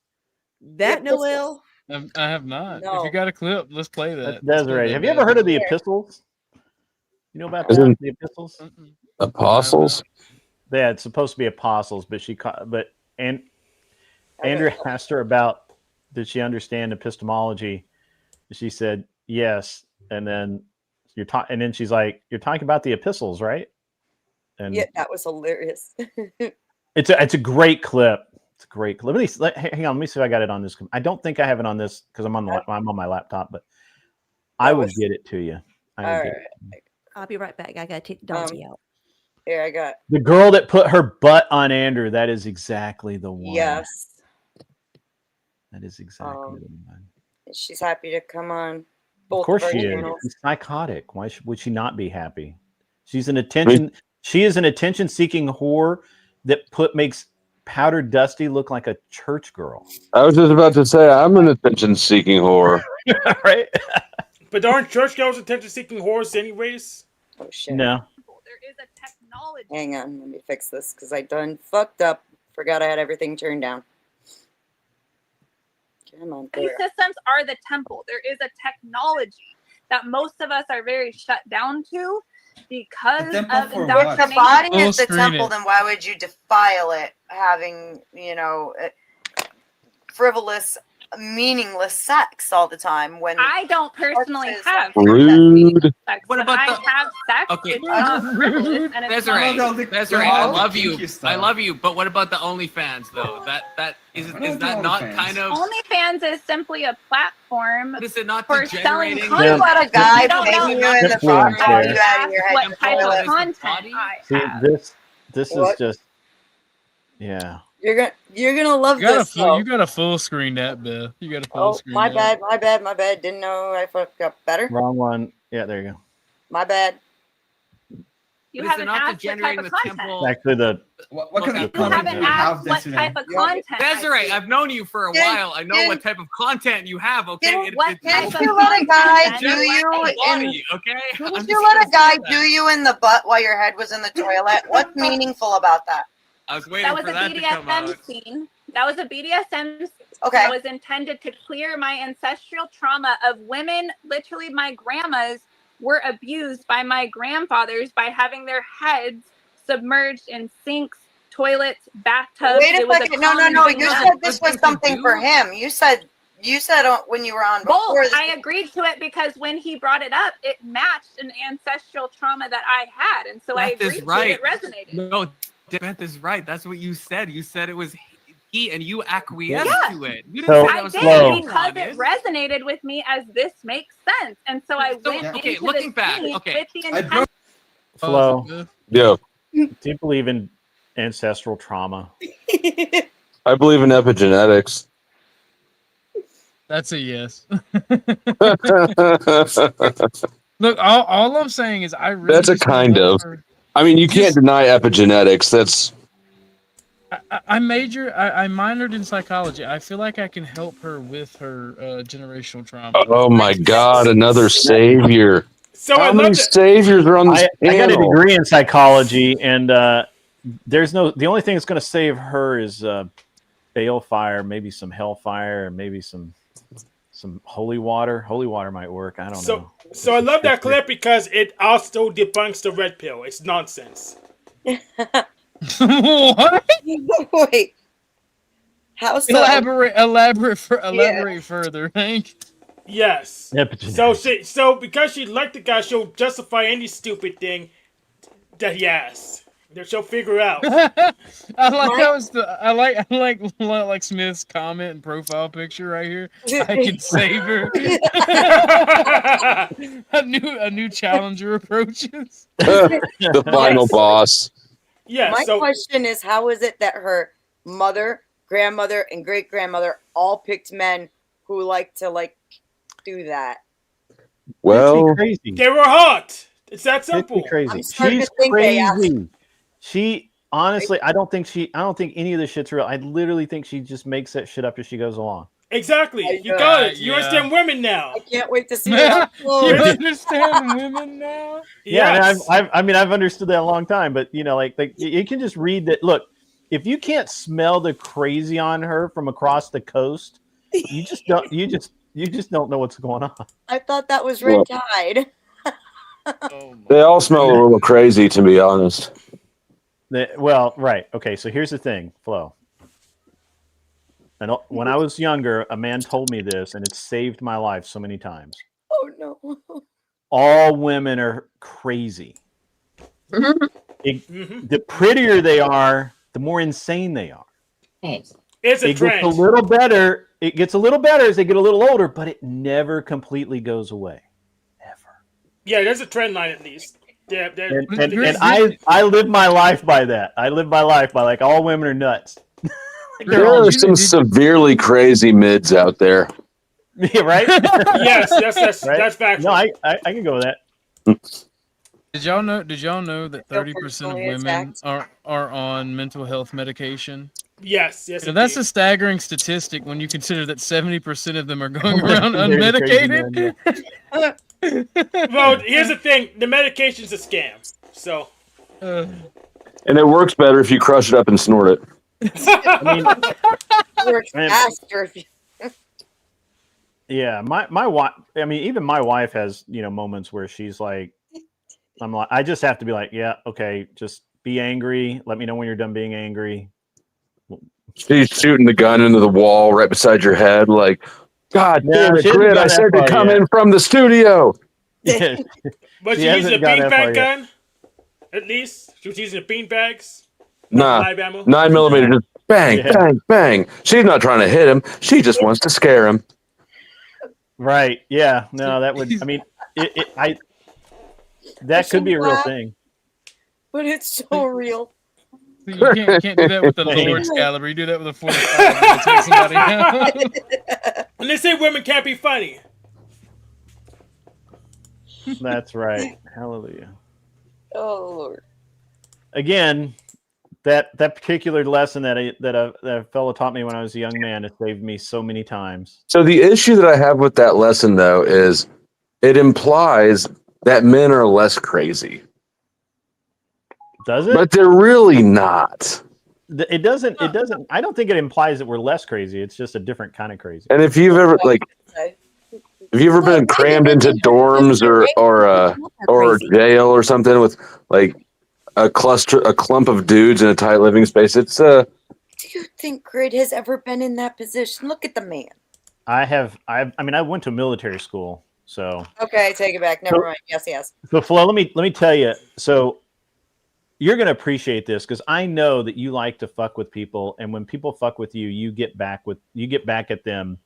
That Noel? I have not. No. If you got a clip, let's play that. Desiree, have you ever heard of the epistles? You know about that? The epistles? Apostles? Yeah, it's supposed to be apostles, but Andrew asked her about did she understand epistemology? She said yes, and then and then she's like, "You're talking about the epistles, right?" And yeah, that was hilarious. It's a great clip. It's a great clip. Hang on. Let me see if I got it on this. I don't think I have it on this because I'm on my laptop, but I will get it to you. I'll be right back. I gotta take the donkey out. Here, I got the girl that put her butt on Andrew. That is exactly the one. yes. That is exactly the one. She's happy to come on. Both Of course our she is. channels. She's psychotic. Why would she not be happy? She's an attention. She is an attention-seeking whore that makes Powder Dusty look like a church girl. I was just about to say I'm an attention-seeking whore. Right? But aren't church girls attention-seeking whores anyways? Oh shit. No. There is a technology. Hang on, let me fix this because I done fucked up. Forgot I had everything turned down. Come on. These systems are the temple. There is a technology that most of us are very shut down to because of If the indoctrination. body is the temple, then why would you defile it having, frivolous, meaningless sex all the time when I don't personally have Rude. sex. What When about I the- have sex, Okay. it's not frivolous and it's Desiree, not Desiree, I love you. I love you. But what about the OnlyFans though? That is that not kind of? OnlyFans is simply a platform Is it not for selling degenerating? content. let a guy You don't pay know you in the Influence front there. you out of your head. what type of Toilet. content I See, have. this is What? just, yeah. You're gonna love You got this. you got a full screen that, Beth. You got a full Oh, screen. my that. bad, my bad. Didn't know I fucked up better. Wrong one. Yeah, there you go. My bad. You But is it haven't not asked what type degenerating of the content. temple? Actually, What kind of You content haven't do you have, asked what type of content. Desiree, I've known you for a while. I know what type of content you have. Okay, What type of You let a guy content do you body, okay? Did I'm you just let a gonna guy say that. do you in the butt while your head was in the toilet? What's meaningful about that? I was waiting That was for a that to come out. BDSM scene. That was a BDSM scene Okay. that was intended to clear my ancestral trauma of women. Literally, my grandmas were abused by my grandfathers by having their heads submerged in sinks, toilets, bathtubs. Wait a It was second. common No. thing You done. said this was something for him. You said when you were on Both. before. I agreed to it because when he brought it up, it matched an ancestral trauma that I had, and so I Beth is agreed right. to it. It resonated. No, Beth is right. That's what you said. You said it was he, and you acquiesced Yeah. to it. You didn't So- say that I was did what you because wanted. it resonated with me as this makes sense, and so I So, went okay, into looking the back, scene okay. with the intent. Flo, Yo, do you believe in ancestral trauma? I believe in epigenetics. That's a yes. Look, all I'm saying is I really. That's a just wanna kind help of. her. I mean, you can't deny epigenetics. That's I minored in psychology. I feel like I can help her with her generational trauma. oh my god, another savior. So I How many love that. saviors are on this I got a panel? degree in psychology, and the only thing that's going to save her is balefire, maybe some hellfire, and maybe some holy water. Holy water might work. I don't know. So I love that clip because it also debunks the red pill. It's nonsense. What? Wait. How so? Elaborate further, Hank. Yes. Epigenetics. So because she liked the guy, she'll justify any stupid thing that he asks. That she'll figure out. I like Smith's comment and profile picture right here. I can save her. a new challenger approaches. The final boss. Yeah. My question is, how is it that her mother, grandmother, and great grandmother all picked men who like to do that? Well, crazy. They were hot. It's that simple. Crazy. I'm starting She's to think they asked. crazy. She honestly, I don't think any of this shit's real. I literally think she just makes that shit up as she goes along. Exactly. You got it. You understand women now. I can't wait to see how You understand women now? Yeah, Yes. I mean, I've understood that a long time, but like you can just read that. Look, if you can't smell the crazy on her from across the coast, you just don't. You just don't know what's going on. I thought that was Red Tide. they all smell a little crazy, to be honest. Well, right. Okay, so here's the thing, Flo. And when I was younger, a man told me this, and it saved my life so many times. Oh no! All women are crazy. The prettier they are, the more insane they are. It's a It trend. gets a little better. It gets a little better as they get a little older, but it never completely goes away. Yeah, there's a trend line at least. Yeah, And I live my life by that. I live my life by like all women are nuts. There are some severely crazy mids out there. Yeah, right? yes, Right? that's factual. No, I can go with that. Did y'all know that 30% of women are on mental health medication? Yes. So that's a staggering statistic when you consider that 70% of them are going around unmedicated. Well, here's the thing: the medication's a scam. So, And it works better if you crush it up and snort it. Works faster if you. Yeah, my wife. I mean, even my wife has moments where she's like, I'm like, I just have to be like, yeah, okay, just be angry. Let me know when you're done being angry. She's shooting the gun into the wall right beside your head, like, God damn it, Grid! I said to come in from the studio. but she's using a beanbag gun. At least she was using the beanbags. Nah, live ammo. 9mm, just bang, bang, bang. She's not trying to hit him. She just wants to scare him. Right? Yeah. No, that would. I mean, that could be a real thing. But it's so real. You can't do that with the Lord's caliber. You do that with a 45 to take somebody out. And they say women can't be funny. That's right. Hallelujah. Oh Lord. Again, that particular lesson that a fellow taught me when I was a young man, it saved me so many times. So the issue that I have with that lesson, though, is it implies that men are less crazy. Does it? But they're really not. It doesn't. It doesn't. I don't think it implies that we're less crazy. It's just a different kind of crazy. And if you've ever been crammed into dorms or jail or something with like a clump of dudes in a tight living space, it's Do you think Grid has ever been in that position? Look at the man. I have. I mean, I went to military school, so. Okay, take it back. Never mind. Yes. So Flo, let me tell you. So you're gonna appreciate this because I know that you like to fuck with people, and when people fuck with you, you get back at them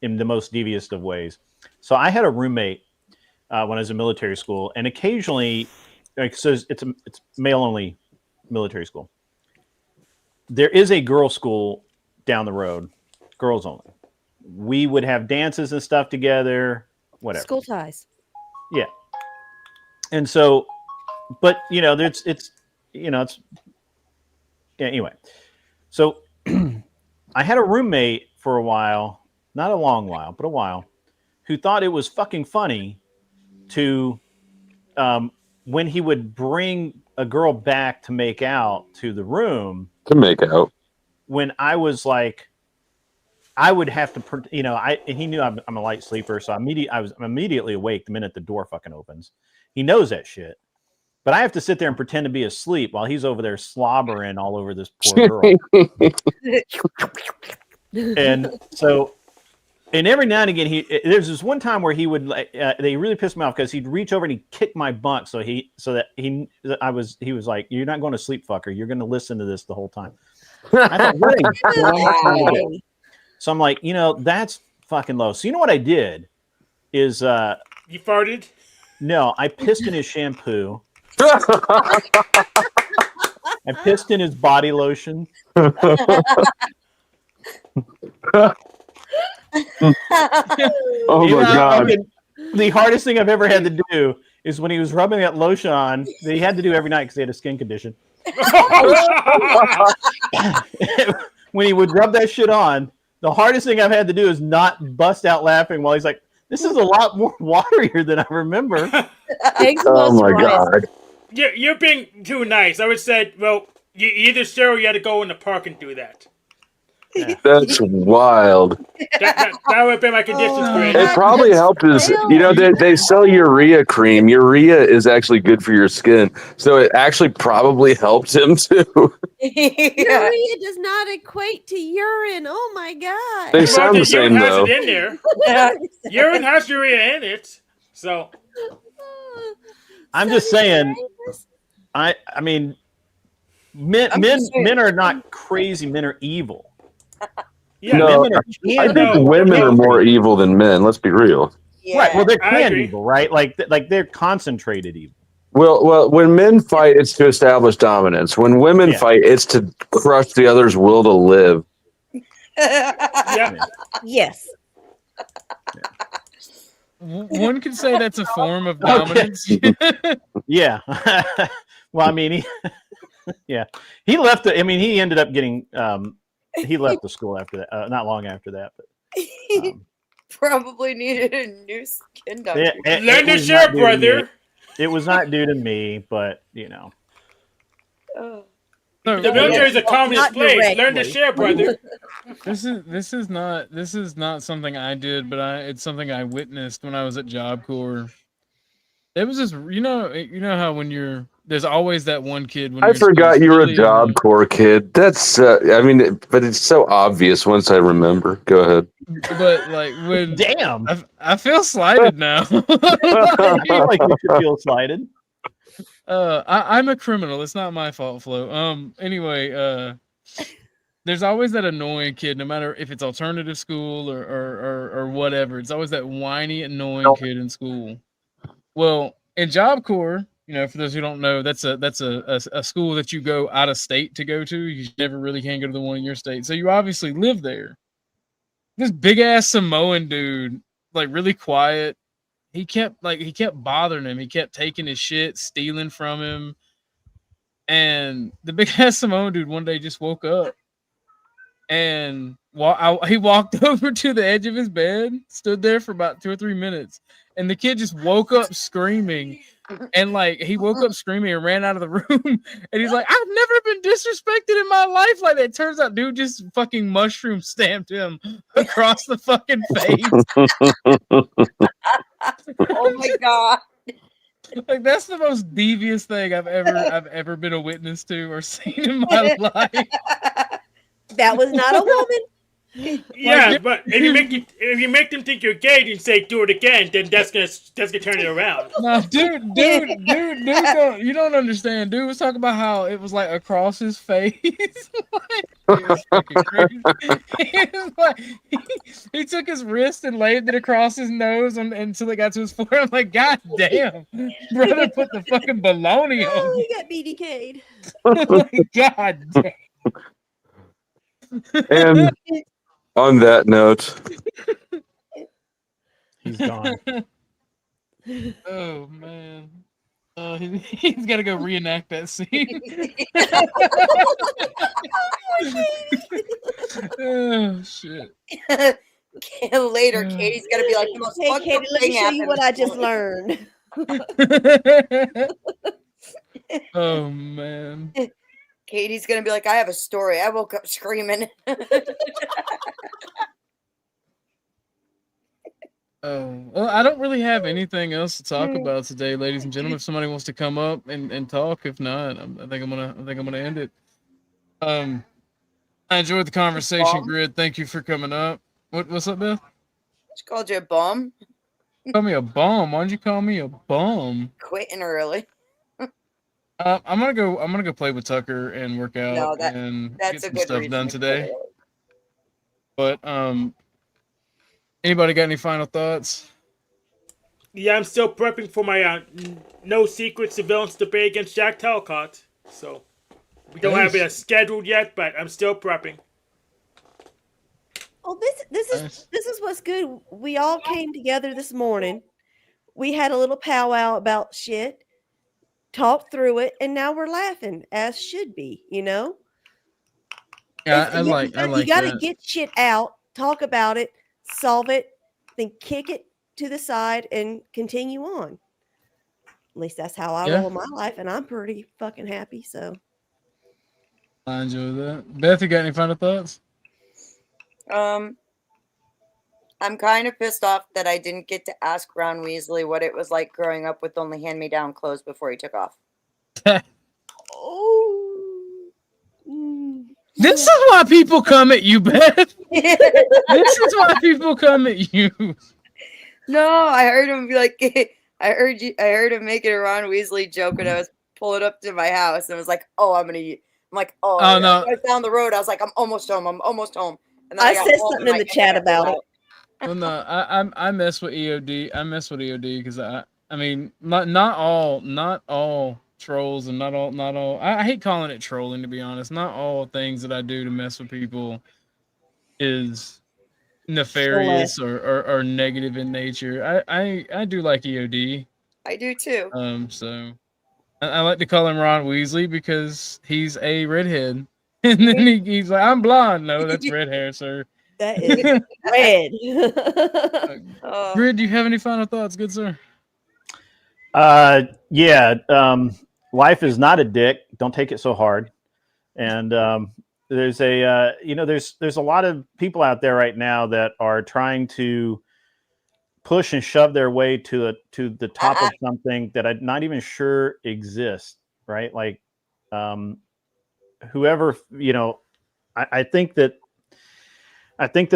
in the most devious of ways. So I had a roommate when I was in military school, and occasionally, so it's male only military school. There is a girls' school down the road, girls only. We would have dances and stuff together, whatever. School ties. Yeah. And so, but anyway. So I had a roommate for a while, not a long while, but a while, who thought it was fucking funny to, when he would bring a girl back to make out to the room. To make out. When I was like, I would have to, and he knew I'm a light sleeper, so I'm immediately awake the minute the door fucking opens. He knows that shit. But I have to sit there and pretend to be asleep while he's over there slobbering all over this poor girl. And so, and every now and again, there's this one time where he would, they really pissed me off because he'd reach over and he'd kick my bunk he was like, "You're not going to sleep, fucker. You're going to listen to this the whole time." I thought, what a dumb thing. So I'm like, that's fucking low. So you know what I did is you farted? No, I pissed in his shampoo. I pissed in his body lotion. Oh my God. The hardest thing I've ever had to do is when he was rubbing that lotion on, that he had to do every night because he had a skin condition. When he would rub that shit on, the hardest thing I've had to do is not bust out laughing while he's like, "This is a lot more waterier than I remember." Oh my God. You're being too nice. I would say, well, you either share or you had to go in the park and do that. Yeah. That's wild. That would have been my conditions for it. It probably helped us. They sell urea cream. Urea is actually good for your skin. So it actually probably helped him too. Urea does not equate to urine. Oh my God. They sound the same though. Urine has it in there. Urine has urea in it. So I'm just saying, I mean, Men are not crazy. Men are evil. Yeah, no, women are I think women are more evil than men. Let's be real. Right. Well, they're I can agree. evil, right? Like they're concentrated evil. Well, when men fight, it's to establish dominance. When women fight, it's to crush the other's will to live. Yeah. Yes. One could say that's a form of dominance. Yeah. Well, I mean, he left. I mean, he ended up getting. He left the school after that. Not long after that, but Probably needed a new skin doctor. Learn to share, brother. It was not due to me, but you know. The military is a communist place. Learn to share, brother. This is not something I did, but it's something I witnessed when I was at Job Corps. It was just you know how when there's always that one kid when I forgot you were a Job Corps kid. That's I mean, but it's so obvious once I remember. Go ahead. But like when damn, I feel slighted now. Like you should feel slighted. I'm a criminal. It's not my fault, Flo. Anyway, there's always that annoying kid, no matter if it's alternative school or whatever. It's always that whiny, annoying kid in school. Well, in Job Corps, for those who don't know, that's a school that you go out of state to go to. You never really can go to the one in your state, so you obviously live there. This big ass Samoan dude, like really quiet. He kept bothering him. He kept taking his shit, stealing from him. And the big ass Samoan dude one day just woke up and he walked over to the edge of his bed, stood there for about 2 or 3 minutes, and the kid just woke up screaming. And he woke up screaming and ran out of the room. And he's like, I've never been disrespected in my life like that. Turns out dude just fucking mushroom stamped him across the fucking face. Oh my god. Like that's the most devious thing I've ever been a witness to or seen in my life. That was not a woman. Yeah, but if you make them think you're gay and say do it again, then that's gonna turn it around. No, dude, you don't understand. Dude was talking about how it was like across his face. It was fucking crazy. He took his wrist and laid it across his nose until it got to his forehead. I'm like, God damn, brother, put the fucking baloney on. Oh, he got BDK'd. Like, God damn. And on that note, he's gone. Oh man, he's got to go reenact that scene. Oh shit. Later, Katie's gonna be like the most fucked Katie, up let thing me show you happened what I this just morning. learned. Oh man. Katie's gonna be like, I have a story. I woke up screaming. Oh, well, I don't really have anything else to talk about today, ladies and gentlemen. If somebody wants to come up and talk, if not, I think I'm gonna end it. I enjoyed the conversation, Grid. Thank you for coming up. What's up, Beth? She called you a bum. Call me a bum. Why'd you call me a bum? Quitting early. I'm gonna go play with Tucker and work out and that's get a some good stuff reason done to today. quit But anybody got any final thoughts? Yeah, I'm still prepping for my no secret surveillance debate against Jack Talcott. So we don't have it scheduled yet, but I'm still prepping. Oh, this is what's good. We all came together this morning. We had a little powwow about shit, talked through it, and now we're laughing, as should be, Yeah, I like you got to that. get shit out, talk about it, solve it, then kick it to the side and continue on. At least that's how I roll in my life, and I'm pretty fucking happy. So I enjoy that. Beth, you got any final thoughts? I'm kind of pissed off that I didn't get to ask Ron Weasley what it was like growing up with only hand-me-down clothes before he took off. This is why people come at you, Beth. This is why people come at you. No, I heard him be like, I heard him making a Ron Weasley joke when I was pulling up to my house and was like, oh, I'm gonna I'm like, oh, Oh, no. I was down the road. I was like, I'm almost home. I'm almost home. And then I got said home something and in the my chat internet about went it. out. Well, no, I mess with EOD. I mess with EOD because I mean, not all trolls and not all. I hate calling it trolling, to be honest. Not all things that I do to mess with people is nefarious or negative in nature. I do like EOD. I do too. So I like to call him Ron Weasley because he's a redhead, and then he's like, I'm blonde. No, that's red hair, sir. That is red. Grid, do you have any final thoughts, good sir? Yeah. Life is not a dick. Don't take it so hard. And there's a there's a lot of people out there right now that are trying to push and shove their way to the top of something that I'm not even sure exists. Right? Like whoever, I think that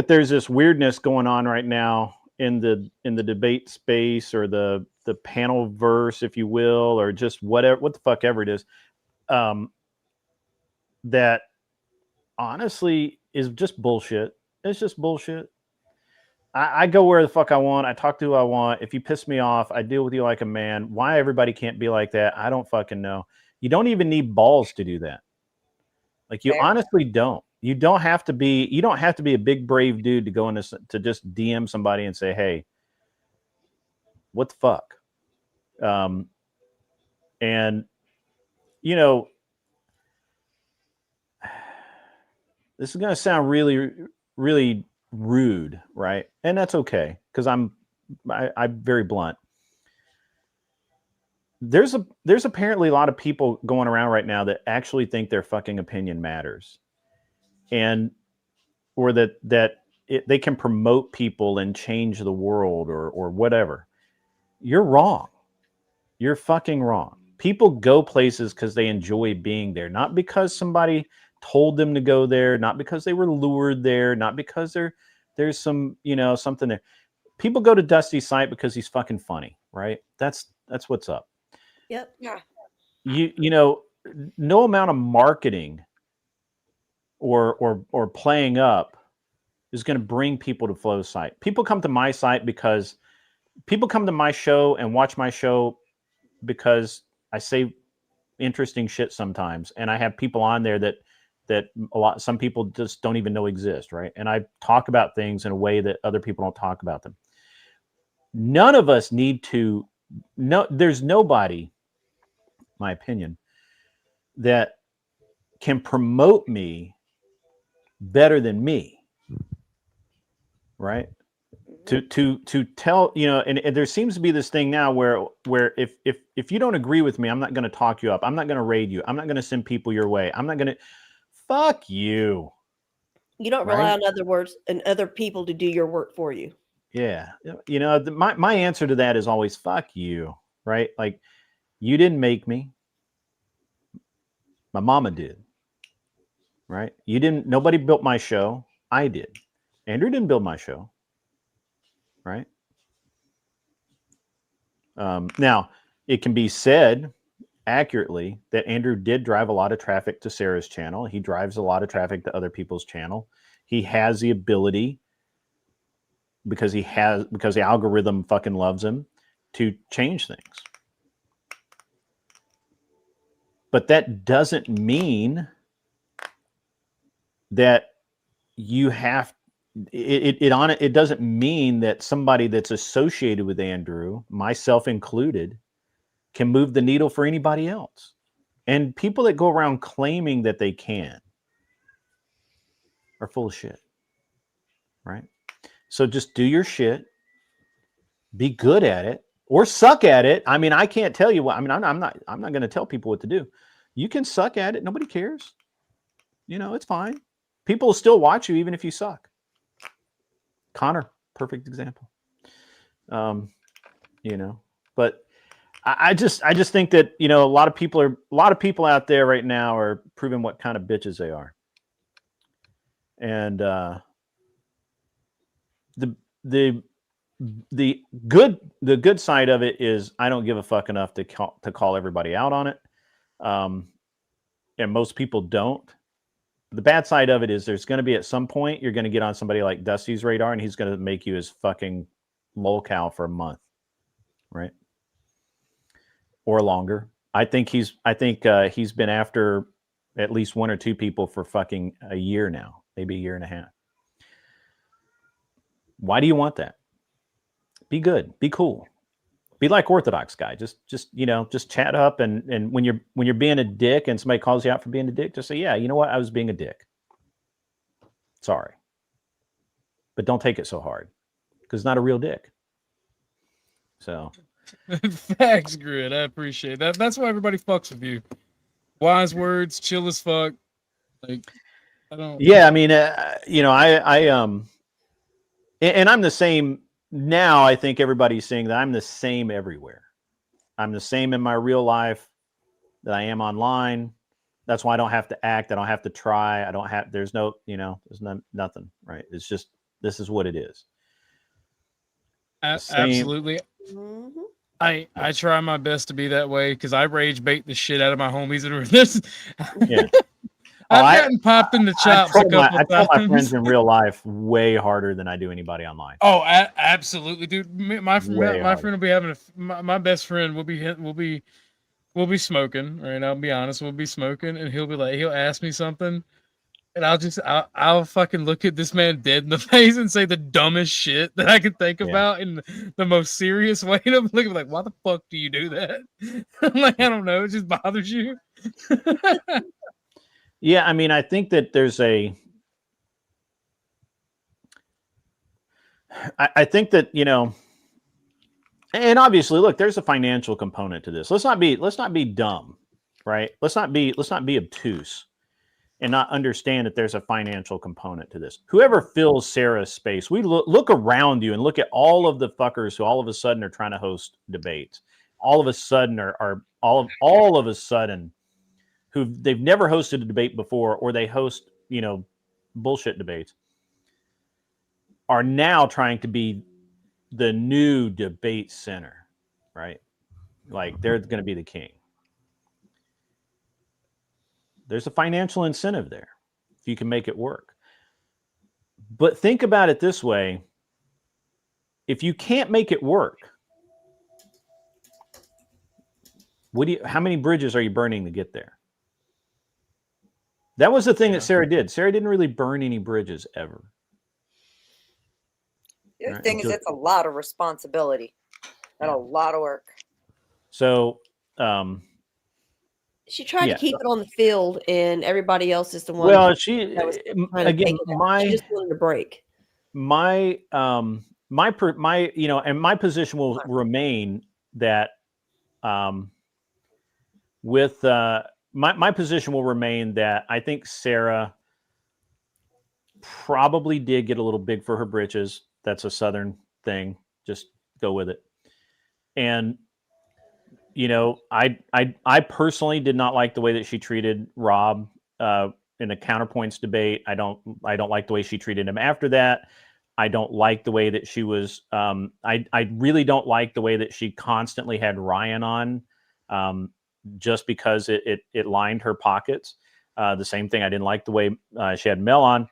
there's this weirdness going on right now in the debate space or the panel verse, if you will, or just what the fuck ever it is, that honestly is just bullshit. It's just bullshit. I go where the fuck I want. I talk to who I want. If you piss me off, I deal with you like a man. Why everybody can't be like that, I don't fucking know. You don't even need balls to do that. Like, you honestly don't. You don't have to be a big brave dude to go into to just DM somebody and say, hey, what the fuck? And this is going to sound really, really rude, right? And that's okay, because I'm very blunt. There's apparently a lot of people going around right now that actually think their fucking opinion matters, or that they can promote people and change the world or whatever. You're wrong. You're fucking wrong. People go places because they enjoy being there, not because somebody told them to go there, not because they were lured there, not because there's some, something there. People go to Dusty's site because he's fucking funny, right? That's what's up. Yep. Yeah. No amount of marketing or playing up is going to bring people to Flo's site. People come to my site because people come to my show and watch my show because I say interesting shit sometimes, and I have people on there that some people just don't even know exist, right? And I talk about things in a way that other people don't talk about them. None of us need to there's nobody, my opinion, that can promote me better than me, right? To tell, and there seems to be this thing now where if you don't agree with me, I'm not going to talk you up. I'm not going to raid you. I'm not going to send people your way. I'm not going to fuck you. You don't rely on other words and other people to do your work for you. Yeah. My answer to that is always fuck you, right? Like, you didn't make me. My mama did, right? Nobody built my show. I did. Andrew didn't build my show. Right. Now, it can be said accurately that Andrew did drive a lot of traffic to Sarah's channel. He drives a lot of traffic to other people's channel. He has the ability, because the algorithm fucking loves him, to change things. But that doesn't mean that you have it doesn't mean that somebody that's associated with Andrew, myself included, can move the needle for anybody else. And people that go around claiming that they can are full of shit, right? So just do your shit, be good at it, or suck at it. I mean, I can't tell you what. I mean, I'm not going to tell people what to do. You can suck at it. Nobody cares. It's fine. People will still watch you even if you suck. Connor, perfect example. But I just think that, a lot of people out there right now are proving what kind of bitches they are. And the good side of it is I don't give a fuck enough to call everybody out on it. and most people don't. The bad side of it is there's going to be at some point you're going to get on somebody like Dusty's radar, and he's going to make you his fucking lolcow for a month, right? Or longer. I think he's been after at least one or two people for fucking a year now, maybe a year and a half. Why do you want that? Be good, be cool, be like Orthodox Guy. Just chat up, and when you're being a dick and somebody calls you out for being a dick, just say, yeah, you know what, I was being a dick. Sorry, but don't take it so hard because it's not a real dick. So. Thanks, Grid. I appreciate that. That's why everybody fucks with you. Wise words, chill as fuck. Like, I don't. Yeah, I mean, and I'm the same now. I think everybody's saying that I'm the same everywhere. I'm the same in my real life that I am online. That's why I don't have to act. I don't have to try. I don't have. There's no, there's nothing. Right? It's just this is what it is. Absolutely. Mm-hmm. I try my best to be that way because I rage bait the shit out of my homies and this. Yeah. I've gotten popped in the chops a couple I tell times. my friends in real life way harder than I do anybody online. Oh, absolutely, dude. My friend will be having my best friend will be smoking. Right, I'll be honest. We'll be smoking, and he'll ask me something, and I'll fucking look at this man dead in the face and say the dumbest shit that I could think about in the most serious way. And I'm looking like, why the fuck do you do that? I'm like, I don't know. It just bothers you. Yeah, I mean, I think that there's I think that, and obviously, look, there's a financial component to this. Let's not be dumb, right? Let's not be obtuse and not understand that there's a financial component to this. Whoever fills Sarah's space, we look around you and look at all of the fuckers who all of a sudden are trying to host debates. All of a sudden are all of a sudden they've never hosted a debate before, or they host, bullshit debates, are now trying to be the new debate center, right? Like they're going to be the king. There's a financial incentive there if you can make it work. But think about it this way. If you can't make it work, how many bridges are you burning to get there? That was the thing that Sarah did. Sarah didn't really burn any bridges ever. The other thing is it's a lot of responsibility and a lot of work. So she tried to keep it on the field, and everybody else is the one. Well, she just wanted a break. My my position will remain that my position will remain that I think Sarah probably did get a little big for her britches. That's a Southern thing. Just go with it. And, I personally did not like the way that she treated Rob in the counterpoints debate. I don't like the way she treated him after that. I don't like the way that she was. I really don't like the way that she constantly had Ryan on, just because it lined her pockets. The same thing. I didn't like the way she had Mel on.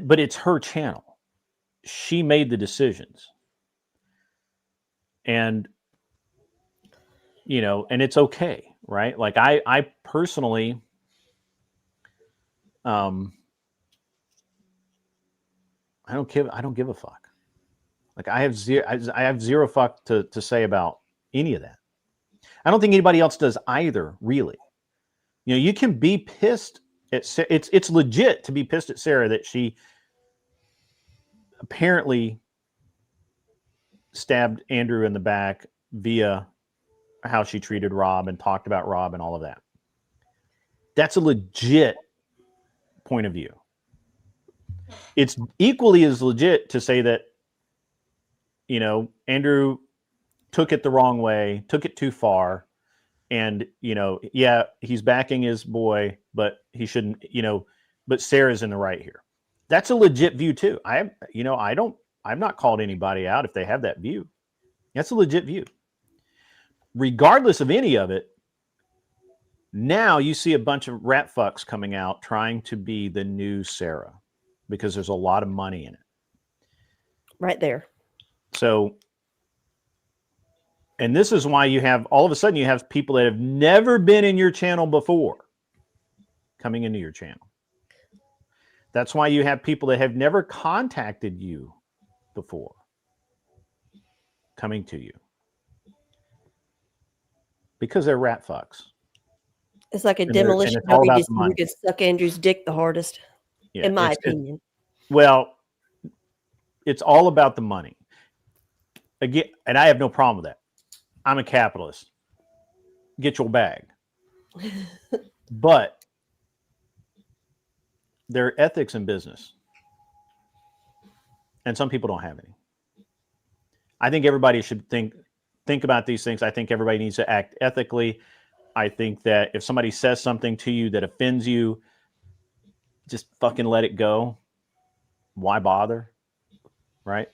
But it's her channel. She made the decisions. And, and it's okay, right? Like I personally, I don't give a fuck. Like I have zero fuck to say about any of that. I don't think anybody else does either, really. You can be pissed at it's legit to be pissed at Sarah that she apparently stabbed Andrew in the back via how she treated Rob and talked about Rob and all of that. That's a legit point of view. It's equally as legit to say that, Andrew took it the wrong way, took it too far. And, he's backing his boy, but he shouldn't, but Sarah's in the right here. That's a legit view too. I've not called anybody out if they have that view. That's a legit view. regardless of any of it, now you see a bunch of rat fucks coming out trying to be the new Sarah because there's a lot of money in it. Right there. So, and this is why you have, all of a sudden, you have people that have never been in your channel before coming into your channel. That's why you have people that have never contacted you before coming to you. Because they're rat fucks. It's like a And demolition it's all derby, about just the who money. could suck Andrew's dick the hardest, Yeah, in my it's- opinion. Well, it's all about the money. Again, and I have no problem with that. I'm a capitalist. Get your bag. But there are ethics in business. And some people don't have any. I think everybody should think about these things. I think everybody needs to act ethically. I think that if somebody says something to you that offends you, just fucking let it go. Why bother? Right?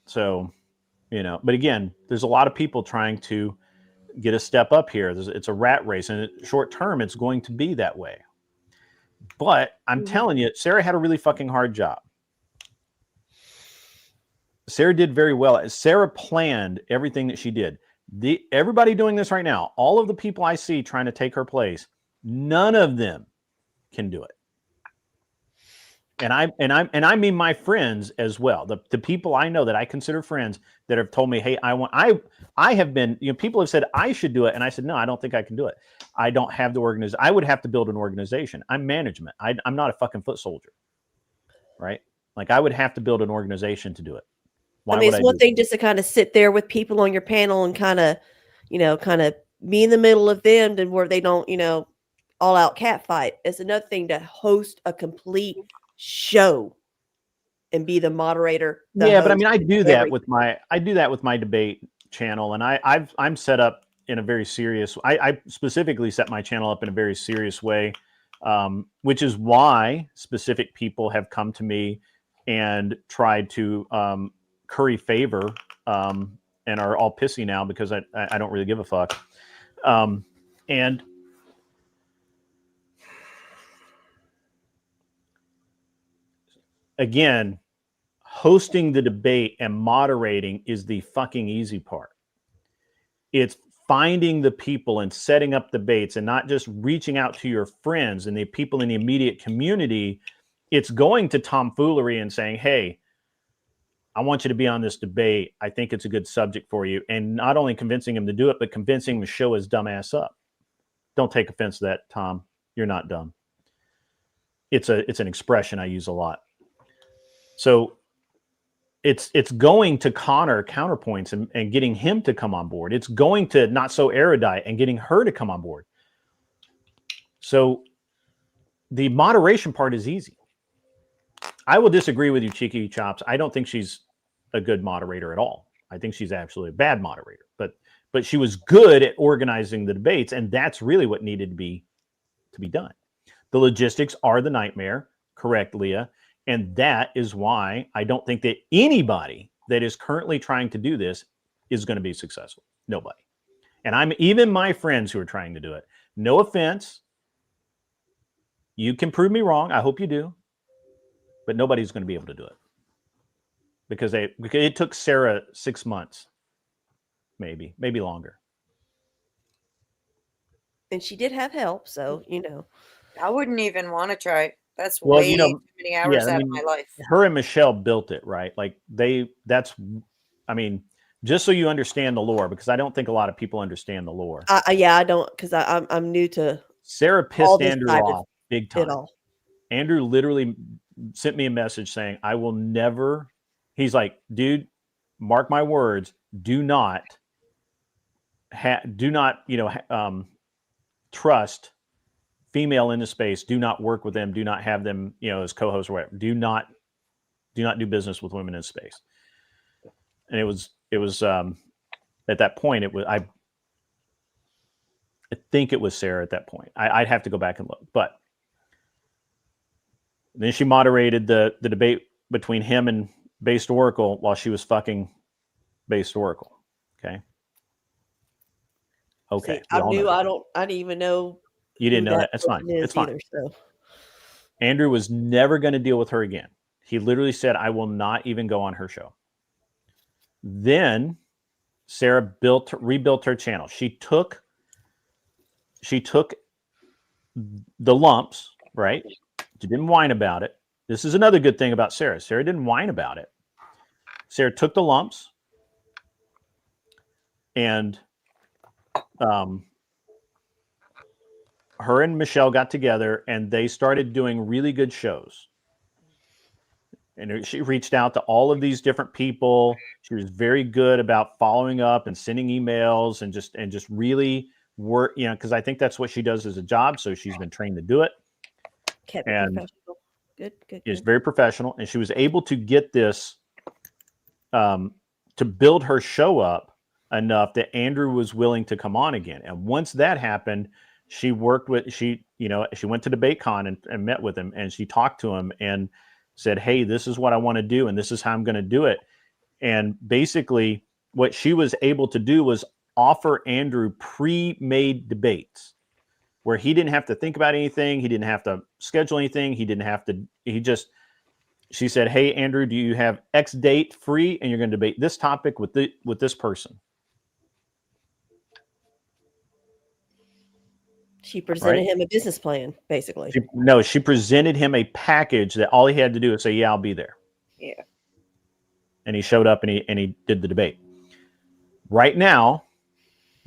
So, you know, but again, there's a lot of people trying to get a step up here. It's a rat race, and short term, it's going to be that way. But I'm telling you, Sarah had a really fucking hard job. Sarah did very well. Sarah planned everything that she did. Everybody doing this right now, all of the people I see trying to take her place, none of them can do it. And I mean my friends as well. The people I know that I consider friends that have told me, hey, I have been, you know, people have said I should do it, and I said no, I don't think I can do it. I don't have the organization. I would have to build an organization. I'm management. I'm not a fucking foot soldier, right? Like I would have to build an organization to do it. Why I mean, would it's I one do thing just to kind of sit there with people on your panel and kind of, you know, kind of be in the middle of them and where they don't, you know, all out cat fight. It's another thing to host a complete show and be the moderator. Yeah, but I mean, I do that with my debate channel, and I'm set up in a very serious. I specifically set my channel up in a very serious way, which is why specific people have come to me and tried to curry favor, and are all pissy now because I don't really give a fuck, and. Again, hosting the debate and moderating is the fucking easy part. It's finding the people and setting up debates and not just reaching out to your friends and the people in the immediate community. It's going to tomfoolery and saying, hey, I want you to be on this debate. I think it's a good subject for you. And not only convincing him to do it, but convincing him to show his dumb ass up. Don't take offense to that, Tom. You're not dumb. It's an expression I use a lot. So it's going to Connor counterpoints and getting him to come on board. It's going to Not So Erudite and getting her to come on board. So the moderation part is easy. I will disagree with you, Cheeky Chops. I don't think she's a good moderator at all. I think she's absolutely a bad moderator. But she was good at organizing the debates, and that's really what needed to be done. The logistics are the nightmare, correct, Leah? And that is why I don't think that anybody that is currently trying to do this is going to be successful. Nobody. And even my friends who are trying to do it. No offense. You can prove me wrong. I hope you do. But nobody's going to be able to do it. Because it took Sarah 6 months. Maybe longer. And she did have help, so, you know. I wouldn't even want to try it. That's way too many hours out of my life. Her and Michelle built it, right? Like just so you understand the lore, because I don't think a lot of people understand the lore. Yeah, I don't, because I'm new to. Sarah pissed Andrew off big time. All. Andrew literally sent me a message saying, I will never. He's like, dude, mark my words. Do not, trust female in the space. Do not work with them. Do not have them, as co-hosts or whatever. Do not do business with women in space. And it was at that point, I think it was Sarah at that point. I'd have to go back and look, but then she moderated the debate between him and Based Oracle while she was fucking Based Oracle. Okay. Okay. See, I knew I didn't even know. You didn't who know that. That's fine. person is It's fine. either, so. Andrew was never going to deal with her again. He literally said, I will not even go on her show. Then Sarah rebuilt her channel. She took the lumps, right? She didn't whine about it. This is another good thing about Sarah. Sarah didn't whine about it. Sarah took the lumps and her and Michelle got together and they started doing really good shows. And she reached out to all of these different people. She was very good about following up and sending emails and just really work, because I think that's what she does as a job. So she's been trained to do it. Kept And professional. Good. is very professional. And she was able to get this to build her show up enough that Andrew was willing to come on again. And once that happened, she went to DebateCon and met with him, and she talked to him and said, hey, this is what I want to do, and this is how I'm going to do it. And basically what she was able to do was offer Andrew pre-made debates where he didn't have to think about anything. He didn't have to schedule anything. She said, hey, Andrew, do you have X date free? And you're going to debate this topic with this person. She presented him a business plan, basically. She presented him a package that all he had to do is say, yeah, I'll be there. Yeah. And he showed up and he did the debate. Right now,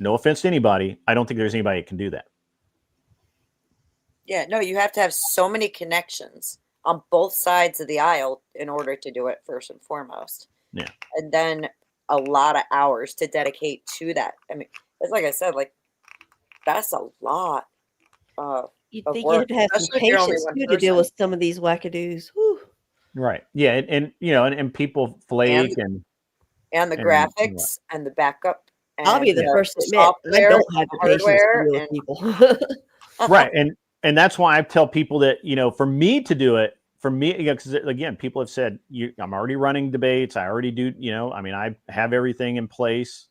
no offense to anybody, I don't think there's anybody that can do that. Yeah, no, you have to have so many connections on both sides of the aisle in order to do it, first and foremost. Yeah. And then a lot of hours to dedicate to that. I mean, it's like I said, like, that's a lot You'd of think work, you'd have some especially if you're only patience one too to deal person. with some of these wackadoos. Whew. Right. Yeah. And people flake and the graphics and the backup. And I'll be the first to admit, I software, don't have the patience to hardware, deal with and people. right. And that's why I tell people that, for me to do it, because again, people have said, I'm already running debates. I already do, I have everything in place,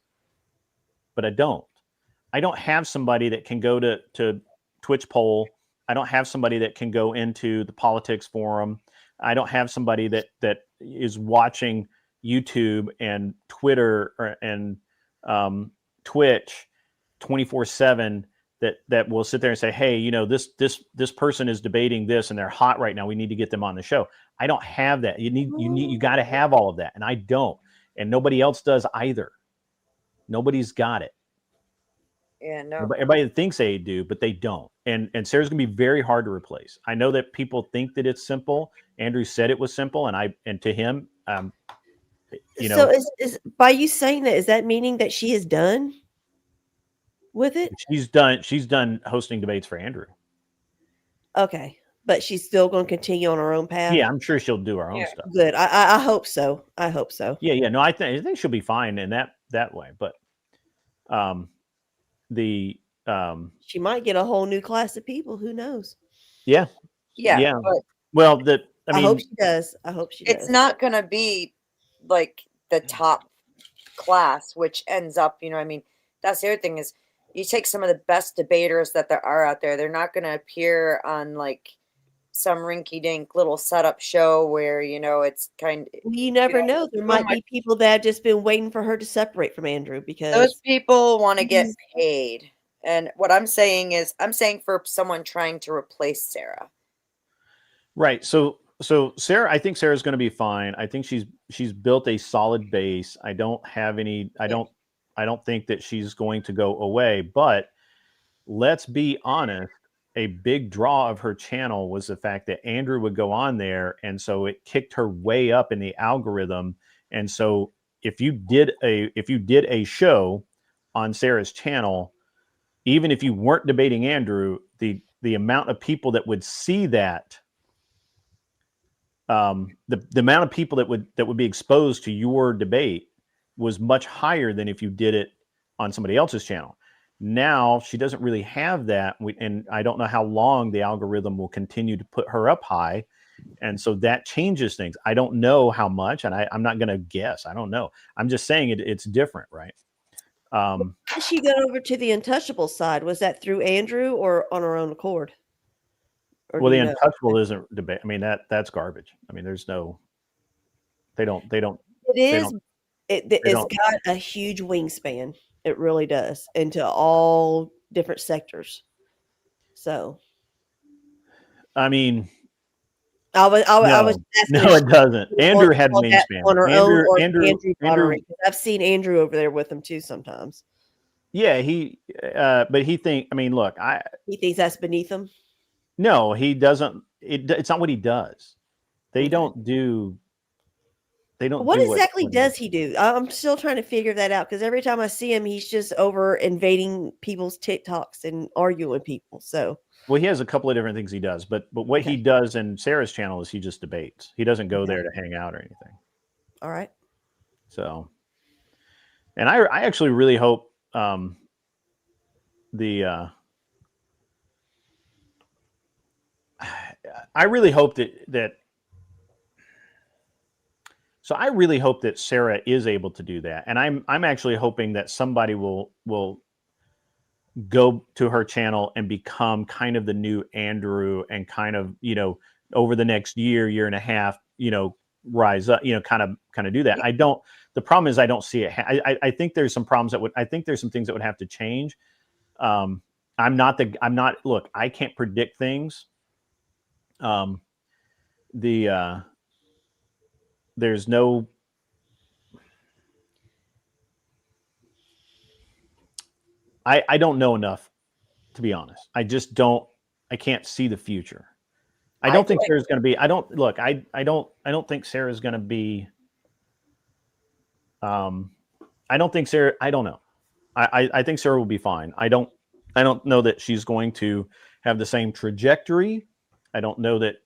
but I don't have somebody that can go to Twitch poll. I don't have somebody that can go into the politics forum. I don't have somebody that is watching YouTube and Twitter and Twitch 24/7 that will sit there and say, hey, this person is debating this and they're hot right now. We need to get them on the show. I don't have that. You got to have all of that. And I don't, and nobody else does either. Nobody's got it. Yeah, no. Everybody thinks they do, but they don't. And Sarah's gonna be very hard to replace. I know that people think that it's simple. Andrew said it was simple, and to him, So is by you saying that, is that meaning that she is done with it? She's done hosting debates for Andrew. Okay, but she's still going to continue on her own path. Yeah, I'm sure she'll do her own stuff. Good. I hope so. I hope so. Yeah. No, I think she'll be fine in that way. But she might get a whole new class of people. Who knows? Yeah. Yeah. But well, I hope she does. It's not going to be like the top class, which ends up, that's the other thing is you take some of the best debaters that there are out there. They're not going to appear on like some rinky dink little setup show where, it's kind of. You never know. There might be people that have just been waiting for her to separate from Andrew because those people want to get paid. And what I'm saying is, for someone trying to replace Sarah. Right. So Sarah, I think Sarah's going to be fine. I think she's built a solid base. I don't think that she's going to go away, but let's be honest. A big draw of her channel was the fact that Andrew would go on there. And so it kicked her way up in the algorithm. And so if you did a show on Sarah's channel, even if you weren't debating Andrew, the amount of people that would see that, the amount of people that would be exposed to your debate was much higher than if you did it on somebody else's channel. Now she doesn't really have that, and I don't know how long the algorithm will continue to put her up high, and so that changes things. I don't know how much, and I'm not going to guess. I don't know. I'm just saying it's different, right? How did she get over to the Untouchable side? Was that through Andrew or on her own accord? Or Well, do the you know? Untouchable isn't debate. I mean, that's garbage. I mean, there's no. They don't. It is. It's don't- got a huge wingspan. It really does, into all different sectors. So, I mean, I was asking no, if it doesn't. she Andrew wanted had that wingspan. on her own, or Andrew, moderating. I've seen Andrew over there with him too sometimes. Yeah, but he think. I mean, look, He thinks that's beneath him. No, he doesn't. It's not what he does. They don't do. They don't. What do exactly what does he do? I'm still trying to figure that out because every time I see him, he's just over invading people's TikToks and arguing with people. So, well, he has a couple of different things he does, but what he does in Sarah's channel is he just debates. He doesn't go there to hang out or anything. All right. So, and I actually really hope I really hope that. So I really hope that Sarah is able to do that, and I'm actually hoping that somebody will go to her channel and become kind of the new Andrew, and kind of over the next year and a half, rise up, kind of do that. The problem is I don't see it. I think there's some problems I think there's some things that would have to change. Look, I can't predict things. There's no. I don't know enough, to be honest. I just don't. I can't see the future. I don't think Sarah's going to be. I don't think Sarah's going to be. I don't think Sarah. I don't know. I think Sarah will be fine. I don't know that she's going to have the same trajectory. I don't know that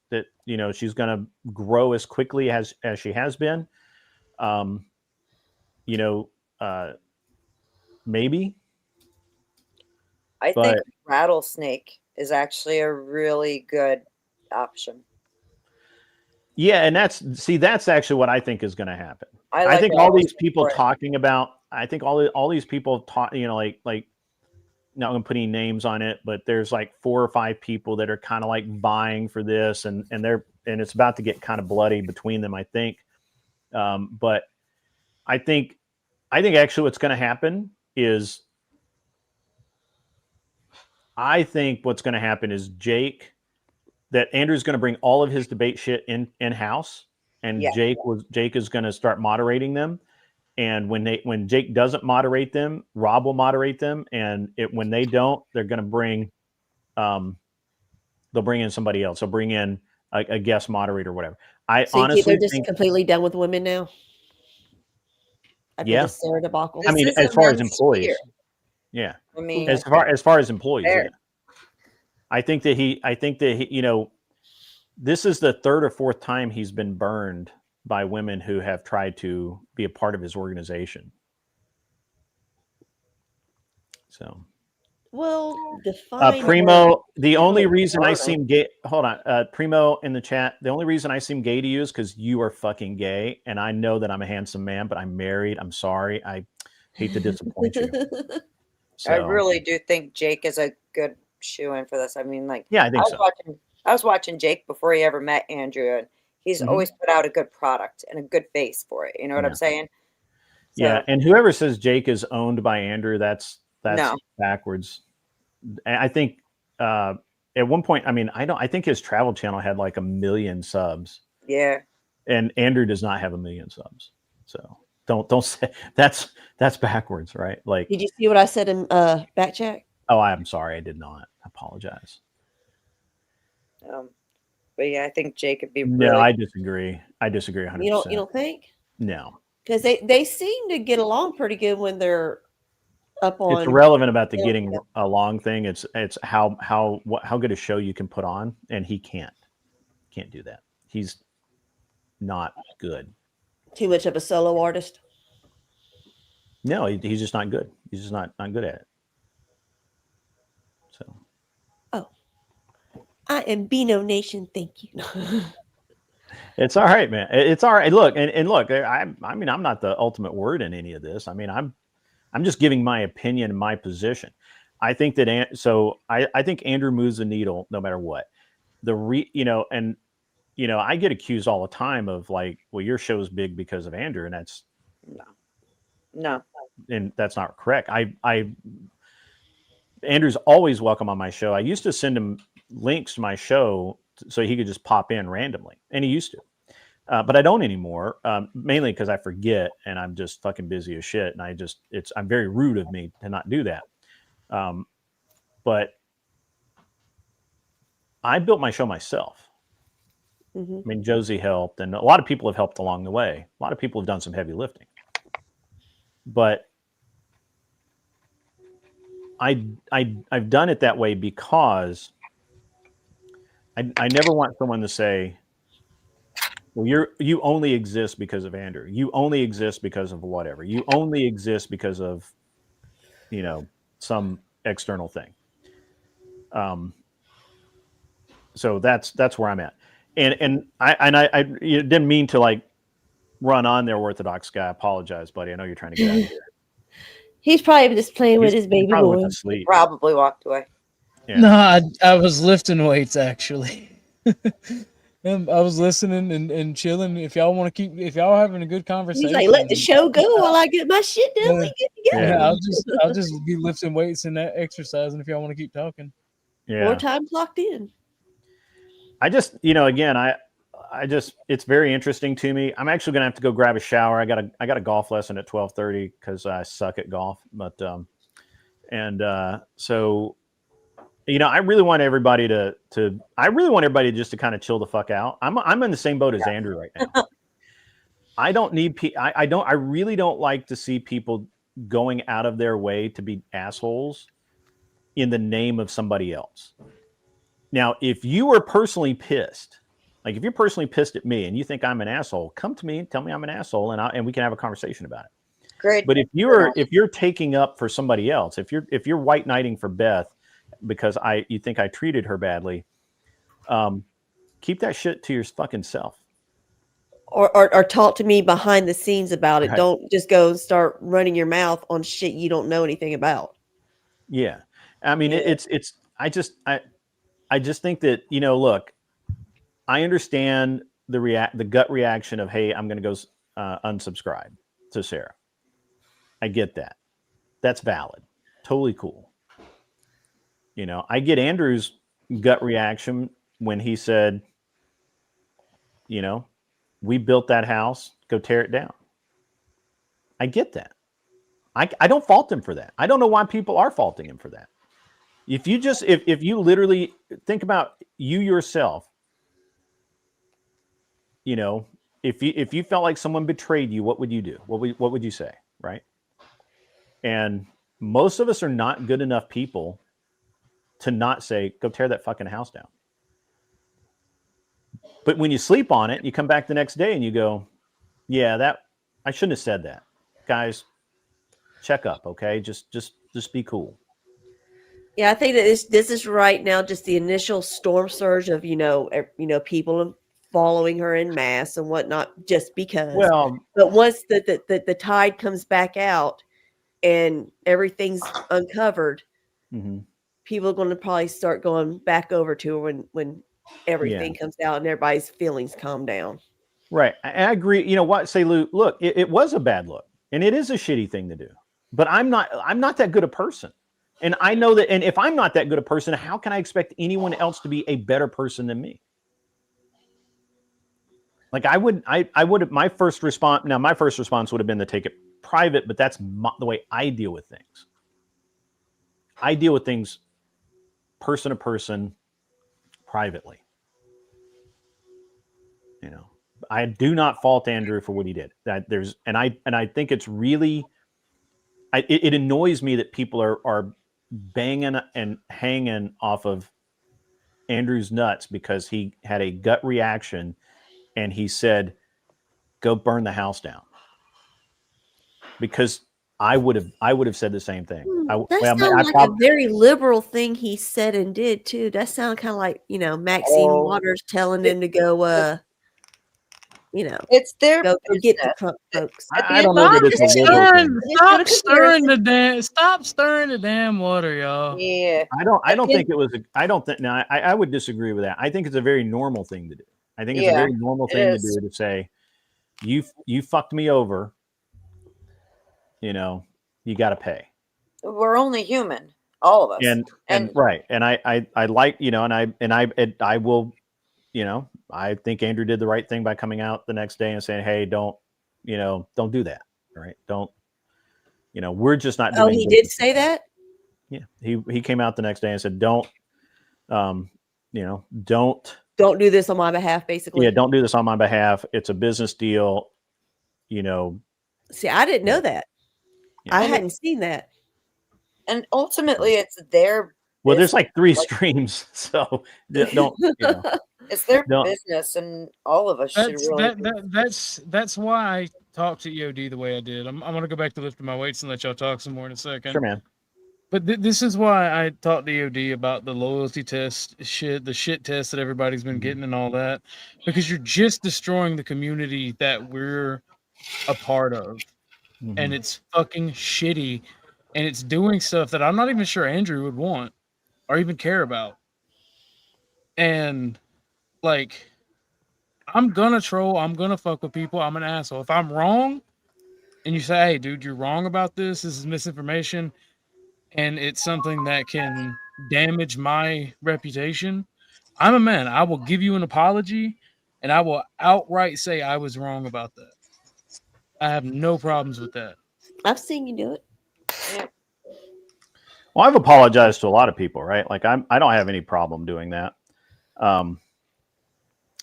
she's going to grow as quickly as she has been. Maybe. I think Rattlesnake is actually a really good option. Yeah, and that's actually what I think is going to happen. I think all these people talking about. I think all these people talk. Like. Not going to put any names on it, but there's like 4 or 5 people that are kind of like vying for this, and it's about to get kind of bloody between them, I think. But I think actually what's going to happen is, Jake, that Andrew's going to bring all of his debate shit in house, and Jake is going to start moderating them. And when Jake doesn't moderate them, Rob will moderate them. And when they don't, they're going to bring, they'll bring in somebody else. They'll bring in a guest moderator or whatever. I honestly they're just completely done with women now. After the Sarah debacle. I mean, as far as employees, yeah. I mean, as far as employees, yeah. I think that he, this is the 3rd or 4th time he's been burned by women who have tried to be a part of his organization. So, well, define Primo. The only reason I seem gay. Hold on, Primo in the chat. The only reason I seem gay to you is because you are fucking gay, and I know that I'm a handsome man, but I'm married. I'm sorry. I hate to disappoint you. So, I really do think Jake is a good shoe-in for this. I mean, like, yeah, I think I was watching Jake before he ever met Andrew, and he's always put out a good product and a good face for it. You know what I'm saying? So, yeah, and whoever says Jake is owned by Andrew, that's backwards. I think at one point, I think his travel channel had like 1 million subs. Yeah. And Andrew does not have 1 million subs. So don't say that's backwards, right? Like, did you see what I said in back chat? Oh, I'm sorry, I did not. I apologize. But yeah, I think Jake could be. No, I disagree. I disagree 100%. You don't think? No, because they seem to get along pretty good when they're up on. It's irrelevant about the getting along thing. It's how good a show you can put on, and he can't do that. He's not good. Too much of a solo artist. No, he's just not good. He's just not good at it. So. I am Beano Nation. Thank you. It's all right, man. It's all right. Look, and look, I'm not the ultimate word in any of this. I mean, I'm just giving my opinion and my position. I think that I think Andrew moves the needle no matter what. I get accused all the time of like, well, your show's big because of Andrew, and that's no, and that's not correct. Andrew's always welcome on my show. I used to send him links to my show so he could just pop in randomly, and he used to. But I don't anymore, mainly because I forget and I'm just fucking busy as shit. And I'm very rude of me to not do that. But I built my show myself. Mm-hmm. I mean, Josie helped, and a lot of people have helped along the way. A lot of people have done some heavy lifting. But I've done it that way because I never want someone to say, well, you only exist because of Andrew. You only exist because of whatever. You only exist because of, some external thing. So that's where I'm at. And I didn't mean to like run on there, Orthodox guy. I apologize, buddy. I know you're trying to get out of here. He's probably just playing with his baby boy. Probably walked away. Yeah. No, I was lifting weights actually. I was listening and chilling. If y'all having a good conversation, He's like, let the show go while I get my shit done. We get together. Yeah, I'll just be lifting weights and that exercising if y'all want to keep talking. Yeah. More time clocked in. I just, again, it's very interesting to me. I'm actually gonna have to go grab a shower. I got a golf lesson at 12:30 because I suck at golf. But so. I really want everybody just to kind of chill the fuck out. I'm in the same boat as Andrew right now. I really don't like to see people going out of their way to be assholes in the name of somebody else. Now, if you are personally pissed, like if you're personally pissed at me and you think I'm an asshole, come to me and tell me I'm an asshole and we can have a conversation about it. Great. But if you're taking up for somebody else, if you're white knighting for Beth, because you think I treated her badly, keep that shit to your fucking self. Or talk to me behind the scenes about it. Right. Don't just go and start running your mouth on shit you don't know anything about. Yeah. I mean, I just think that, look, I understand the gut reaction of, hey, I'm going to go unsubscribe to Sarah. I get that. That's valid. Totally cool. I get Andrew's gut reaction when he said, we built that house, go tear it down. I get that. I don't fault him for that. I don't know why people are faulting him for that. If you literally think about you yourself, if you felt like someone betrayed you, what would you do? What would you say? Right. And most of us are not good enough people to not say, go tear that fucking house down. But when you sleep on it, you come back the next day and you go, yeah, I shouldn't have said that. Guys, check up, okay? Just be cool. Yeah, I think that this is right now just the initial storm surge of, people following her en masse and whatnot just because. Well, but once the tide comes back out and everything's uncovered, mm-hmm. people are going to probably start going back over to her when everything comes out and everybody's feelings calm down. Right. I agree. You know what? Say, Lou, look, it was a bad look and it is a shitty thing to do, but I'm not that good a person. And I know that. And if I'm not that good a person, how can I expect anyone else to be a better person than me? Like I would, my first response would have been to take it private, but that's the way I deal with things. I deal with things person to person, privately. I do not fault Andrew for what he did. I think it's really, it annoys me that people are banging and hanging off of Andrew's nuts because he had a gut reaction and he said, "Go burn the house down." Because I would have said the same thing. That sounds like a very liberal thing he said and did too. That sounded kind of like Maxine Waters telling him to go. It's their go get the business. folks. I don't know that it's a liberal thing. Stop stirring the damn water, y'all. Yeah. I don't think it was. I don't think. No, I would disagree with that. I think it's a very normal thing to do. I think it's a very normal thing to do to say, you fucked me over. You know, you got to pay. We're only human, all of us. And right. And I like, you know, and I will, you know, I think Andrew did the right thing by coming out the next day and saying, hey, don't do that. Right. Don't, you know, we're just not doing. Oh, he did say that? Yeah. He came out the next day and said, don't do this on my behalf, basically. Yeah. Don't do this on my behalf. It's a business deal. You know, see, I didn't know that. Yeah. I hadn't seen that. And ultimately it's their well, there's like 3 streams, so don't. You know, it's their business, and all of us should really. That's why I talked to EOD the way I did. I'm gonna go back to lifting my weights and let y'all talk some more in a second. Sure, man. But this is why I talked to EOD about the loyalty test shit, the shit test that everybody's been getting and all that, because you're just destroying the community that we're a part of, and it's fucking shitty, and it's doing stuff that I'm not even sure Andrew would want or even care about. And like, I'm gonna troll, I'm gonna fuck with people, I'm an asshole. If I'm wrong and you say, hey dude, you're wrong about this is misinformation, and it's something that can damage my reputation, I'm a man. I will give you an apology, and I will outright say I was wrong about that. I have no problems with that. I've seen you do it. Yeah. Well, I've apologized to a lot of people, right? Like I don't have any problem doing that.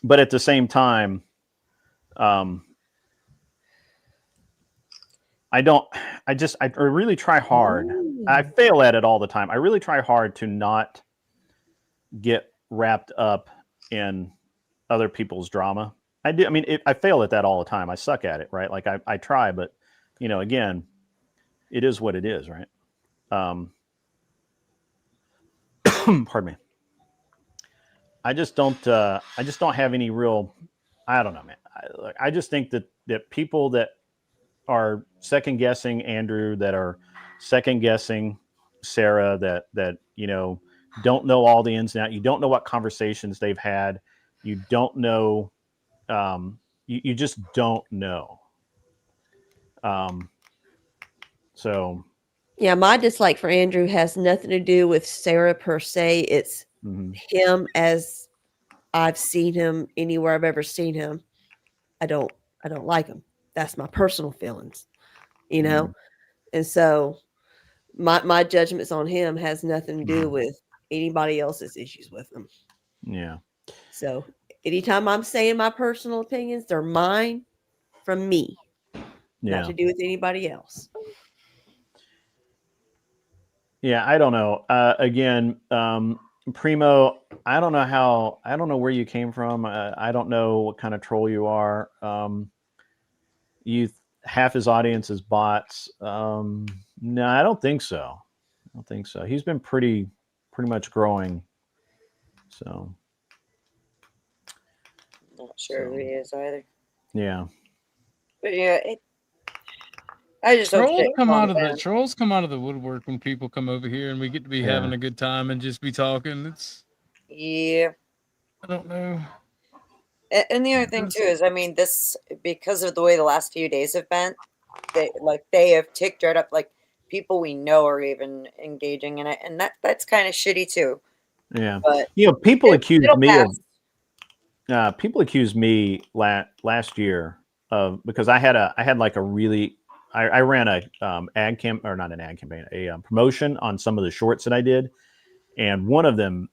But at the same time, I really try hard. I fail at it all the time. I really try hard to not get wrapped up in other people's drama. I do. I mean, I fail at that all the time. I suck at it, right? Like I try, but you know, again, it is what it is, right? Pardon me. I just don't have any real, I don't know, man. I just think that people that are second guessing Andrew, that are second guessing Sarah, that, you know, don't know all the ins and outs. You don't know what conversations they've had. You don't know. You just don't know. So. Yeah, my dislike for Andrew has nothing to do with Sarah per se. It's him as I've seen him anywhere I've ever seen him. I don't like him. That's my personal feelings, you know? And so my judgments on him has nothing to do with anybody else's issues with him. Yeah. So anytime I'm saying my personal opinions, they're mine from me, not to do with anybody else. Yeah, I don't know. Again, Primo, I don't know where you came from. I don't know what kind of troll you are. Half his audience is bots. No, I don't think so. He's been pretty much growing. So. Not sure who he is either. Yeah. But yeah, I just trolls come out of the woodwork when people come over here and we get to be having a good time and just be talking. I don't know. And the other thing too is, I mean, this, because of the way the last few days have been, they have ticked right up, like people we know are even engaging in it, and that's kind of shitty too. Yeah, but you know, people accuse me last year of, because I had like a really, I ran a ad camp, or not an ad campaign, a promotion on some of the shorts that I did, and one of them,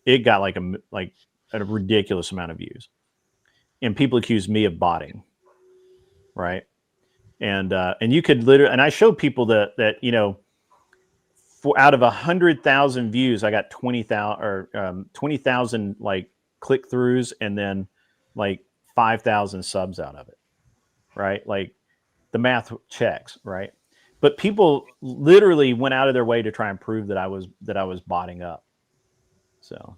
it got like a ridiculous amount of views, and people accused me of botting, right? And you could literally, and I showed people that you know, out of 100,000 views, I got 20,000 or 20,000 like click throughs, and then like 5,000 subs out of it, right? Like the math checks, right? But people literally went out of their way to try and prove that I was botting up. So.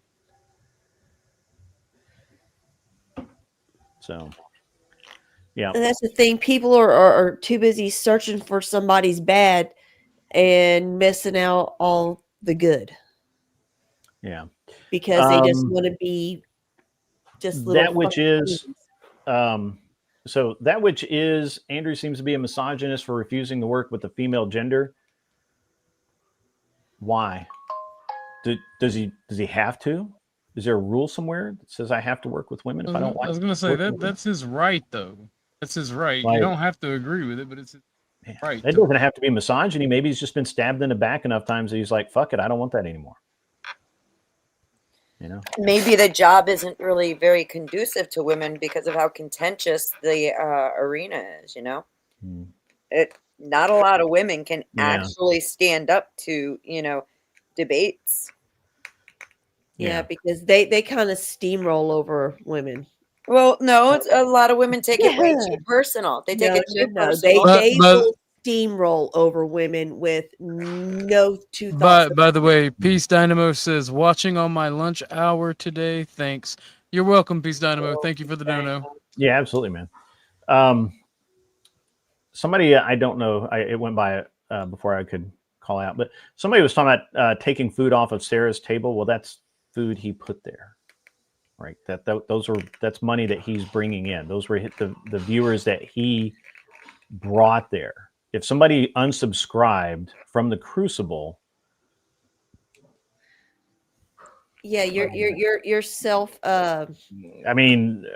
So, yeah. And that's the thing. People are too busy searching for somebody's bad and missing out all the good. Yeah. Because they just want to be just little. That which is, so that which is, Andrew seems to be a misogynist for refusing to work with the female gender. Why? Does he have to? Is there a rule somewhere that says I have to work with women if I don't like? I was going to say that's his right, though. That's his right. Like, you don't have to agree with it, but it's his right. That doesn't have to be misogyny. Maybe he's just been stabbed in the back enough times that he's like, "Fuck it, I don't want that anymore." You know. Maybe the job isn't really very conducive to women because of how contentious the arena is. You know, not a lot of women can actually stand up to debates. Yeah, because they kind of steamroll over women. Well, no, it's a lot of women take it way too personal. They take it too personal. They will steamroll over women with no two thoughts. By the way, Peace Dynamo says, watching on my lunch hour today. Thanks. You're welcome, Peace Dynamo. Thank you for the dono. Yeah, absolutely, man. Somebody, I don't know, it went by before I could call out, but somebody was talking about taking food off of Sarah's table. Well, that's food he put there. Right, that's money that he's bringing in. Those were the viewers that he brought there. If somebody unsubscribed from the Crucible, yeah, your self. I mean,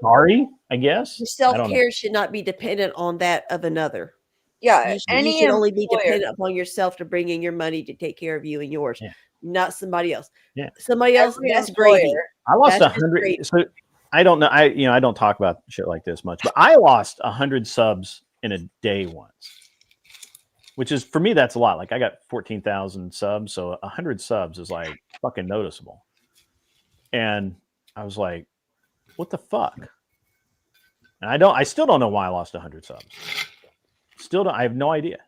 sorry, I guess your self-care should not be dependent on that of another. Yeah, you should only be dependent upon yourself to bring in your money to take care of you and yours. Yeah. Not somebody else. Yeah, somebody else. That's gravy. I lost 100. So I don't know. I don't talk about shit like this much, but I lost 100 subs in a day once, which is for me that's a lot. Like I got 14,000 subs, so 100 subs is like fucking noticeable. And I was like, what the fuck? And I still don't know why I lost 100 subs. Still don't. I have no idea.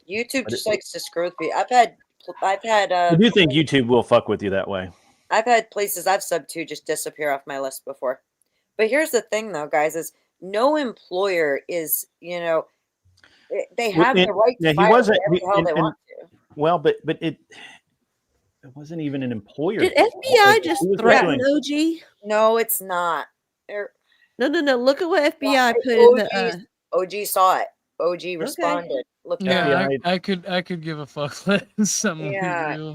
YouTube just likes to screw with me. I've had. I do think YouTube will fuck with you that way. I've had places I've subbed to just disappear off my list before. But here's the thing, though, guys: is no employer is they have the right to fire whatever the hell they want to. Well, but it wasn't even an employer. Did FBI just threaten OG? No, it's not. No. Look at what FBI put in the. OG saw it. OG responded. Look, I could give a fuck less.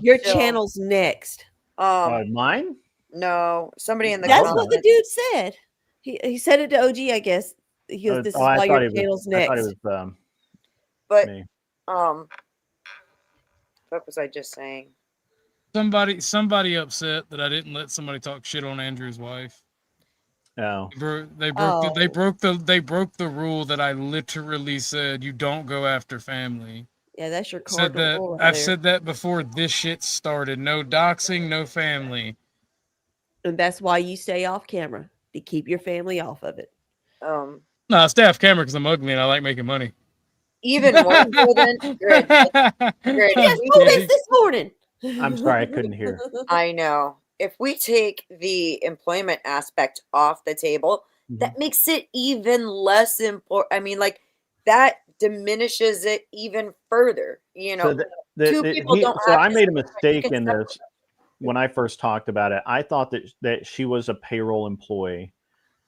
Your channel's next. Mine? No, somebody in the. That's what the dude said. He said it to OG. I guess he goes, "This is why your channel's next." I thought it was, but me. What was I just saying? Somebody upset that I didn't let somebody talk shit on Andrew's wife. No, they broke the rule that I literally said you don't go after family. Yeah, that's your cardinal rule. I've said that before this shit started. No doxing, no family. And that's why you stay off camera, to keep your family off of it. No, I stay off camera because I'm ugly and I like making money. Even more so than Grid. Yes, this morning. I'm sorry, I couldn't hear. I know. If we take the employment aspect off the table, that makes it even less important. I mean, like that diminishes it even further. So I made a mistake in this when I first talked about it. I thought that she was a payroll employee,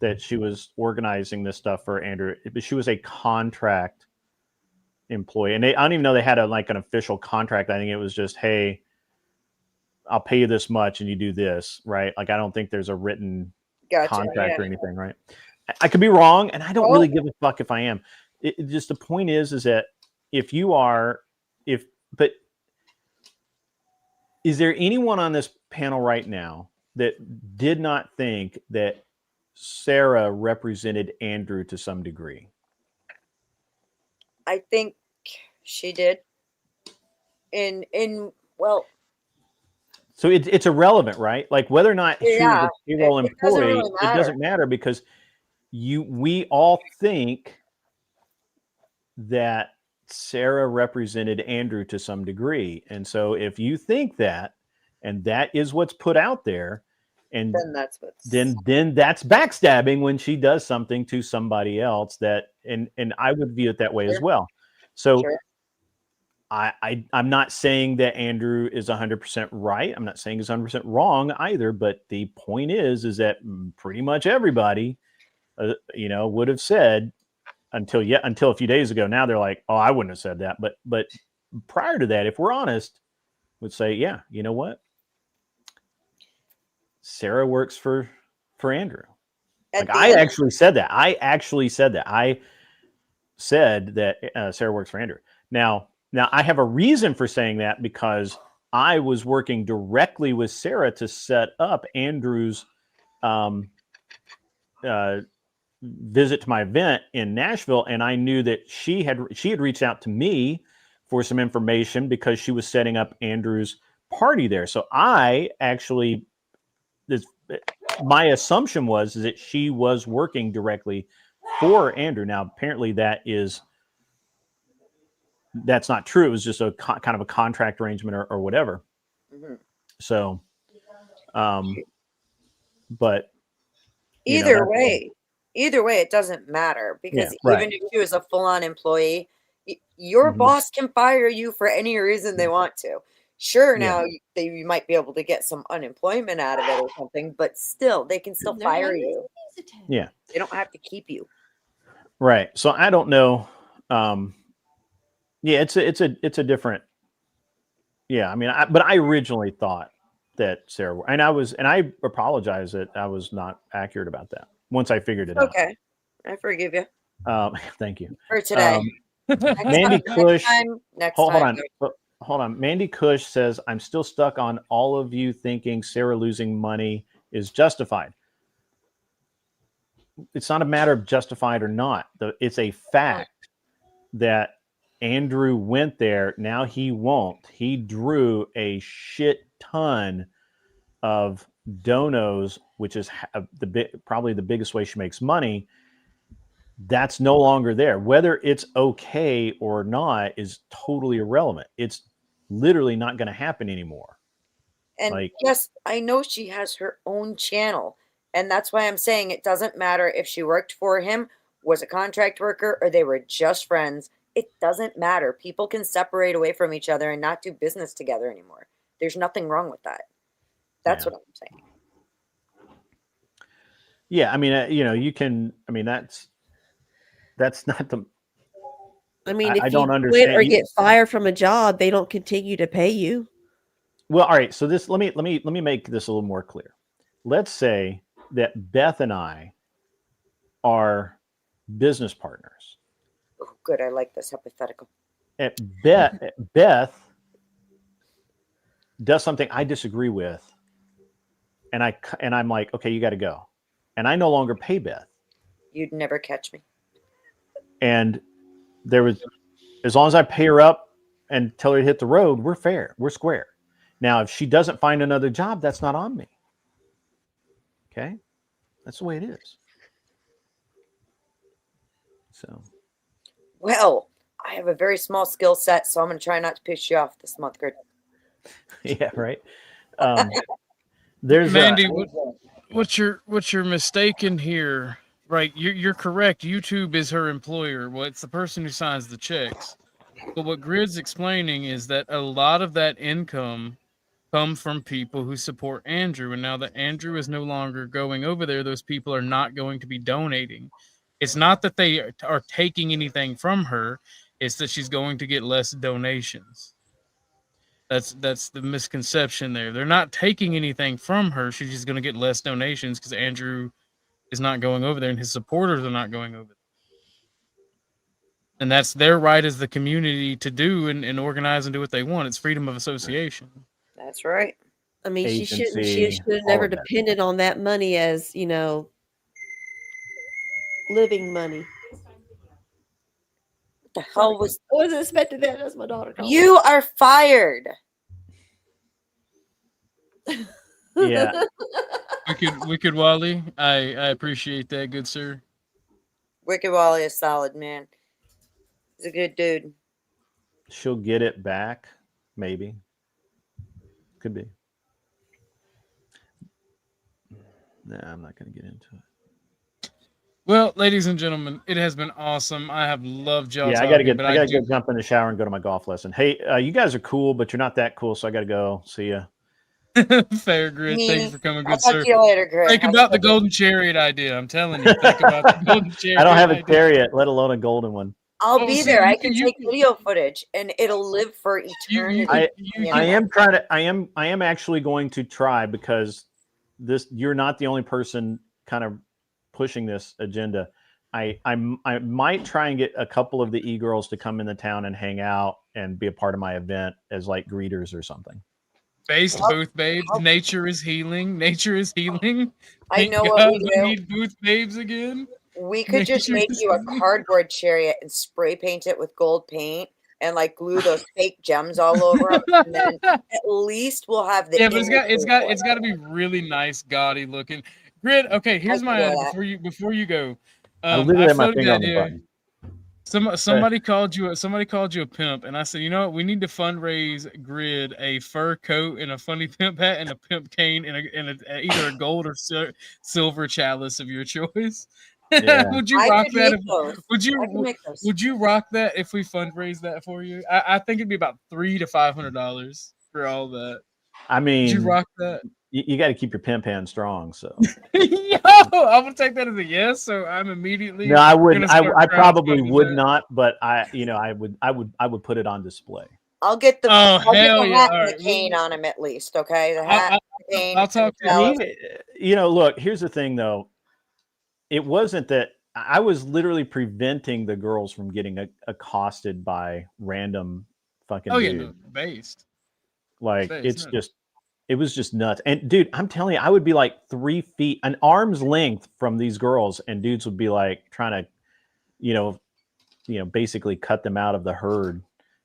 that she was organizing this stuff for Andrew, but she was a contract employee, and I don't even know they had an official contract. I think it was just, hey, I'll pay you this much and you do this, right? Like, I don't think there's a written contract or anything, right? I could be wrong, and I don't really give a fuck if I am. It just, the point is that but is there anyone on this panel right now that did not think that Sarah represented Andrew to some degree? I think she did. So it's irrelevant, right? Like whether or not she was a payroll employee, it doesn't matter because we all think that Sarah represented Andrew to some degree. And so if you think that, and that is what's put out there, And then that's what's then that's backstabbing when she does something to somebody else that and I would view it that way as well. So Sure. I'm not saying that Andrew is 100% right. I'm not saying he's 100% wrong either. But the point is that pretty much everybody, would have said until a few days ago. Now they're like, oh, I wouldn't have said that. But prior to that, if we're honest, would say, yeah, you know what? Sarah works for Andrew. Like I actually said that. I said that Sarah works for Andrew. Now I have a reason for saying that because I was working directly with Sarah to set up Andrew's visit to my event in Nashville, and I knew that she had reached out to me for some information because she was setting up Andrew's party there. So I actually, my assumption was that she was working directly for Andrew. Now, apparently that's not true. It was just a kind of a contract arrangement or whatever. Mm-hmm. So, but either way, it doesn't matter because even if she was a full-on employee, your boss can fire you for any reason they want to. Sure, now you might be able to get some unemployment out of it or something, but still, they can still fire you. Yeah, they don't have to keep you. Right. So I don't know. Yeah, it's a different. Yeah, I mean, but I originally thought that Sarah, and I apologize that I was not accurate about that. Once I figured it out. Okay, I forgive you. Thank you For today. Mandy Cush. Next Hold time. on. Hold on. Mandy Cush says, I'm still stuck on all of you thinking Sarah losing money is justified. It's not a matter of justified or not. It's a fact that Andrew went there. Now he won't. He drew a shit ton of donos, which is probably the biggest way she makes money. That's no longer there. Whether it's okay or not is totally irrelevant. It's literally not going to happen anymore. And yes, I know she has her own channel. And that's why I'm saying it doesn't matter if she worked for him, was a contract worker, or they were just friends. It doesn't matter. People can separate away from each other and not do business together anymore. There's nothing wrong with that. That's what I'm saying. Yeah, I mean, you can. I mean, that's not the. I mean, if I don't you understand. quit or get fired from a job, they don't continue to pay you. Well, all right. So let me make this a little more clear. Let's say that Beth and I are business partners. Oh, good. I like this hypothetical. Beth does something I disagree with, and I'm like, okay, you got to go, and I no longer pay Beth. You'd never catch me. And as long as I pay her up and tell her to hit the road, we're fair, we're square. Now, if she doesn't find another job, that's not on me. Okay, that's the way it is. So, well, I have a very small skill set, so I'm going to try not to piss you off this month, Grid. Yeah, right. There's Mandy. What's your mistake in here? Right, you're correct. YouTube is her employer. Well, it's the person who signs the checks. But what Grid's explaining is that a lot of that income come from people who support Andrew, and now that Andrew is no longer going over there, those people are not going to be donating. It's not that they are taking anything from her; it's that she's going to get less donations. That's the misconception there. They're not taking anything from her. She's just going to get less donations because Andrew is not going over there and his supporters are not going over there. And that's their right as the community to do and organize and do what they want. It's freedom of association. That's right. I mean, she should have all never of that. depended on that money as, living money. What the hell was... I wasn't expecting that. That's my daughter. You are fired. Yeah. Wicked Wally, I appreciate that, good sir. Wicked Wally is solid, man. He's a good dude. She'll get it back, maybe. Could be. Nah, I'm not going to get into it. Well, ladies and gentlemen, it has been awesome. I have loved y'all. Yeah, I got to go jump in the shower and go to my golf lesson. Hey, you guys are cool, but you're not that cool, so I got to go. See ya. Fair, Grid. Thank you for coming, I'll good talk sir. to you later, Grid. Think about the golden chariot idea. I'm telling you. Think about the golden chariot. I don't have a idea. chariot, let alone a golden one. I'll Oh, be see, there. you I can- can you take can- video footage, and it'll live for eternity. I am trying to. I am actually going to try, because you're not the only person kind of pushing this agenda. I might try and get a couple of the e-girls to come in the town and hang out and be a part of my event as like greeters or something. Based booth babes. Nature is healing. Nature is healing. I Thank know what God we do. need booth babes again. We could just Nature make is you a healing. cardboard chariot and spray paint it with gold paint and like glue those fake gems all over them, and then at least we'll have the Yeah, but it's imagery. got to be really nice, gaudy looking. Grid. Okay, here's can my do idea that. before you go. I literally have my floated finger on the idea. button. Somebody called you a pimp, and I said, you know what? We need to fundraise Grid a fur coat and a funny pimp hat and a pimp cane and either a gold or silver chalice of your choice. Yeah. Would you I rock could that? make those. I can make those. Would you rock that if we fundraise that for you? I think it'd be about $300 to $500 for all that. I mean, Would you rock that? You got to keep your pimp hand strong. So Yo, I'm gonna take that as a yes. So I'm immediately. no, I wouldn't. gonna start I probably crowdfunding would that. not, but I would put it on display. I'll get the Oh, I'll get hell the yeah. hat All and right. the cane on him at least. Okay, the hat, the cane. I'll talk to and the you. chalice. Look, here's the thing though. It wasn't that I was literally preventing the girls from getting accosted by random fucking Oh yeah, dudes. no, based. Like Based, it's no. just, it was just nuts. And dude, I'm telling you, I would be like 3 feet, an arm's length from these girls, and dudes would be like trying to, basically cut them out of the herd.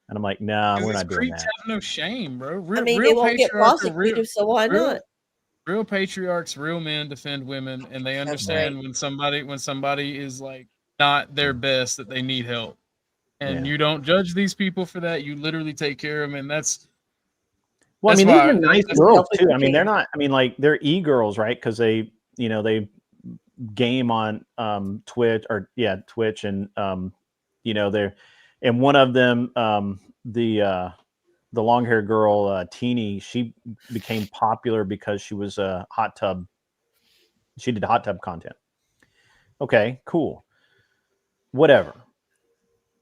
And I'm like, nah, we're not doing Creeps that. have no shame, bro. I mean, they won't get patriarchs are prosecuted, so why not? Real patriarchs, real men defend women, and they understand when somebody is like not their best, that they need help. And you don't judge these people for that. You literally take care of them, and that's. Well, I mean, why- these are nice that's girls healthy too. I mean, thinking. they're not. I mean, like they're e-girls, right? Because they game on Twitch and they're, and one of them, the long haired girl, Teeny, she became popular because she was a hot tub. She did hot tub content. Okay, cool, whatever.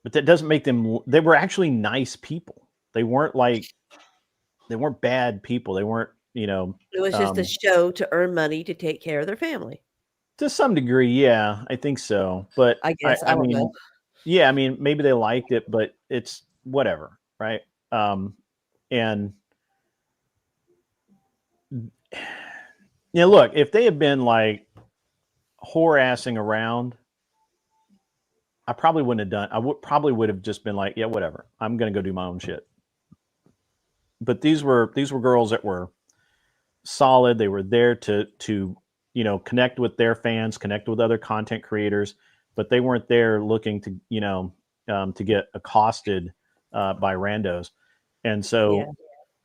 But that doesn't make them. They were actually nice people. They weren't bad people. They weren't, It was just a show to earn money to take care of their family. to some degree, yeah, I think so. But I guess I don't mean, know. yeah, I mean, maybe they liked it, but it's whatever, right? And look, if they had been like whore-assing around, I probably wouldn't have done. Probably would have just been like, yeah, whatever. I'm gonna go do my own shit. But these were girls that were solid. They were there to connect with their fans, connect with other content creators, but they weren't there looking to to get accosted by randos. And so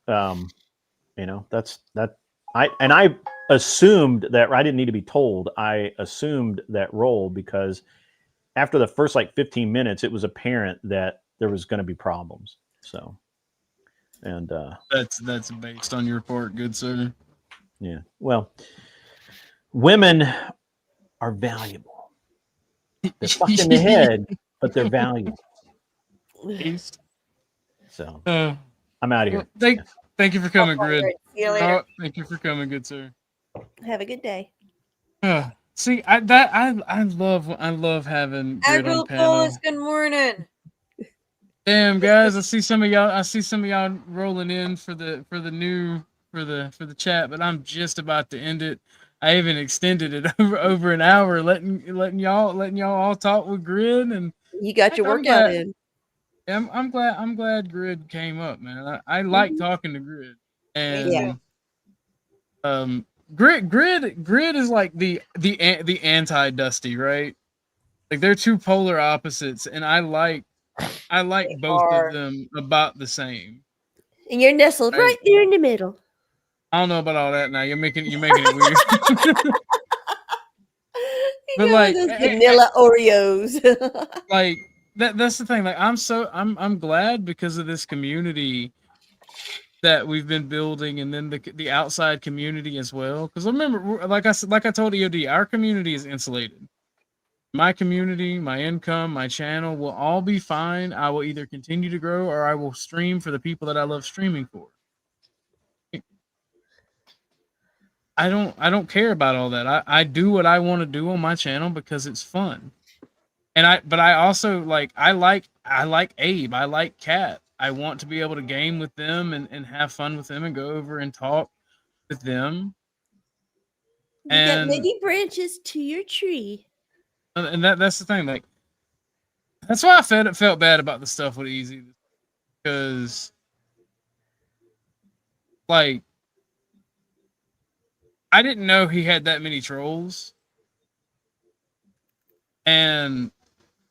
that's that. I assumed that. I didn't need to be told. I assumed that role because after the first 15 minutes, it was apparent that there was going to be problems. So, and that's based on your part, good sir. Yeah. Well, women are valuable. They're fucked in the head, but they're valuable. So I'm out of here. Well, thank you for coming, Grid. See you later. Thank you for coming, good sir. Have a good day. See, I love having Grid on panel. Good morning. Damn, guys, I see some of y'all rolling in for the chat, but I'm just about to end it. I even extended it over an hour, letting y'all all talk with Grid, and you got your workout in. I'm glad Grid came up, man. I like talking to Grid, and Grid is like the anti-Dusty, right? Like they're two polar opposites, and I like both of them about the same. And you're nestled right there in the middle. I don't know about all that now. You're making it weird. But Go like, with those vanilla Oreos. like that's the thing. Like, I'm glad because of this community that we've been building, and then the outside community as well. Because remember, like I told EOD, our community is insulated. My community, my income, my channel will all be fine. I will either continue to grow or I will stream for the people that I love streaming for. I don't care about all that. I do what I want to do on my channel because it's fun. But I also I like Abe. I like Kat. I want to be able to game with them and have fun with them and go over and talk with them. You got many branches to your tree. And that's the thing. Like, that's why I felt bad about the stuff with Easy, because like I didn't know he had that many trolls, and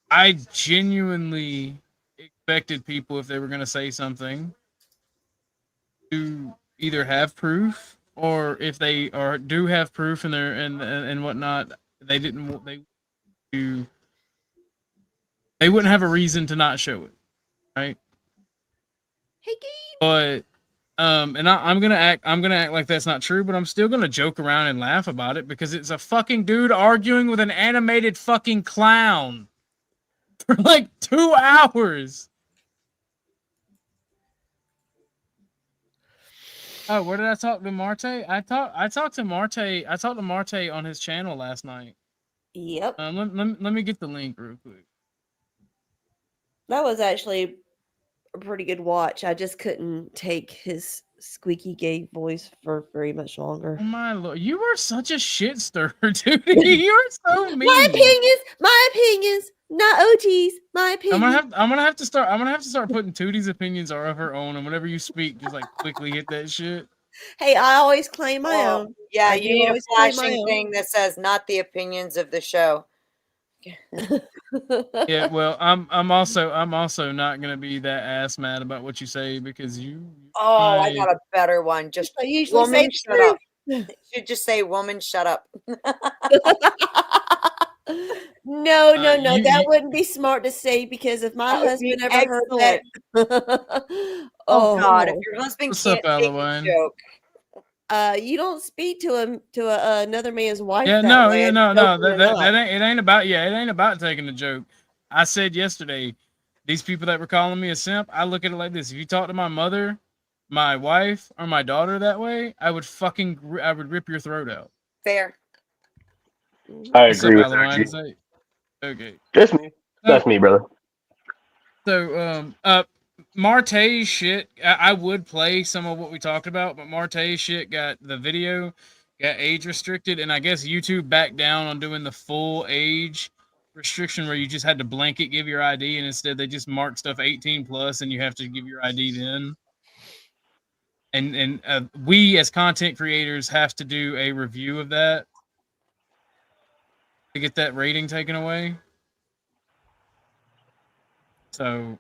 I genuinely expected people, if they were going to say something, to either have proof, or if they do have proof and whatnot, they wouldn't have a reason to not show it, right? Hey, Gabe. But and I'm gonna act like that's not true, but I'm still gonna joke around and laugh about it because it's a fucking dude arguing with an animated fucking clown for like 2 hours. Oh, where did I talk to Marte? I talked to Marte. I talked to Marte on his channel last night. Yep. Let me get the link real quick. That was actually a pretty good watch. I just couldn't take his squeaky gay voice for very much longer. Oh my lord, you are such a shit stirrer, dude. You're so mean. My opinions, not OG's. My opinion. I'm gonna have to start putting Tootie's opinions are of her own, and whenever you speak, just like quickly hit that shit. Hey, I always claim my own. Yeah, I you need a always claim my flashing own. thing that says "not the opinions of the show." Yeah, well, I'm also not gonna be that ass mad about what you say because you. Oh, I got a better one. Just I usually woman, say shut up. You should just say, "Woman, shut up." No, that wouldn't be smart to say because if my That would husband be ever heard that, Oh God, if your husband What's can't up, take a Alawan? joke. you don't speak to another man's wife. Yeah, that no, way, yeah, no. joking or not. That ain't about. Yeah, it ain't about taking a joke. I said yesterday, these people that were calling me a simp, I look at it like this: if you talk to my mother, my wife, or my daughter that way, I would rip your throat out. Fair. I What's agree up, with Alawan? that. Okay. Just me. That's me, brother. So, Marte's shit, I would play some of what we talked about, but Marte's shit got age restricted, and I guess YouTube backed down on doing the full age restriction where you just had to blanket give your ID, and instead they just mark stuff 18 plus, and you have to give your ID then. And we as content creators have to do a review of that to get that rating taken away. So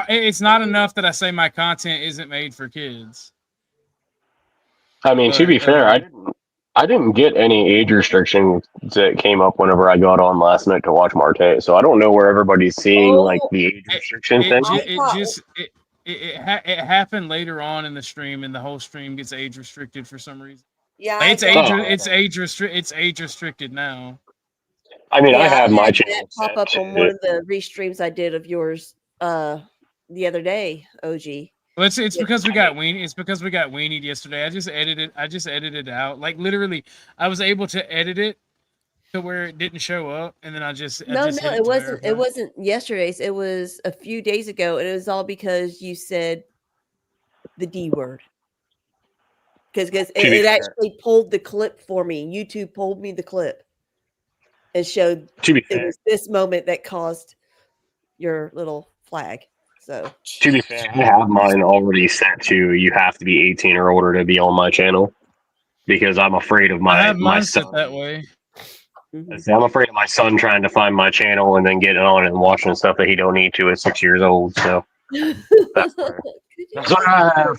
it's not enough that I say my content isn't made for kids. I mean, to be fair, I didn't get any age restrictions that came up whenever I got on last night to watch Marte, so I don't know where everybody's seeing like the age restriction thing. It happened later on in the stream, and the whole stream gets age restricted for some reason. Yeah, it's age restricted now. I mean, I have my had channel that pop up on one of the restreams I did of yours the other day, OG. Well, it's because we got weenie. It's because we got weenied yesterday. I just edited it out. Like literally, I was able to edit it to where it didn't show up, and then It wasn't. It wasn't yesterday's. It was a few days ago, and it was all because you said the D word. Because it actually pulled the clip for me. YouTube pulled me the clip and showed it was this moment that caused your little flag. So to be fair, I have mine already set to you have to be 18 or older to be on my channel because I'm afraid of my son. Set that way. I'm afraid of my son trying to find my channel and then getting on and watching stuff that he don't need to at 6 years old. So that's what I have.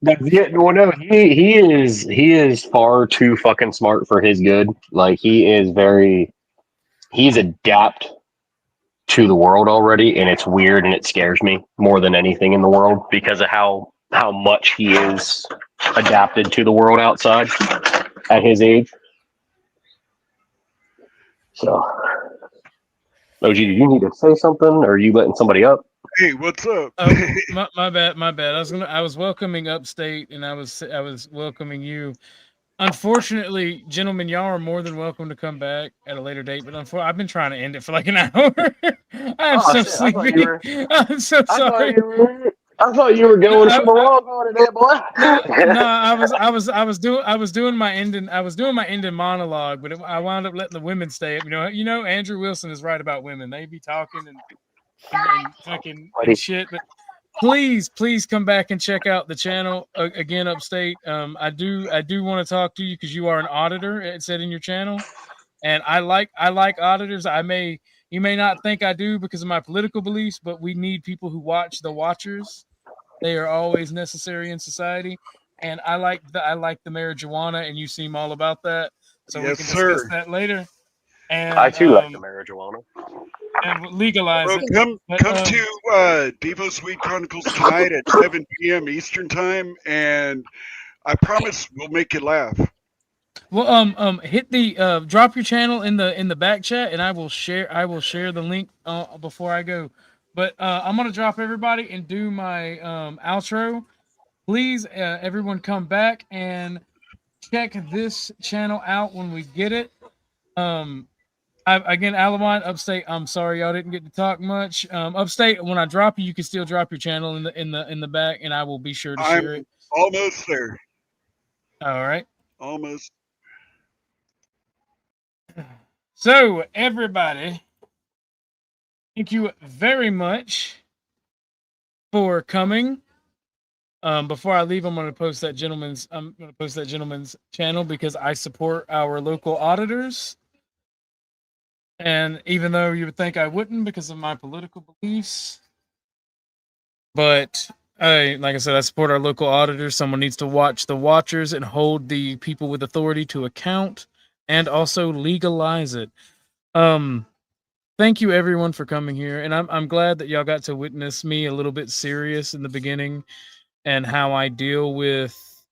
No, he is far too fucking smart for his good. Like he's adapt to the world already, and it's weird and it scares me more than anything in the world because of how much he is adapted to the world outside at his age. So, OG, do you need to say something, or are you letting somebody up? Hey, what's up? My bad. I was welcoming Upstate, and I was welcoming you. Unfortunately, gentlemen, y'all are more than welcome to come back at a later date. But I've been trying to end it for like an hour. I'm so sleepy. I'm so sorry. I thought you were going from the wrong part of that, boy. No, I was doing my ending. I was doing my ending monologue, but I wound up letting the women stay. You know, Andrew Wilson is right about women. They be talking and fucking and shit. But please come back and check out the channel again, Upstate. I do want to talk to you because you are an auditor. It said in your channel, and I like auditors. You may not think I do because of my political beliefs, but we need people who watch the watchers. They are always necessary in society, and I like the marijuana, and you seem all about that. So we can discuss that later. And I too like the marijuana. And legalize it. Come to Devo Sweet Chronicles tonight at 7 p.m. Eastern time, and I promise we'll make you laugh. Well, hit the drop your channel in the back chat, and I will share the link before I go. But I'm gonna drop everybody and do my outro. Please, everyone, come back and check this channel out when we get it. Again, Alamont, Upstate. I'm sorry y'all didn't get to talk much. Upstate, when I drop you can still drop your channel in the back, and I will be sure to share it. Almost there. All right. Almost. So, everybody, thank you very much for coming. Before I leave, I'm going to post that gentleman's channel because I support our local auditors. And even though you would think I wouldn't because of my political beliefs, but like I said, I support our local auditors. Someone needs to watch the watchers and hold the people with authority to account, and also legalize it. Thank you everyone for coming here, and I'm glad that y'all got to witness me a little bit serious in the beginning and how I deal with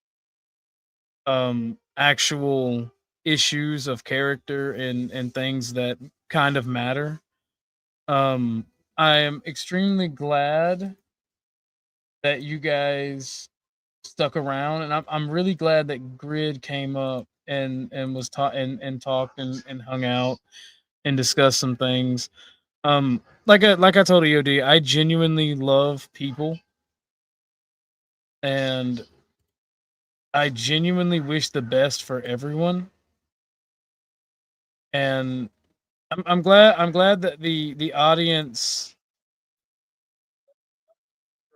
actual issues of character and things that kind of matter. I am extremely glad that you guys stuck around, and I'm really glad that Grid came up and was talked and hung out and discussed some things. Like I told EOD, I genuinely love people, and I genuinely wish the best for everyone. And I'm glad that the audience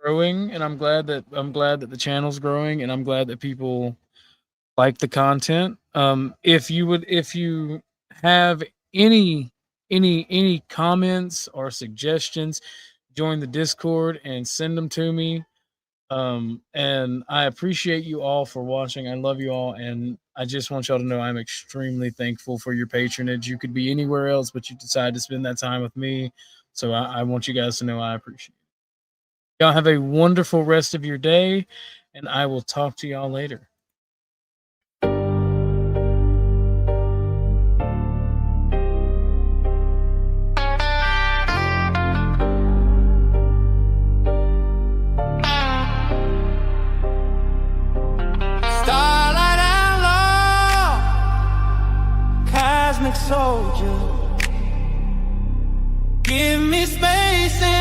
growing, and I'm glad that the channel's growing, and I'm glad that people like the content. If you have any comments or suggestions, join the Discord and send them to me. And I appreciate you all for watching. I love you all, and I just want y'all to know I'm extremely thankful for your patronage. You could be anywhere else, but you decide to spend that time with me. So I want you guys to know I appreciate it. Y'all have a wonderful rest of your day, and I will talk to y'all later. Starlight outlaw, cosmic soldier, give me space and